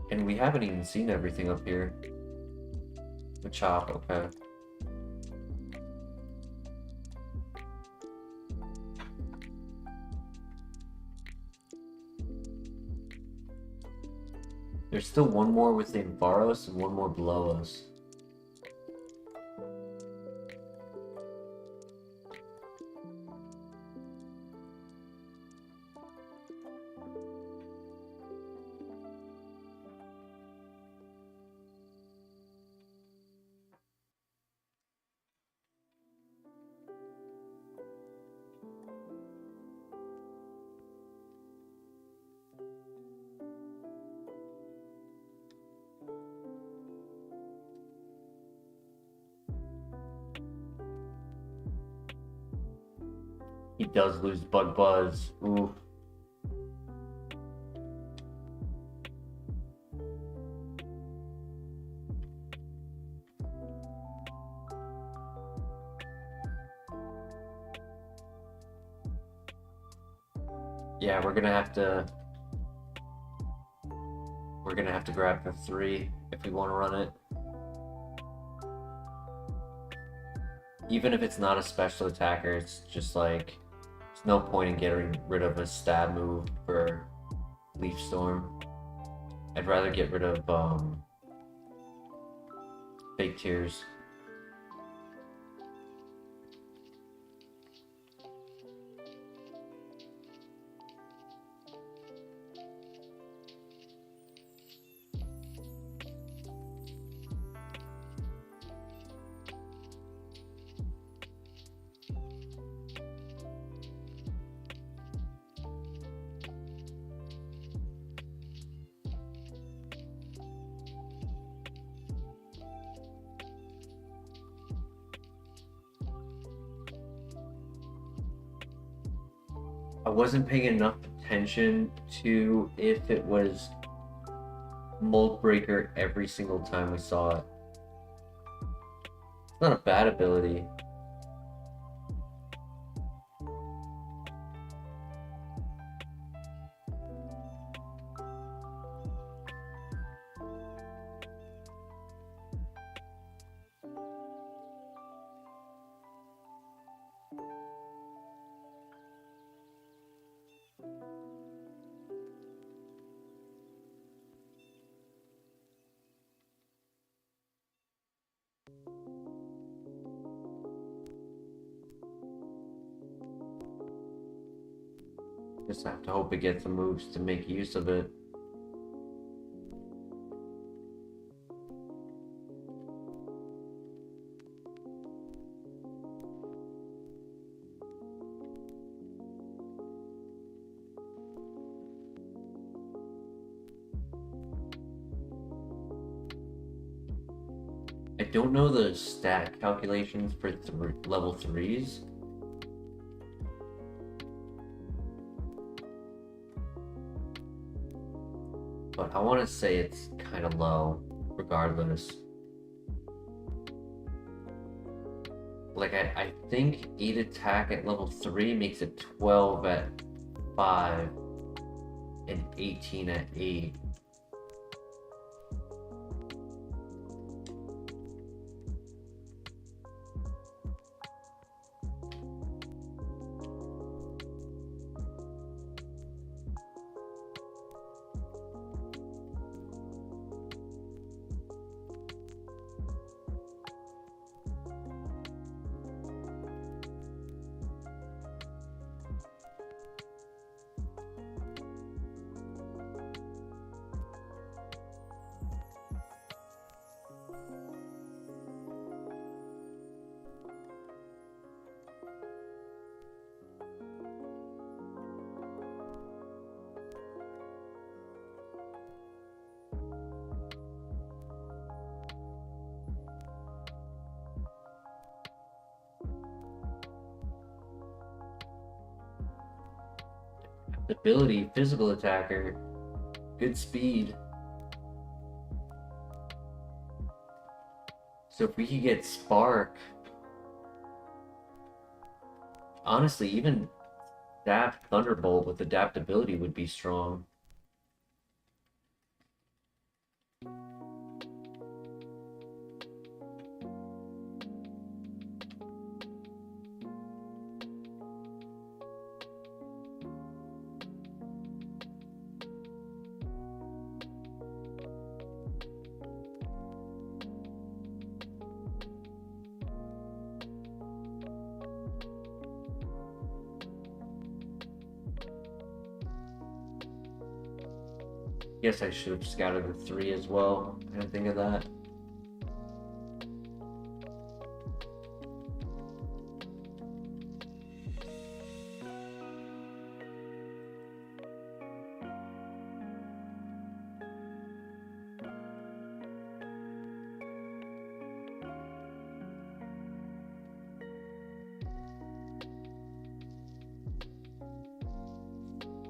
And we haven't even seen everything up here. The chop, okay. There's still one more within Varos and one more below us. He does lose Bug Buzz. Ooh. Yeah, we're gonna have to grab the 3 if we want to run it. Even if it's not a special attacker, it's just like there's no point in getting rid of a stab move for Leaf Storm. I'd rather get rid of Fake Tears. wasn't paying enough attention to if it was Mold Breaker every single time we saw it. It's not a bad ability. Just have to hope it gets the moves to make use of it. I don't know the stat calculations for level 3s. But I want to say it's kind of low, regardless. Like, I think 8 attack at level 3 makes it 12 at 5 and 18 at 8. Ability, physical attacker, good speed. So if we could get Spark, honestly, even Adapt Thunderbolt with adaptability would be strong. Guess I should have scouted the 3 as well. I didn't think of that.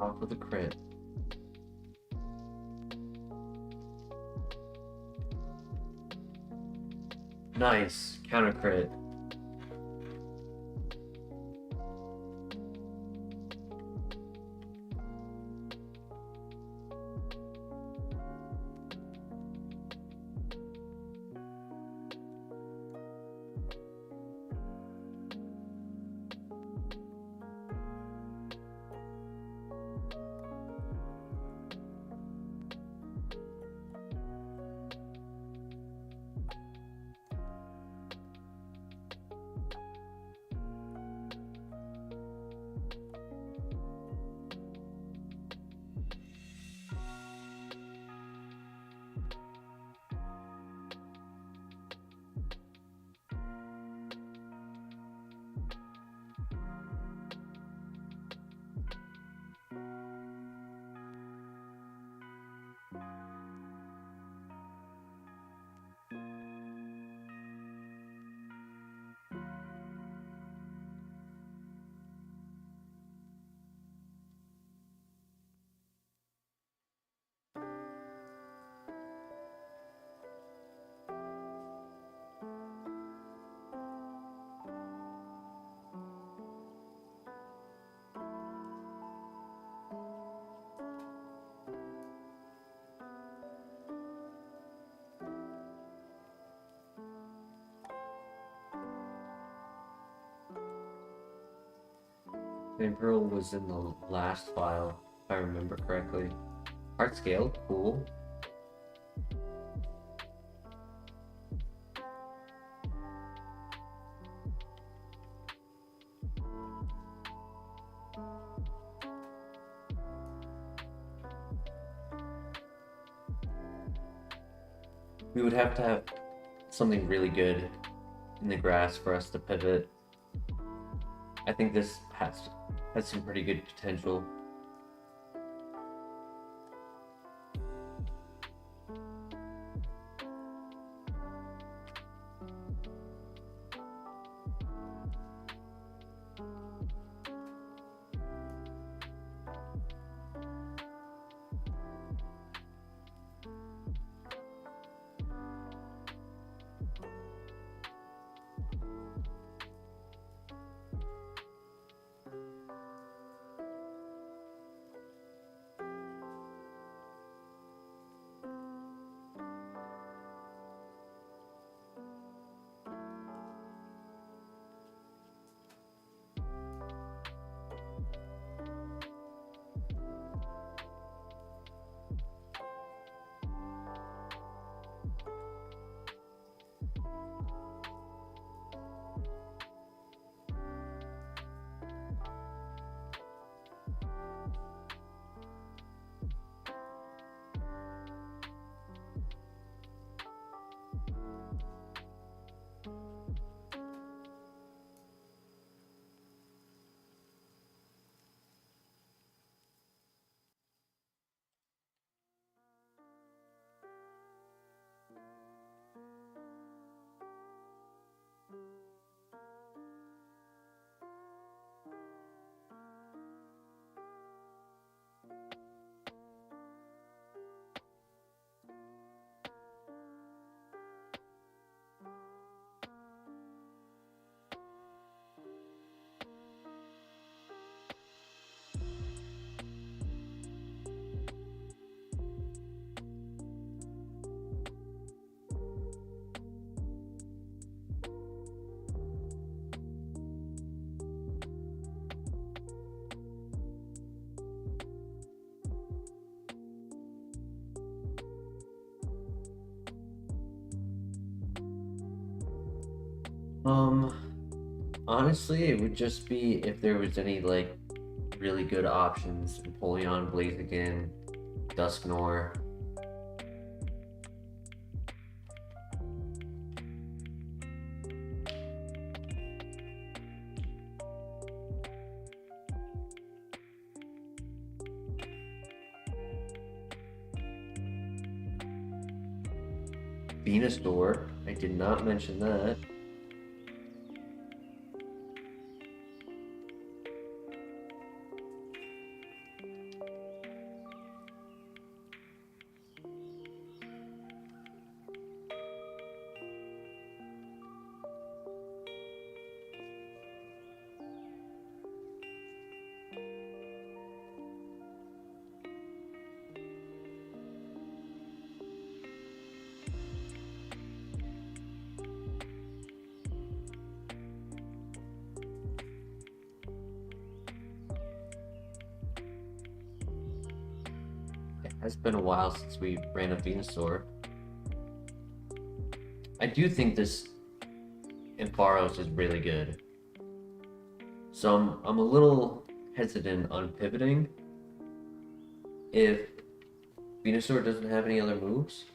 Off with the crit. Nice, counter crit. Pearl was in the last file, if I remember correctly. Heart scale, cool. We would have to have something really good in the grass for us to pivot. I think this has some pretty good potential. Honestly, it would just be if there was any, like, really good options. Empoleon, Blaziken, Dusknoir. Venusaur, I did not mention that. It's been a while since we ran a Venusaur. I do think this Ampharos is really good. So I'm a little hesitant on pivoting if Venusaur doesn't have any other moves.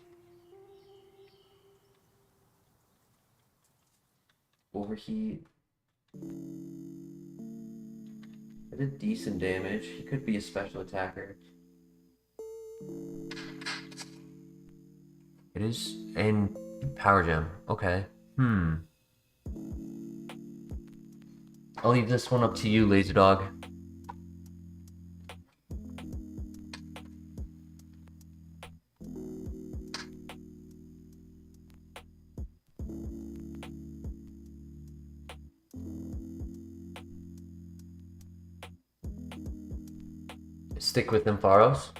Overheat. I did decent damage. He could be a special attacker. It is, and Power Gem. Okay. I'll leave this one up to you, Lazy Dog. Stick with Ampharos.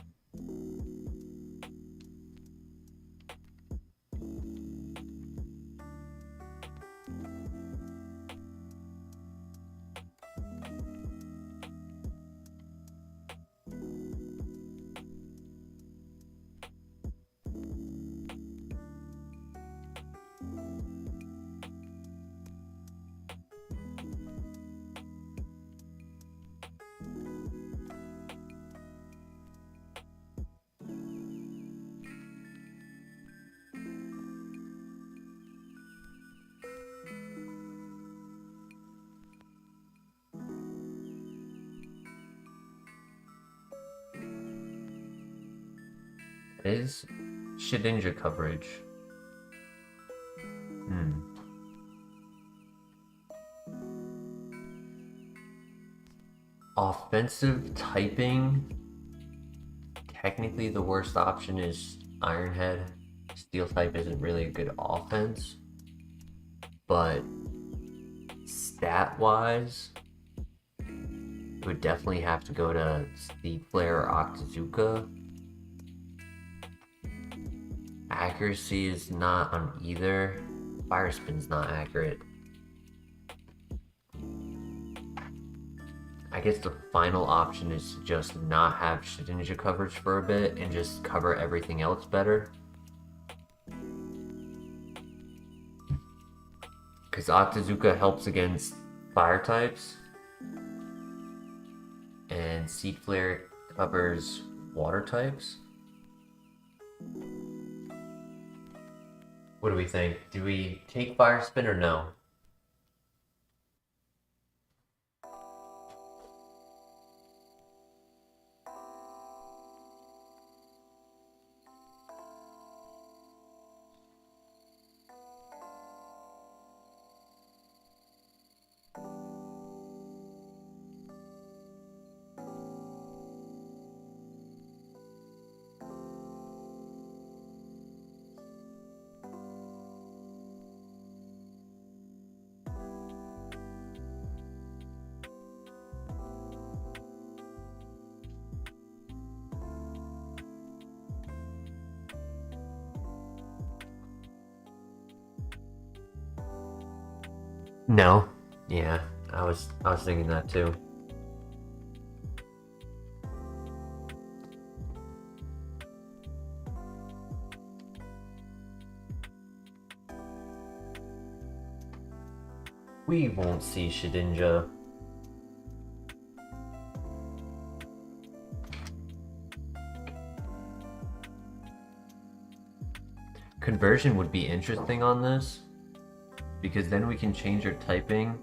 It is Shedinja coverage. Offensive typing. Technically, the worst option is Ironhead. Steel type isn't really a good offense, but stat wise, it would definitely have to go to Speed Flare or Octazooka. Accuracy is not on either. Fire Spin's not accurate. I guess the final option is to just not have Shedinja coverage for a bit and just cover everything else better. Because Octazooka helps against fire types, and Seed Flare covers water types. What do we think? Do we take Fire Spin or no? No. Yeah, I was thinking that too. We won't see Shedinja. Conversion would be interesting on this, because then we can change our typing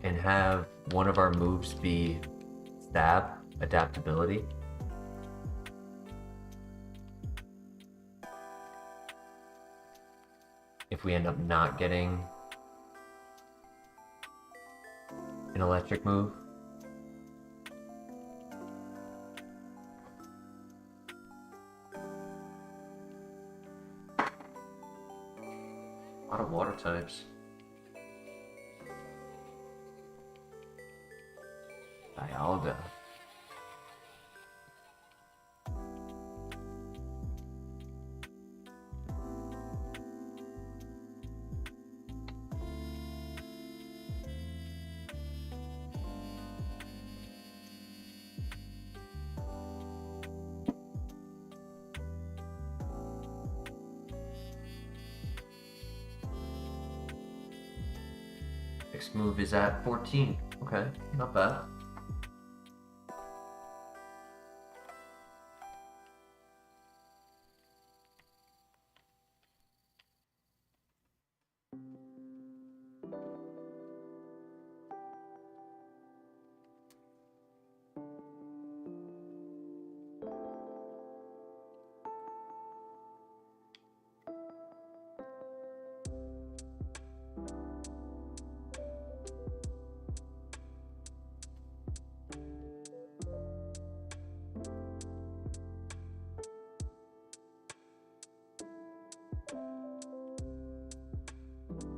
and have one of our moves be stab, adaptability. If we end up not getting an electric move. A lot of water types. Dialga. Next move is at 14. Okay, not bad.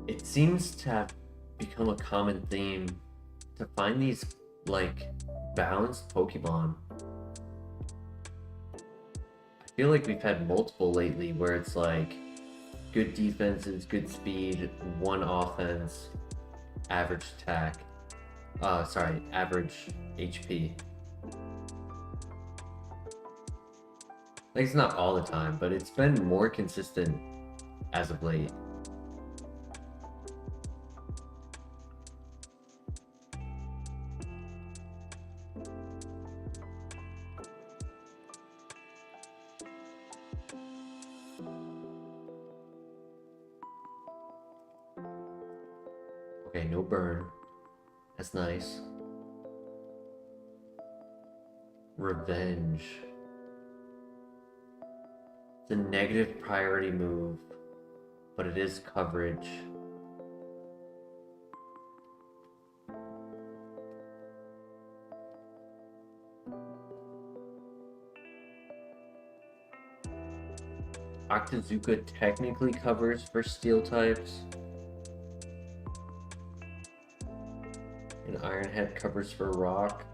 It seems to have become a common theme to find these, like, balanced Pokemon. I feel like we've had multiple lately where it's like good defenses, good speed, one offense, average attack. Average HP. Like, it's not all the time, but it's been more consistent as of late. Okay, no burn. That's nice. Revenge. It's a negative priority move, but it is coverage. Octazooka technically covers for steel types. And Ironhead covers for rock.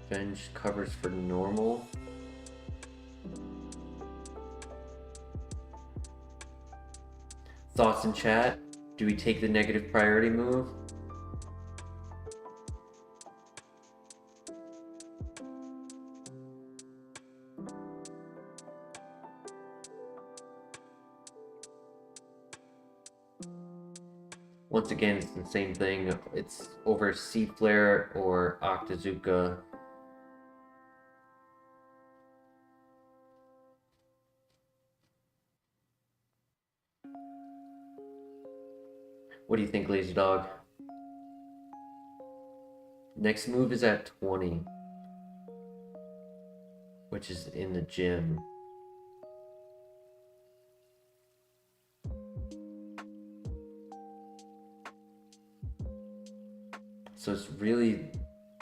Venge covers for normal. Thoughts in chat? Do we take the negative priority move? Once again, it's the same thing. It's over Sea Flare or Octazooka. What do you think, Lazy Dog? Next move is at 20, which is in the gym. So it's really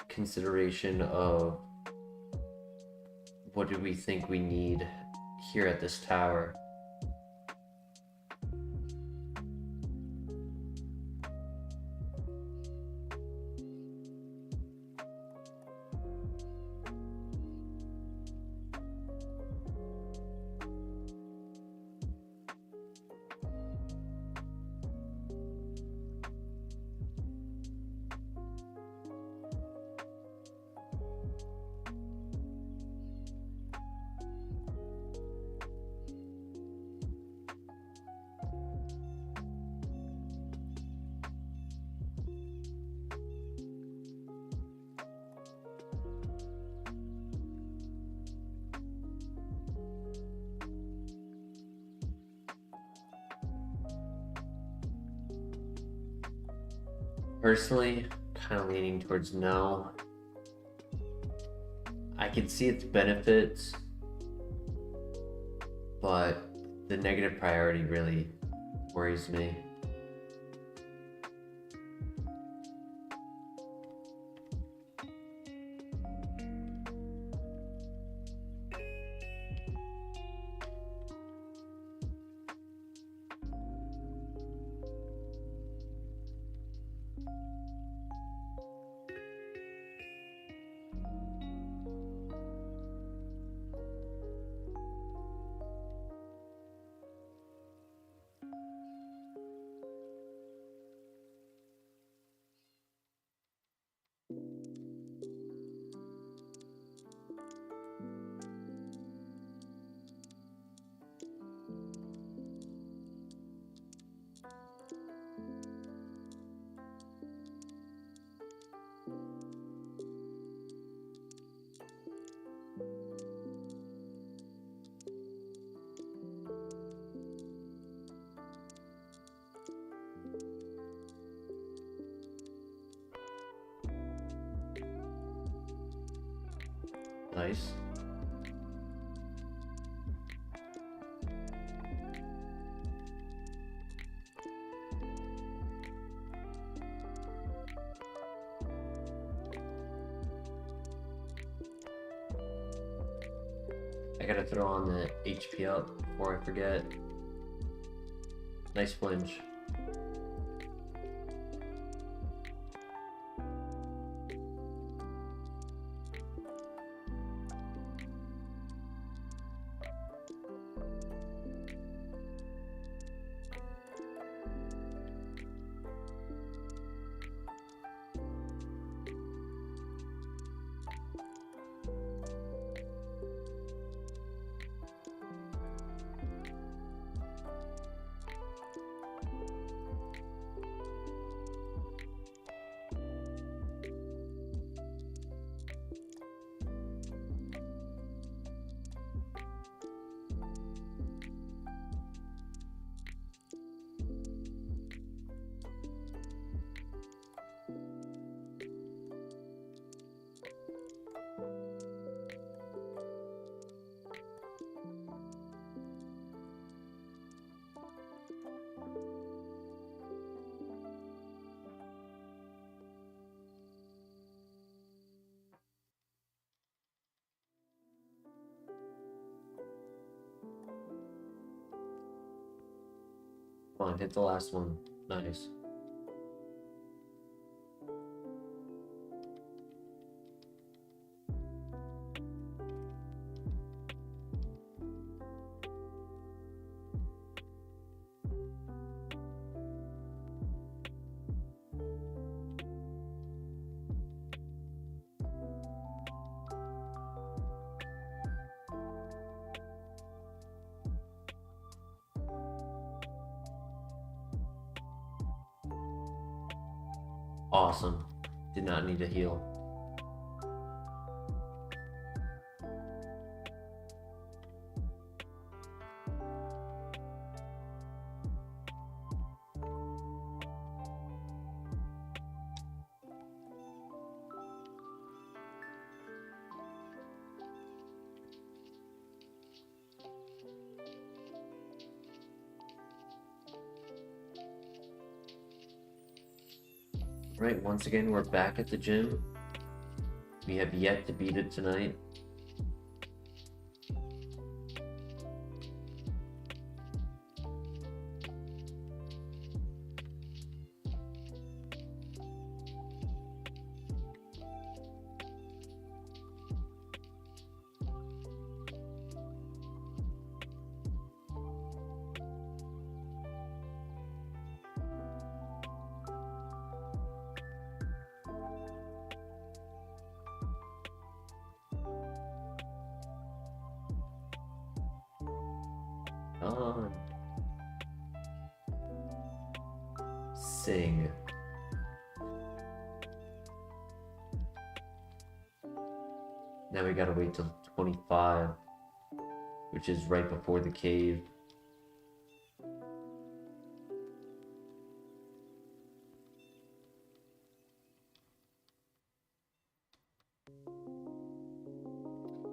consideration of what do we think we need here at this tower. Personally, kind of leaning towards no. I can see its benefits, but the negative priority really worries me. Nice. I gotta throw on the HP up before I forget. Nice flinch. Come on, hit the last one. Nice. Awesome. Did not need to heal. Right, once again, we're back at the gym. We have yet to beat it tonight. On. Sing. Now we gotta wait till 25, which is right before the cave.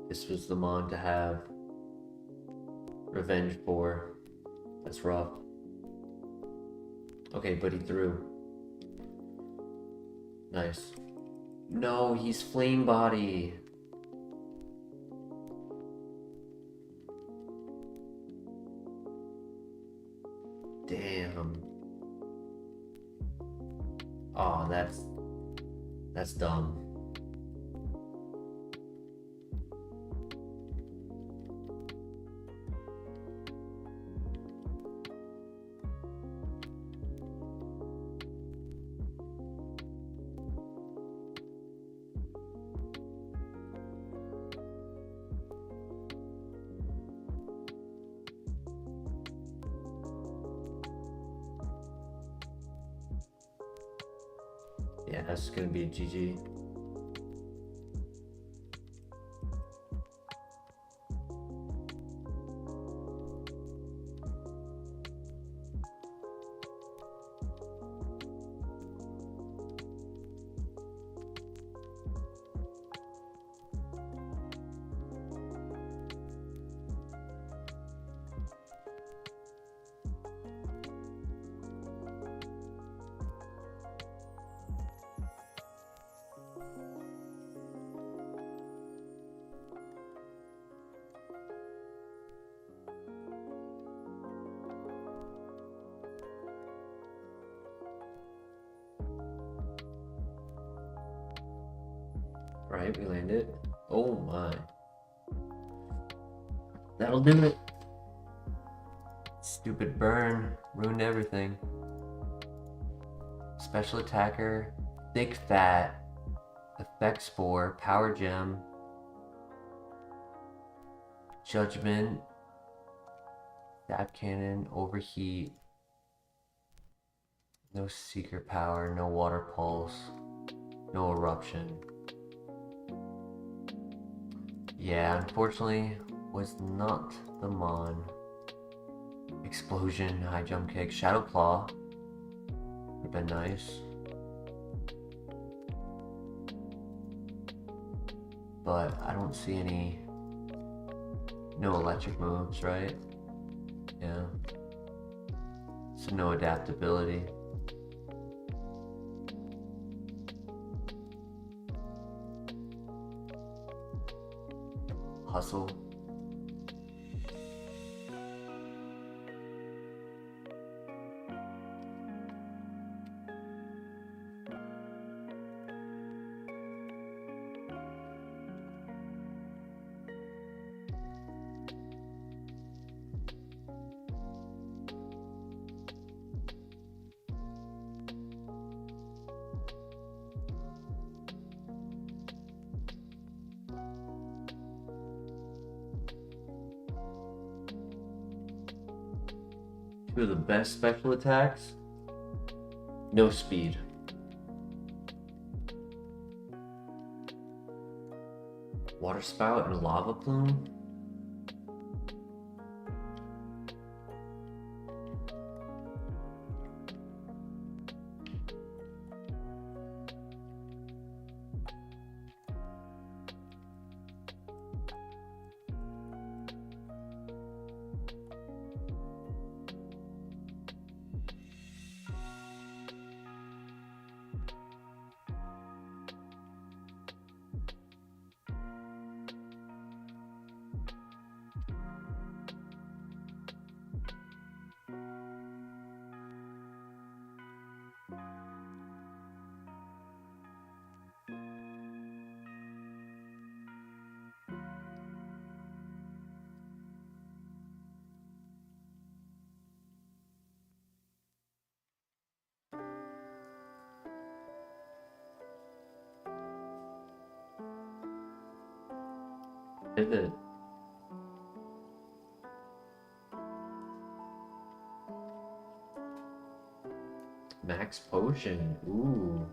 This was the mon to have revenge for. That's rough. Okay, but he threw. Nice. No, he's flame body. Damn. Oh, that's dumb. Yeah, that's gonna be a GG. Right, we landed. Oh my. That'll do it. Stupid burn. Ruined everything. Special attacker. Thick fat. Effect spore. Power gem. Judgment. Stab cannon. Overheat. No secret power. No water pulse. No eruption. Yeah, unfortunately, was not the mon. Explosion, high jump kick, shadow claw. Would've been nice. But I don't see any. No electric moves, right? Yeah. So no adaptability. Hustle. Two of the best special attacks. No speed. Water spout and lava plume. Pivot. Max potion. Ooh.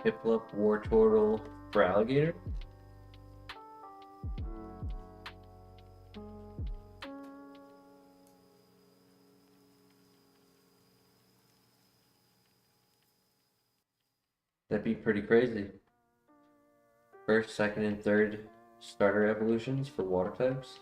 Piplup, War Turtle for alligator. That'd be pretty crazy. First, second, and third starter evolutions for water types.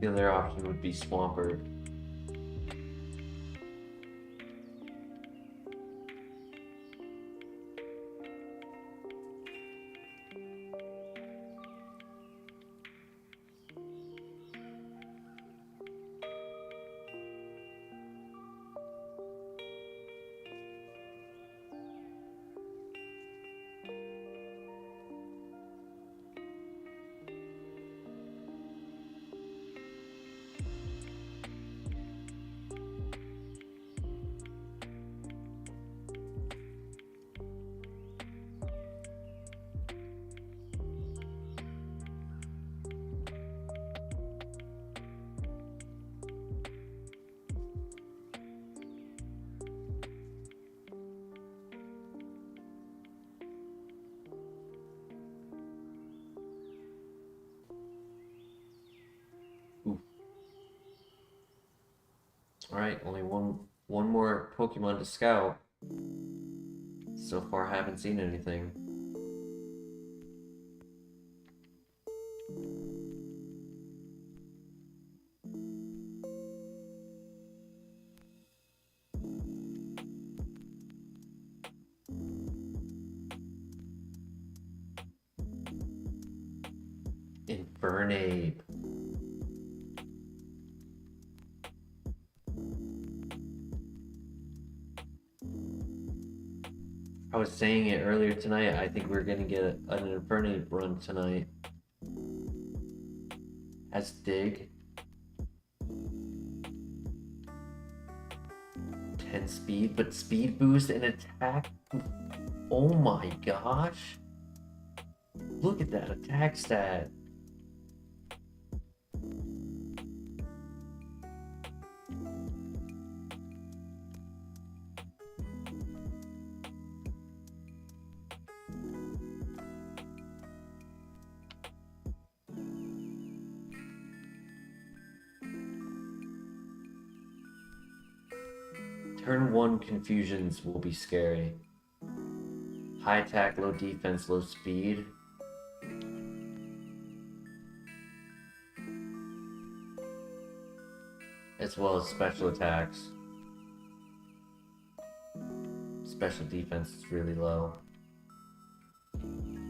The other option would be Swampert. Alright, only one more Pokemon to scout. So far, I haven't seen anything. Infernape. I was saying it earlier tonight. I think we're gonna get an Infernape run tonight. Has Dig. 10 speed, but speed boost and attack. Oh my gosh. Look at that attack stat. Turn 1 confusions will be scary. High attack, low defense, low speed. As well as special attacks. Special defense is really low.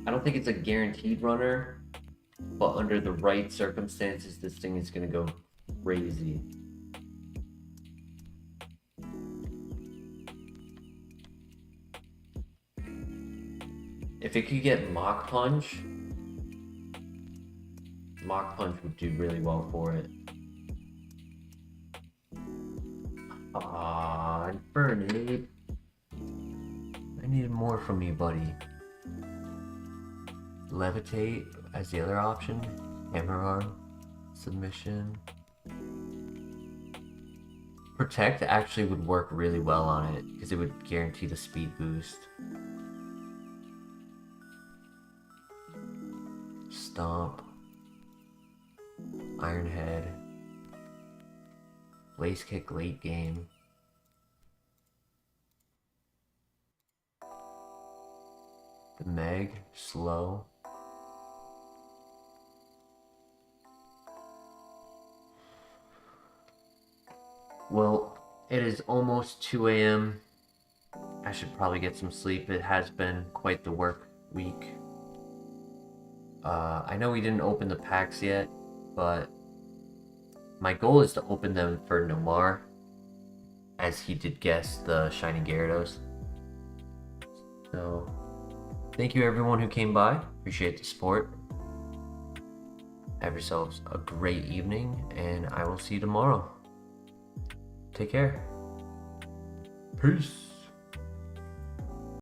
I don't think it's a guaranteed runner, but under the right circumstances, this thing is gonna go crazy. If it could get Mach Punch would do really well for it. Ah, Infernape. I needed more from you, buddy. Levitate as the other option. Hammer Arm. Submission. Protect actually would work really well on it, because it would guarantee the speed boost. Stomp. Iron Head. Blaze Kick late game. The Meg, slow. Well, it is almost 2 a.m. I should probably get some sleep. It has been quite the work week. I know we didn't open the packs yet, but my goal is to open them for Nomar, as he did guess the Shiny Gyarados. So, thank you everyone who came by. Appreciate the support. Have yourselves a great evening, and I will see you tomorrow. Take care. Peace.